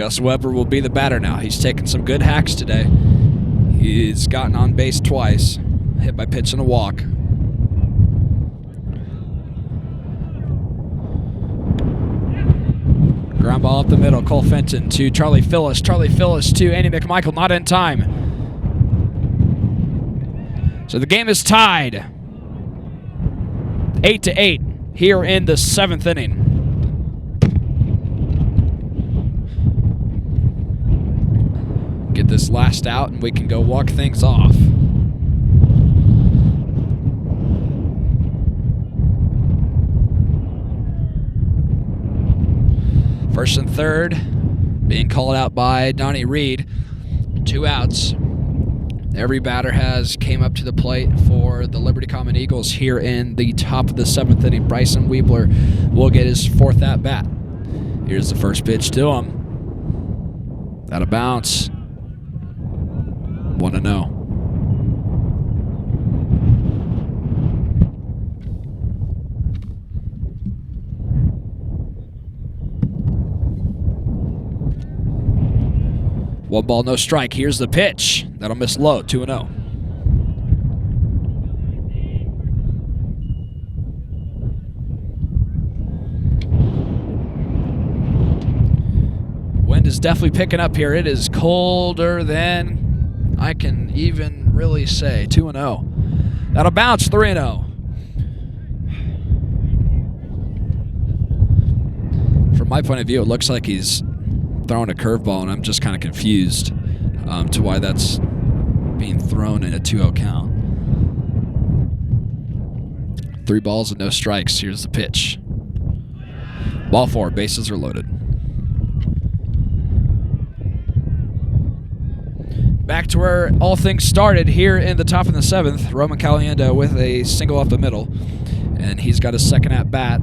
Gus Weber will be the batter now. He's taken some good hacks today. He's gotten on base twice, hit by pitch and a walk. Ground ball up the middle. Cole Fenton to Charlie Phillips. Charlie Phillips to Andy McMichael. Not in time. So the game is tied 8-8 here in the 7th inning. Get this last out and we can go walk things off. First and third being called out by Donnie Reed. 2 outs. Every batter has came up to the plate for the Liberty Common Eagles here in the top of the 7th inning. Bryson Weebler will get his 4th at-bat. Here's the first pitch to him. Out of bounds. 1-0. One ball, no strike. Here's the pitch. That'll miss low. 2-0. Wind is definitely picking up here. It is colder than I can even really say. 2-0. That'll bounce. 3-0. From my point of view, it looks like he's throwing a curveball, and I'm just kind of confused to why that's being thrown in a 2-0 count. 3 balls and no strikes. Here's the pitch. Ball 4. Bases are loaded. Back to where all things started here in the top of the 7th. Roman Caliendo with a single up the middle, and he's got his 2nd at bat.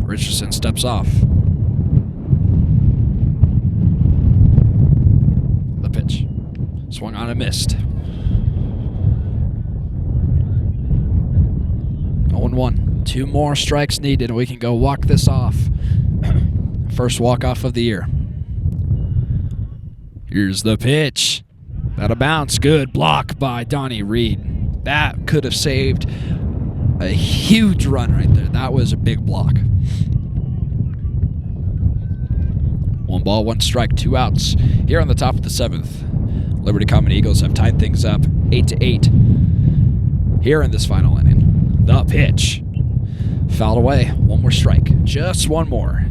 Richardson steps off. The pitch. Swung on and missed. 0-1. 2 more strikes needed, and we can go walk this off. First walk-off of the year. Here's the pitch. Out of bounds. Good block by Donnie Reed. That could have saved a huge run right there. That was a big block. 1 ball, 1 strike, 2 outs. Here on the top of the 7th, Liberty Common Eagles have tied things up 8-8. Here in this final inning, the pitch. Fouled away. 1 more strike. Just 1 more.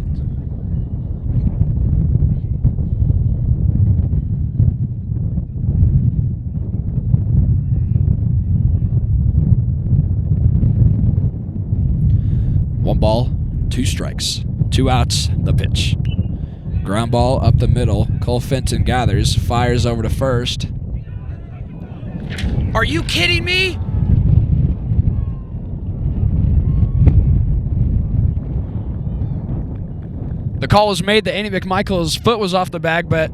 One ball, 2 strikes, 2 outs, the pitch. Ground ball up the middle. Cole Fenton gathers, fires over to first. Are you kidding me? The call was made that Andy McMichael's foot was off the bag, but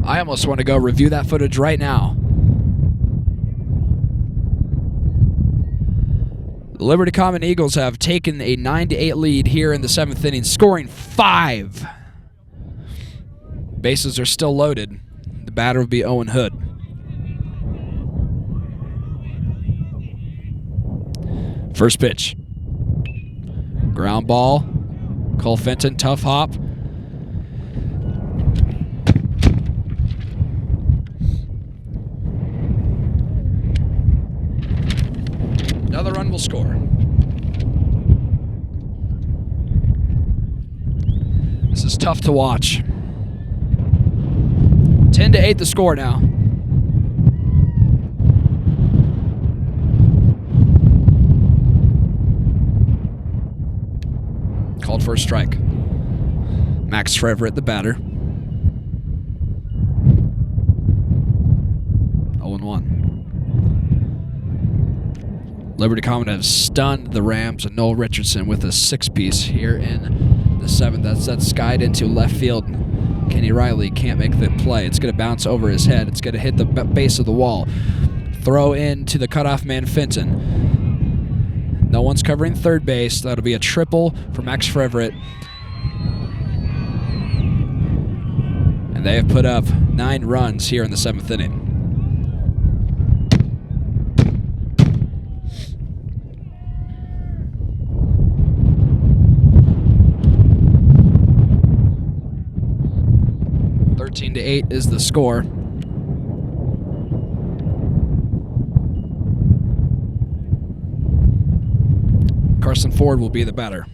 I almost want to go review that footage right now. The Liberty Common Eagles have taken a 9-8 lead here in the 7th inning, scoring 5. Bases are still loaded. The batter will be Owen Hood. First pitch. Ground ball. Cole Fenton, tough hop. Another run will score. This is tough to watch. 10-8 the score now. Called for a strike. Max Trevor at the batter. 0-1. Liberty Common has stunned the Rams and Noel Richardson with a 6-piece here in the 7th. That's skied into left field. Kenny Riley can't make the play. It's going to bounce over his head. It's going to hit the base of the wall. Throw in to the cutoff man, Fenton. No one's covering third base. That'll be a triple for Max Everett. And they have put up 9 runs here in the 7th inning. To 8 is the score. Carson Ford will be the batter.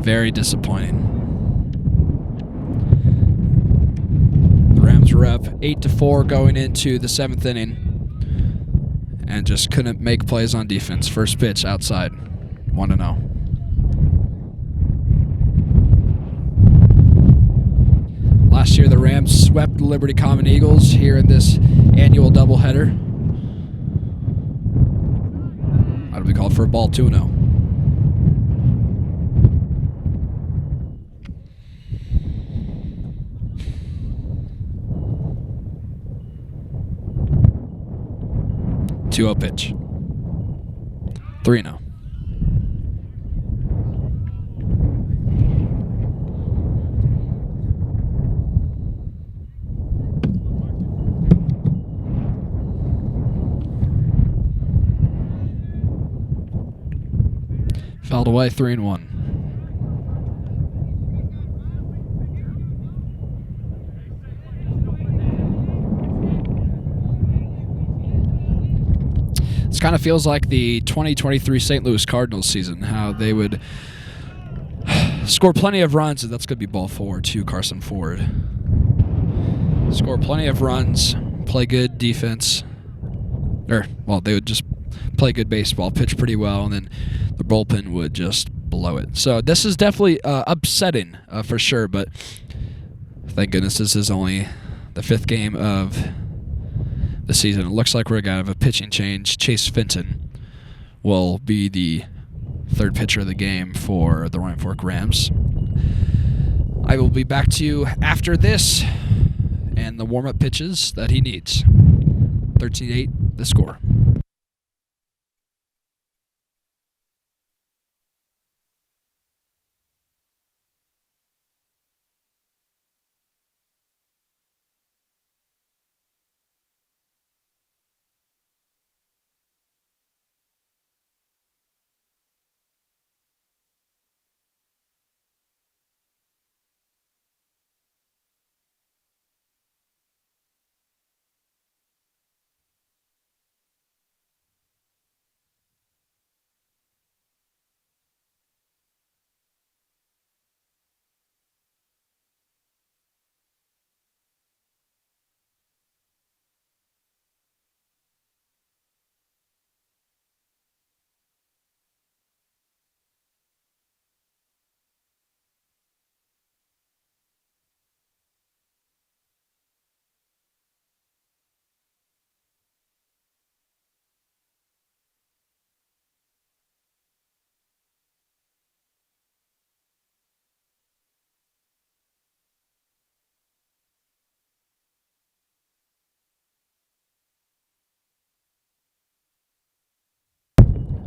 Very disappointing. We're up 8-4 going into the 7th inning and just couldn't make plays on defense. First pitch outside, 1-0. Last year the Rams swept the Liberty Common Eagles here in this annual doubleheader. That'll be called for a ball, 2-0. Pitch. 3-0. Fouled away, 3-1. Kind of feels like the 2023 St. Louis Cardinals season, how they would score plenty of runs, and that's going to be ball 4 to Carson Ford. Score plenty of runs, play good defense, they would just play good baseball, pitch pretty well, and then the bullpen would just blow it. So this is definitely upsetting for sure, but thank goodness this is only the 5th game of the season. It looks like we're going to have a pitching change. Chase Fenton will be the 3rd pitcher of the game for the Roaring Fork Rams. I will be back to you after this and the warm-up pitches that he needs. 13-8, the score.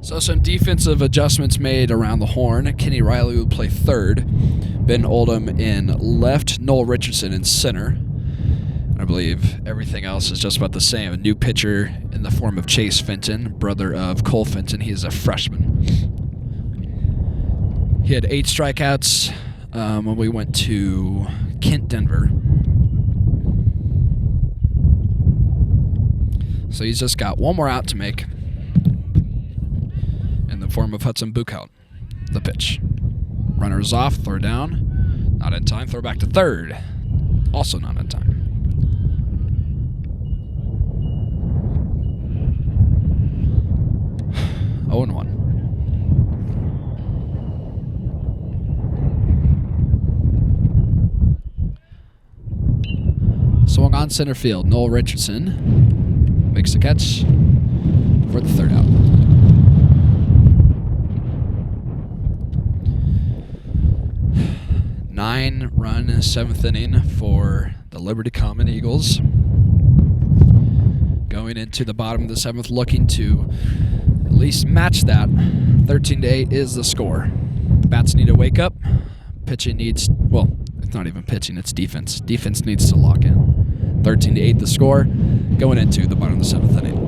So some defensive adjustments made around the horn. Kenny Riley would play third. Ben Oldham in left. Noel Richardson in center. I believe everything else is just about the same. A new pitcher in the form of Chase Fenton, brother of Cole Fenton. He is a freshman. He had 8 strikeouts when we went to Kent, Denver. So he's just got one more out to make in the form of Hudson Buchhout. The pitch. Runner is off, throw down. Not in time, throw back to third. Also not in time. Oh and 1. Swung on center field. Noel Richardson makes the catch for the third out. Nine-run 7th inning for the Liberty Common Eagles. Going into the bottom of the 7th, looking to at least match that. 13-8 is the score. Bats need to wake up. Pitching needs, well, it's not even pitching, it's defense. Defense needs to lock in. 13-8 the score. Going into the bottom of the 7th inning.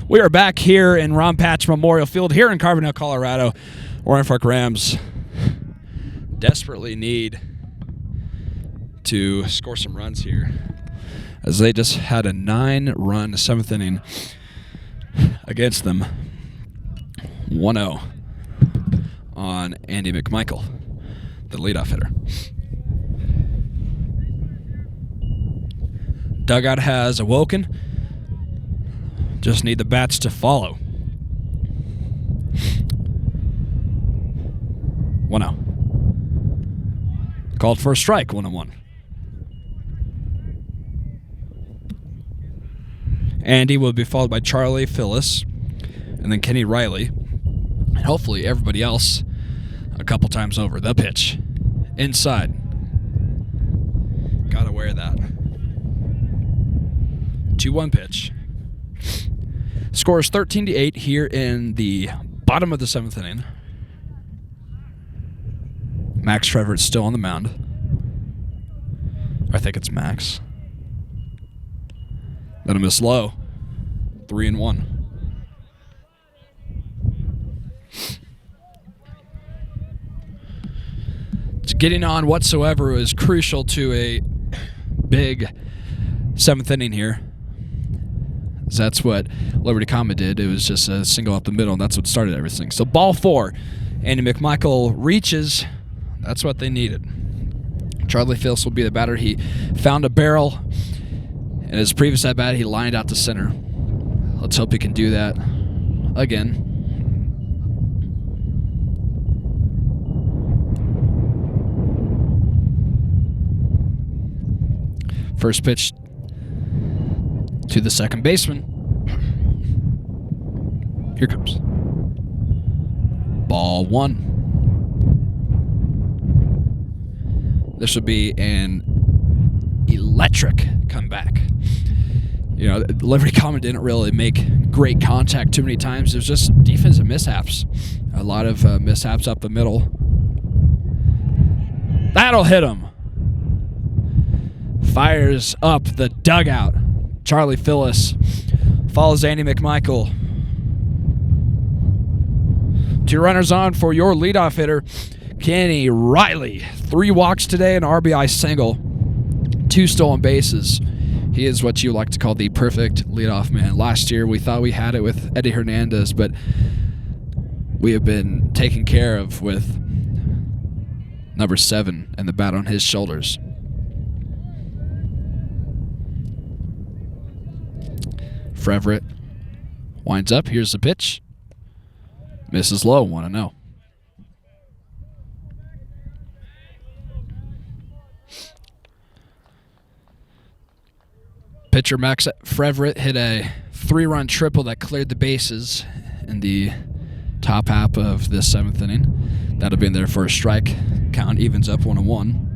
We are back here in Ron Patch Memorial Field here in Carbondale, Colorado. Orange Park Rams desperately need to score some runs here, as they just had a 9-run 7th inning against them. 1-0 on Andy McMichael, the leadoff hitter. Dugout has awoken. Just need the bats to follow. 1-0. Called for a strike, 1-1. Andy will be followed by Charlie Phyllis, and then Kenny Riley, and hopefully everybody else a couple times over. The pitch. Inside. Gotta wear that. 2-1 pitch. Score is 13-8 here in the bottom of the 7th inning. Max Trevor is still on the mound. I think it's Max. Let him miss low. 3-1. Getting on whatsoever is crucial to a big 7th inning here. That's what Liberty Common did. It was just a single up the middle, and that's what started everything. So ball 4. Andy McMichael reaches. That's what they needed. Charlie Phillips will be the batter. He found a barrel. In his previous at-bat, he lined out to center. Let's hope he can do that again. First pitch to the second baseman. Here comes. Ball 1. This will be an electric comeback. You know, Liberty Common didn't really make great contact too many times. There's just defensive mishaps. A lot of mishaps up the middle. That'll hit him. Fires up the dugout. Charlie Phyllis follows Andy McMichael. 2 runners on for your leadoff hitter, Kenny Riley. 3 walks today, an RBI single. 2 stolen bases. He is what you like to call the perfect leadoff man. Last year, we thought we had it with Eddie Hernandez, but we have been taken care of with number 7 and the bat on his shoulders. Frevert winds up. Here's the pitch. Misses low, 1-0. Pitcher Max Frevert hit a 3-run triple that cleared the bases in the top half of this 7th inning. That'll be in their first strike. Count evens up 1-1.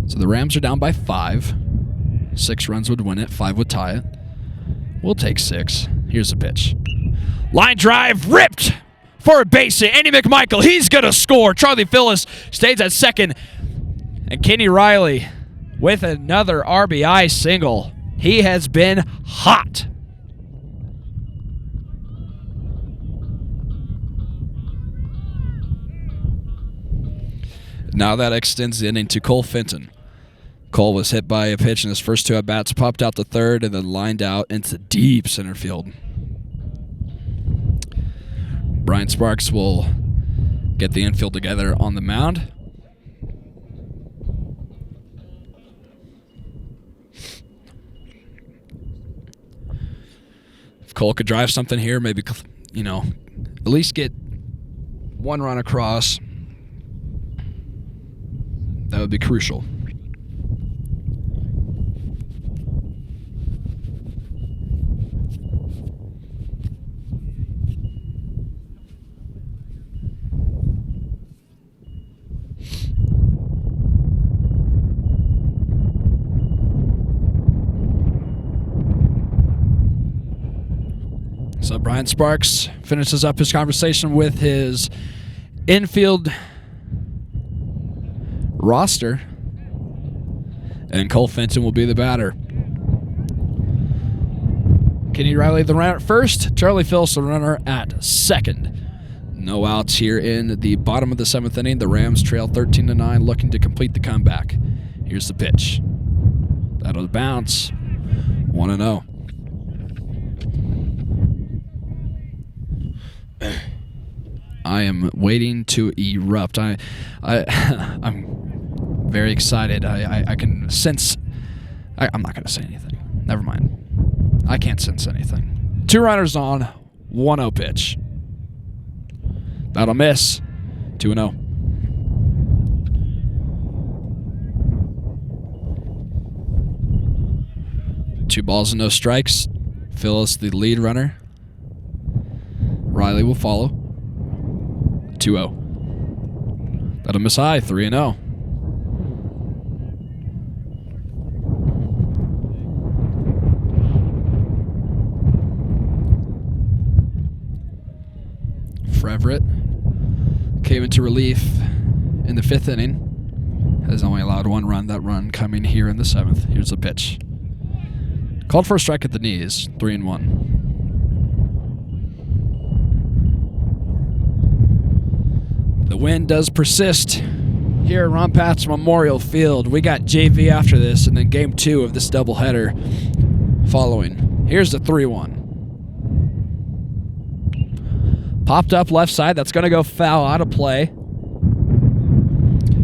So the Rams are down by 5. 6 runs would win it. 5 would tie it. We'll take 6. Here's the pitch. Line drive ripped for a base hit. Andy McMichael, he's going to score. Charlie Phillips stays at second. And Kenny Riley with another RBI single. He has been hot. Now that extends the inning to Cole Fenton. Cole was hit by a pitch in his first 2 at-bats, popped out to third, and then lined out into deep center field. Brian Sparks will get the infield together on the mound. If Cole could drive something here, maybe, at least get 1 run across, that would be crucial. So Brian Sparks finishes up his conversation with his infield roster, and Cole Fenton will be the batter. Kenny Riley the runner at first, Charlie Phillips the runner at second. No outs here in the bottom of the 7th inning. The Rams trail 13-9, looking to complete the comeback. Here's the pitch. That'll bounce. 1-0. I am waiting to erupt. I'm very excited. I can sense. I'm not going to say anything. Never mind. I can't sense anything. 2 runners on, 1-0 pitch. That'll miss. 2-0. Two balls and no strikes. Phyllis, the lead runner. Riley will follow. 2-0. That'll miss high. 3-0. Frevert came into relief in the 5th inning. Has only allowed 1 run. That run coming here in the 7th. Here's the pitch. Called for a strike at the knees. 3-1. The wind does persist here at Ron Pat's Memorial Field. We got JV after this, and then Game 2 of this doubleheader following. Here's the 3-1. Popped up left side. That's going to go foul, out of play.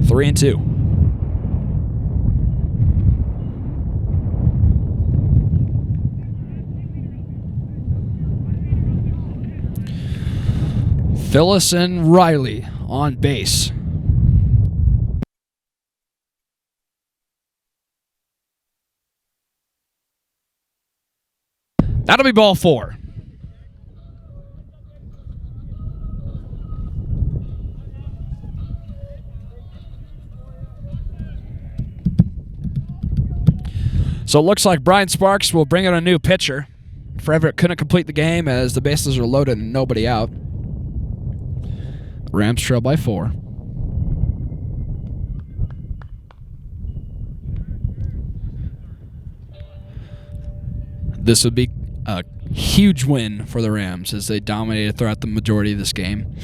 3-2. Phyllis and Riley on base. That'll be ball 4. So it looks like Brian Sparks will bring in a new pitcher. Frevert couldn't complete the game as the bases are loaded and nobody out. Rams trail by 4. This would be Huge win for the Rams as they dominated throughout the majority of this game.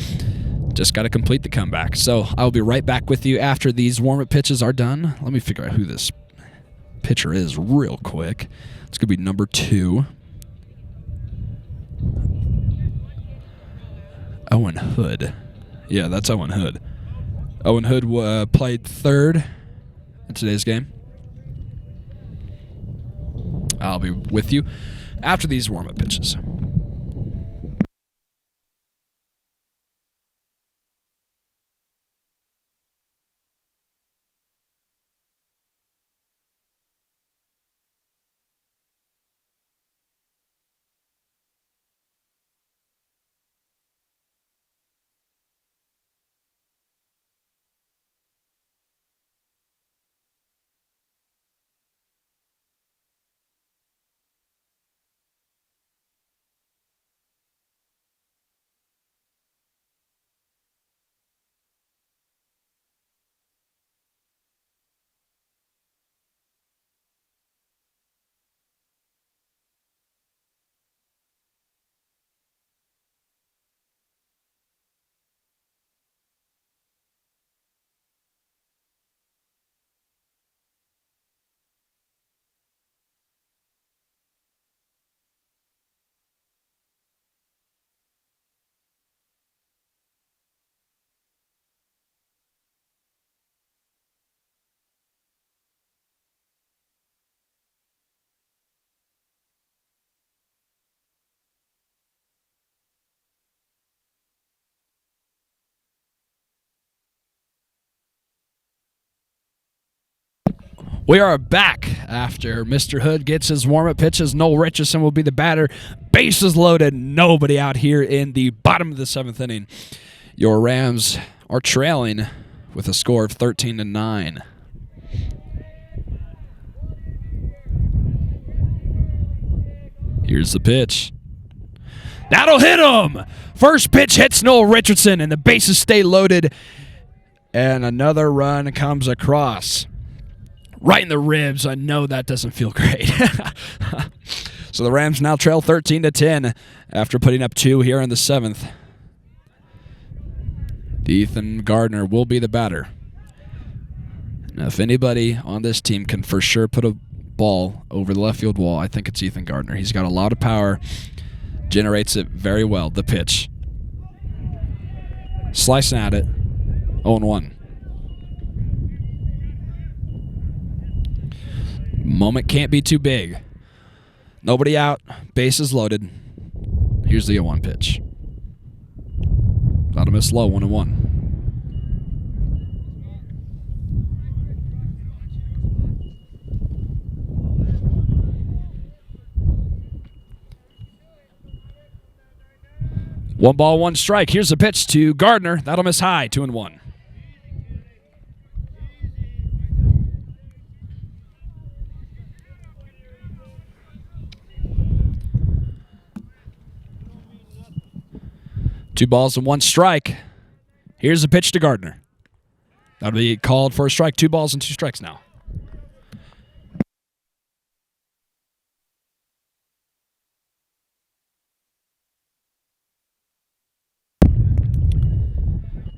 Just got to complete the comeback. So I'll be right back with you after these warm-up pitches are done. Let me figure out who this pitcher is real quick. It's going to be number 2. Owen Hood. Yeah, that's Owen Hood. Owen Hood played third in today's game. I'll be with you after these warm-up pitches. We are back after Mr. Hood gets his warm-up pitches. Noel Richardson will be the batter. Bases loaded. Nobody out here in the bottom of the 7th inning. Your Rams are trailing with a score of 13-9. Here's the pitch. That'll hit him! First pitch hits Noel Richardson, and the bases stay loaded. And another run comes across. Right in the ribs. I know that doesn't feel great. So the Rams now trail 13-10 after putting up 2 here in the 7th. Ethan Gardner will be the batter. Now, if anybody on this team can for sure put a ball over the left field wall, I think it's Ethan Gardner. He's got a lot of power, generates it very well. The pitch. Slicing at it. 0-1. Moment can't be too big. Nobody out. Bases loaded. Here's the 0-1 pitch. That'll miss low. 1-1. One ball, one strike. Here's the pitch to Gardner. That'll miss high. 2-1. Two balls and one strike. Here's the pitch to Gardner. That'll be called for a strike. 2 balls and 2 strikes now.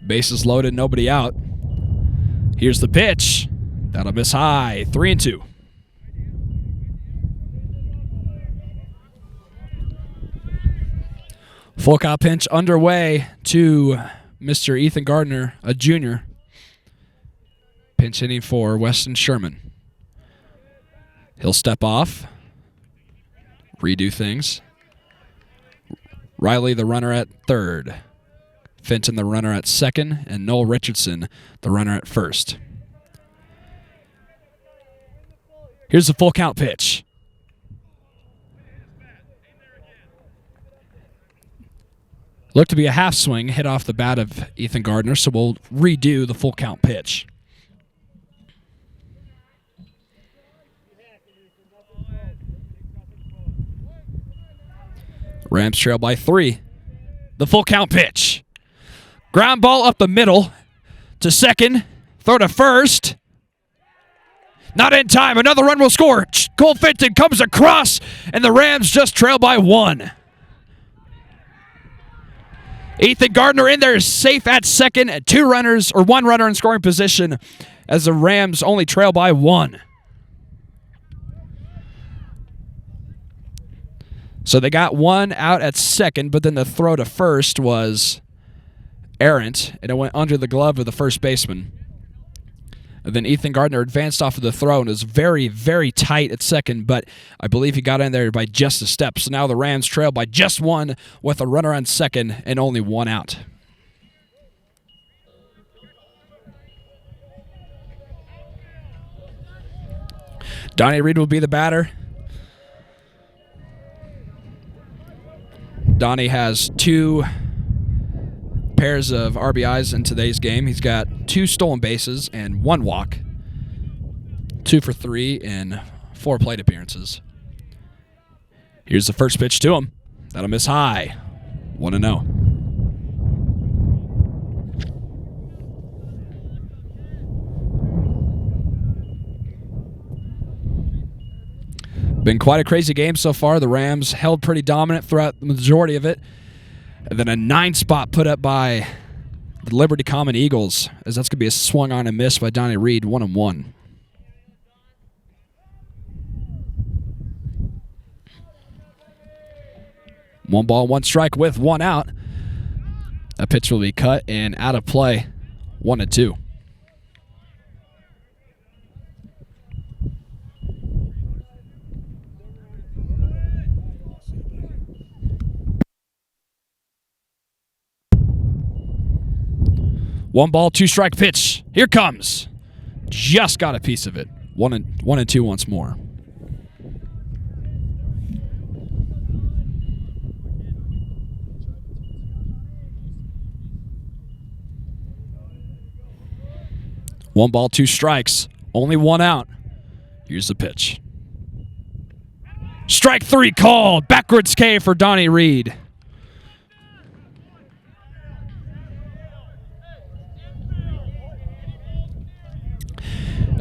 Bases loaded, nobody out. Here's the pitch. That'll miss high. 3-2. Full count pinch underway to Mr. Ethan Gardner, a junior. Pinch hitting for Weston Sherman. He'll step off, redo things. Riley, the runner at third. Fenton, the runner at second. And Noel Richardson, the runner at first. Here's the full count pitch. Looked to be a half swing, hit off the bat of Ethan Gardner, so we'll redo the full count pitch. Rams trail by 3. The full count pitch. Ground ball up the middle to second, throw to first. Not in time. Another run will score. Cole Fenton comes across, and the Rams just trail by 1. Ethan Gardner in there is safe at second. One runner in scoring position as the Rams only trail by 1. So they got 1 out at second, but then the throw to first was errant, and it went under the glove of the first baseman. And then Ethan Gardner advanced off of the throw and was very, very tight at second, but I believe he got in there by just a step. So now the Rams trail by just 1 with a runner on second and only 1 out. Donnie Reed will be the batter. Donnie has 2 pairs of RBIs in today's game. He's got 2 stolen bases and 1 walk. 2 for 3 in 4 plate appearances. Here's the first pitch to him. That'll miss high. 1-0. Been quite a crazy game so far. The Rams held pretty dominant throughout the majority of it. And then a 9 spot put up by the Liberty Common Eagles, as that's going to be a swung on and miss by Donnie Reed, 1-1. One ball, 1 strike with 1 out. That pitch will be cut and out of play, 1-2. One ball, 2 strike pitch. Here comes. Just got a piece of it. 1-2 once more. One ball, 2 strikes. Only 1 out. Here's the pitch. Strike 3 called. Backwards K for Donnie Reed.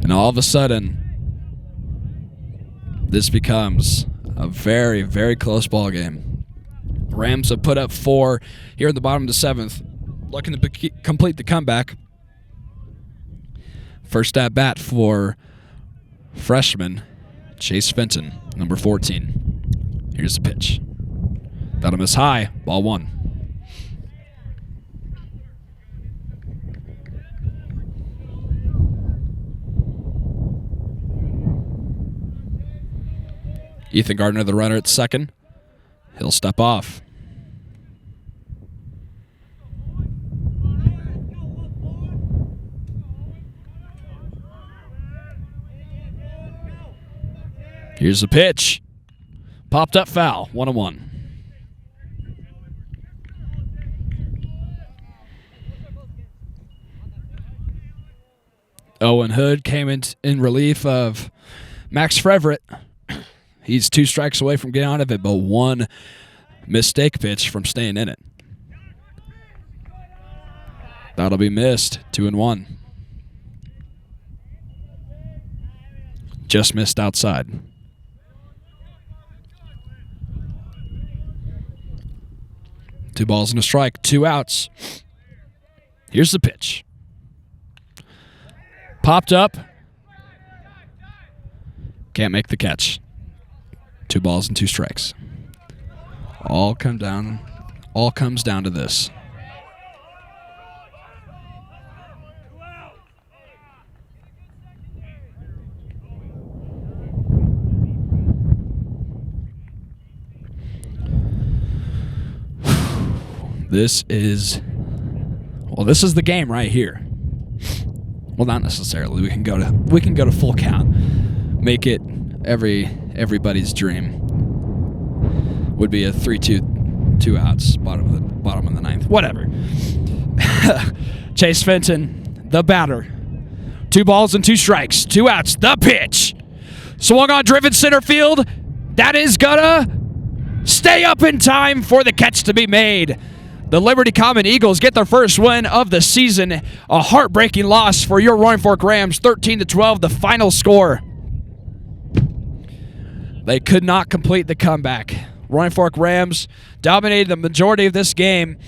And all of a sudden, this becomes a very, very close ball game. Rams have put up 4 here in the bottom of the 7th, looking to complete the comeback. First at bat for freshman Chase Fenton, number 14. Here's the pitch. That'll miss high, ball 1. Ethan Gardner, the runner at second. He'll step off. Here's the pitch. Popped up foul, 1-1. Owen Hood came in relief of Max Frevert. He's 2 strikes away from getting out of it, but 1 mistake pitch from staying in it. That'll be missed, 2-1. Just missed outside. Two balls and a strike, 2 outs. Here's the pitch. Popped up. Can't make the catch. 2 balls and 2 strikes. All comes down to this. This is the game right here. Well, not necessarily. We can go to full count. Make it everybody's dream. Would be a 3-2, 2 outs, bottom of the 9th. Whatever. Chase Fenton, the batter. 2 balls and 2 strikes, 2 outs. The pitch. Swung on, driven center field. That is gonna stay up in time for the catch to be made. The Liberty Common Eagles get their first win of the season. A heartbreaking loss for your Roaring Fork Rams, 13-12, the final score. They could not complete the comeback. Roaring Fork Rams dominated the majority of this game,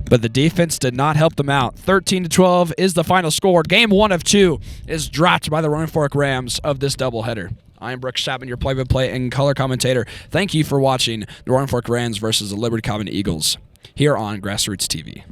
but the defense did not help them out. 13-12 is the final score. Game 1 of 2 is dropped by the Roaring Fork Rams of this doubleheader. I am Brooks Chapman, your play-by-play and color commentator. Thank you for watching the Roaring Fork Rams versus the Liberty Common Eagles here on GrassRoots TV.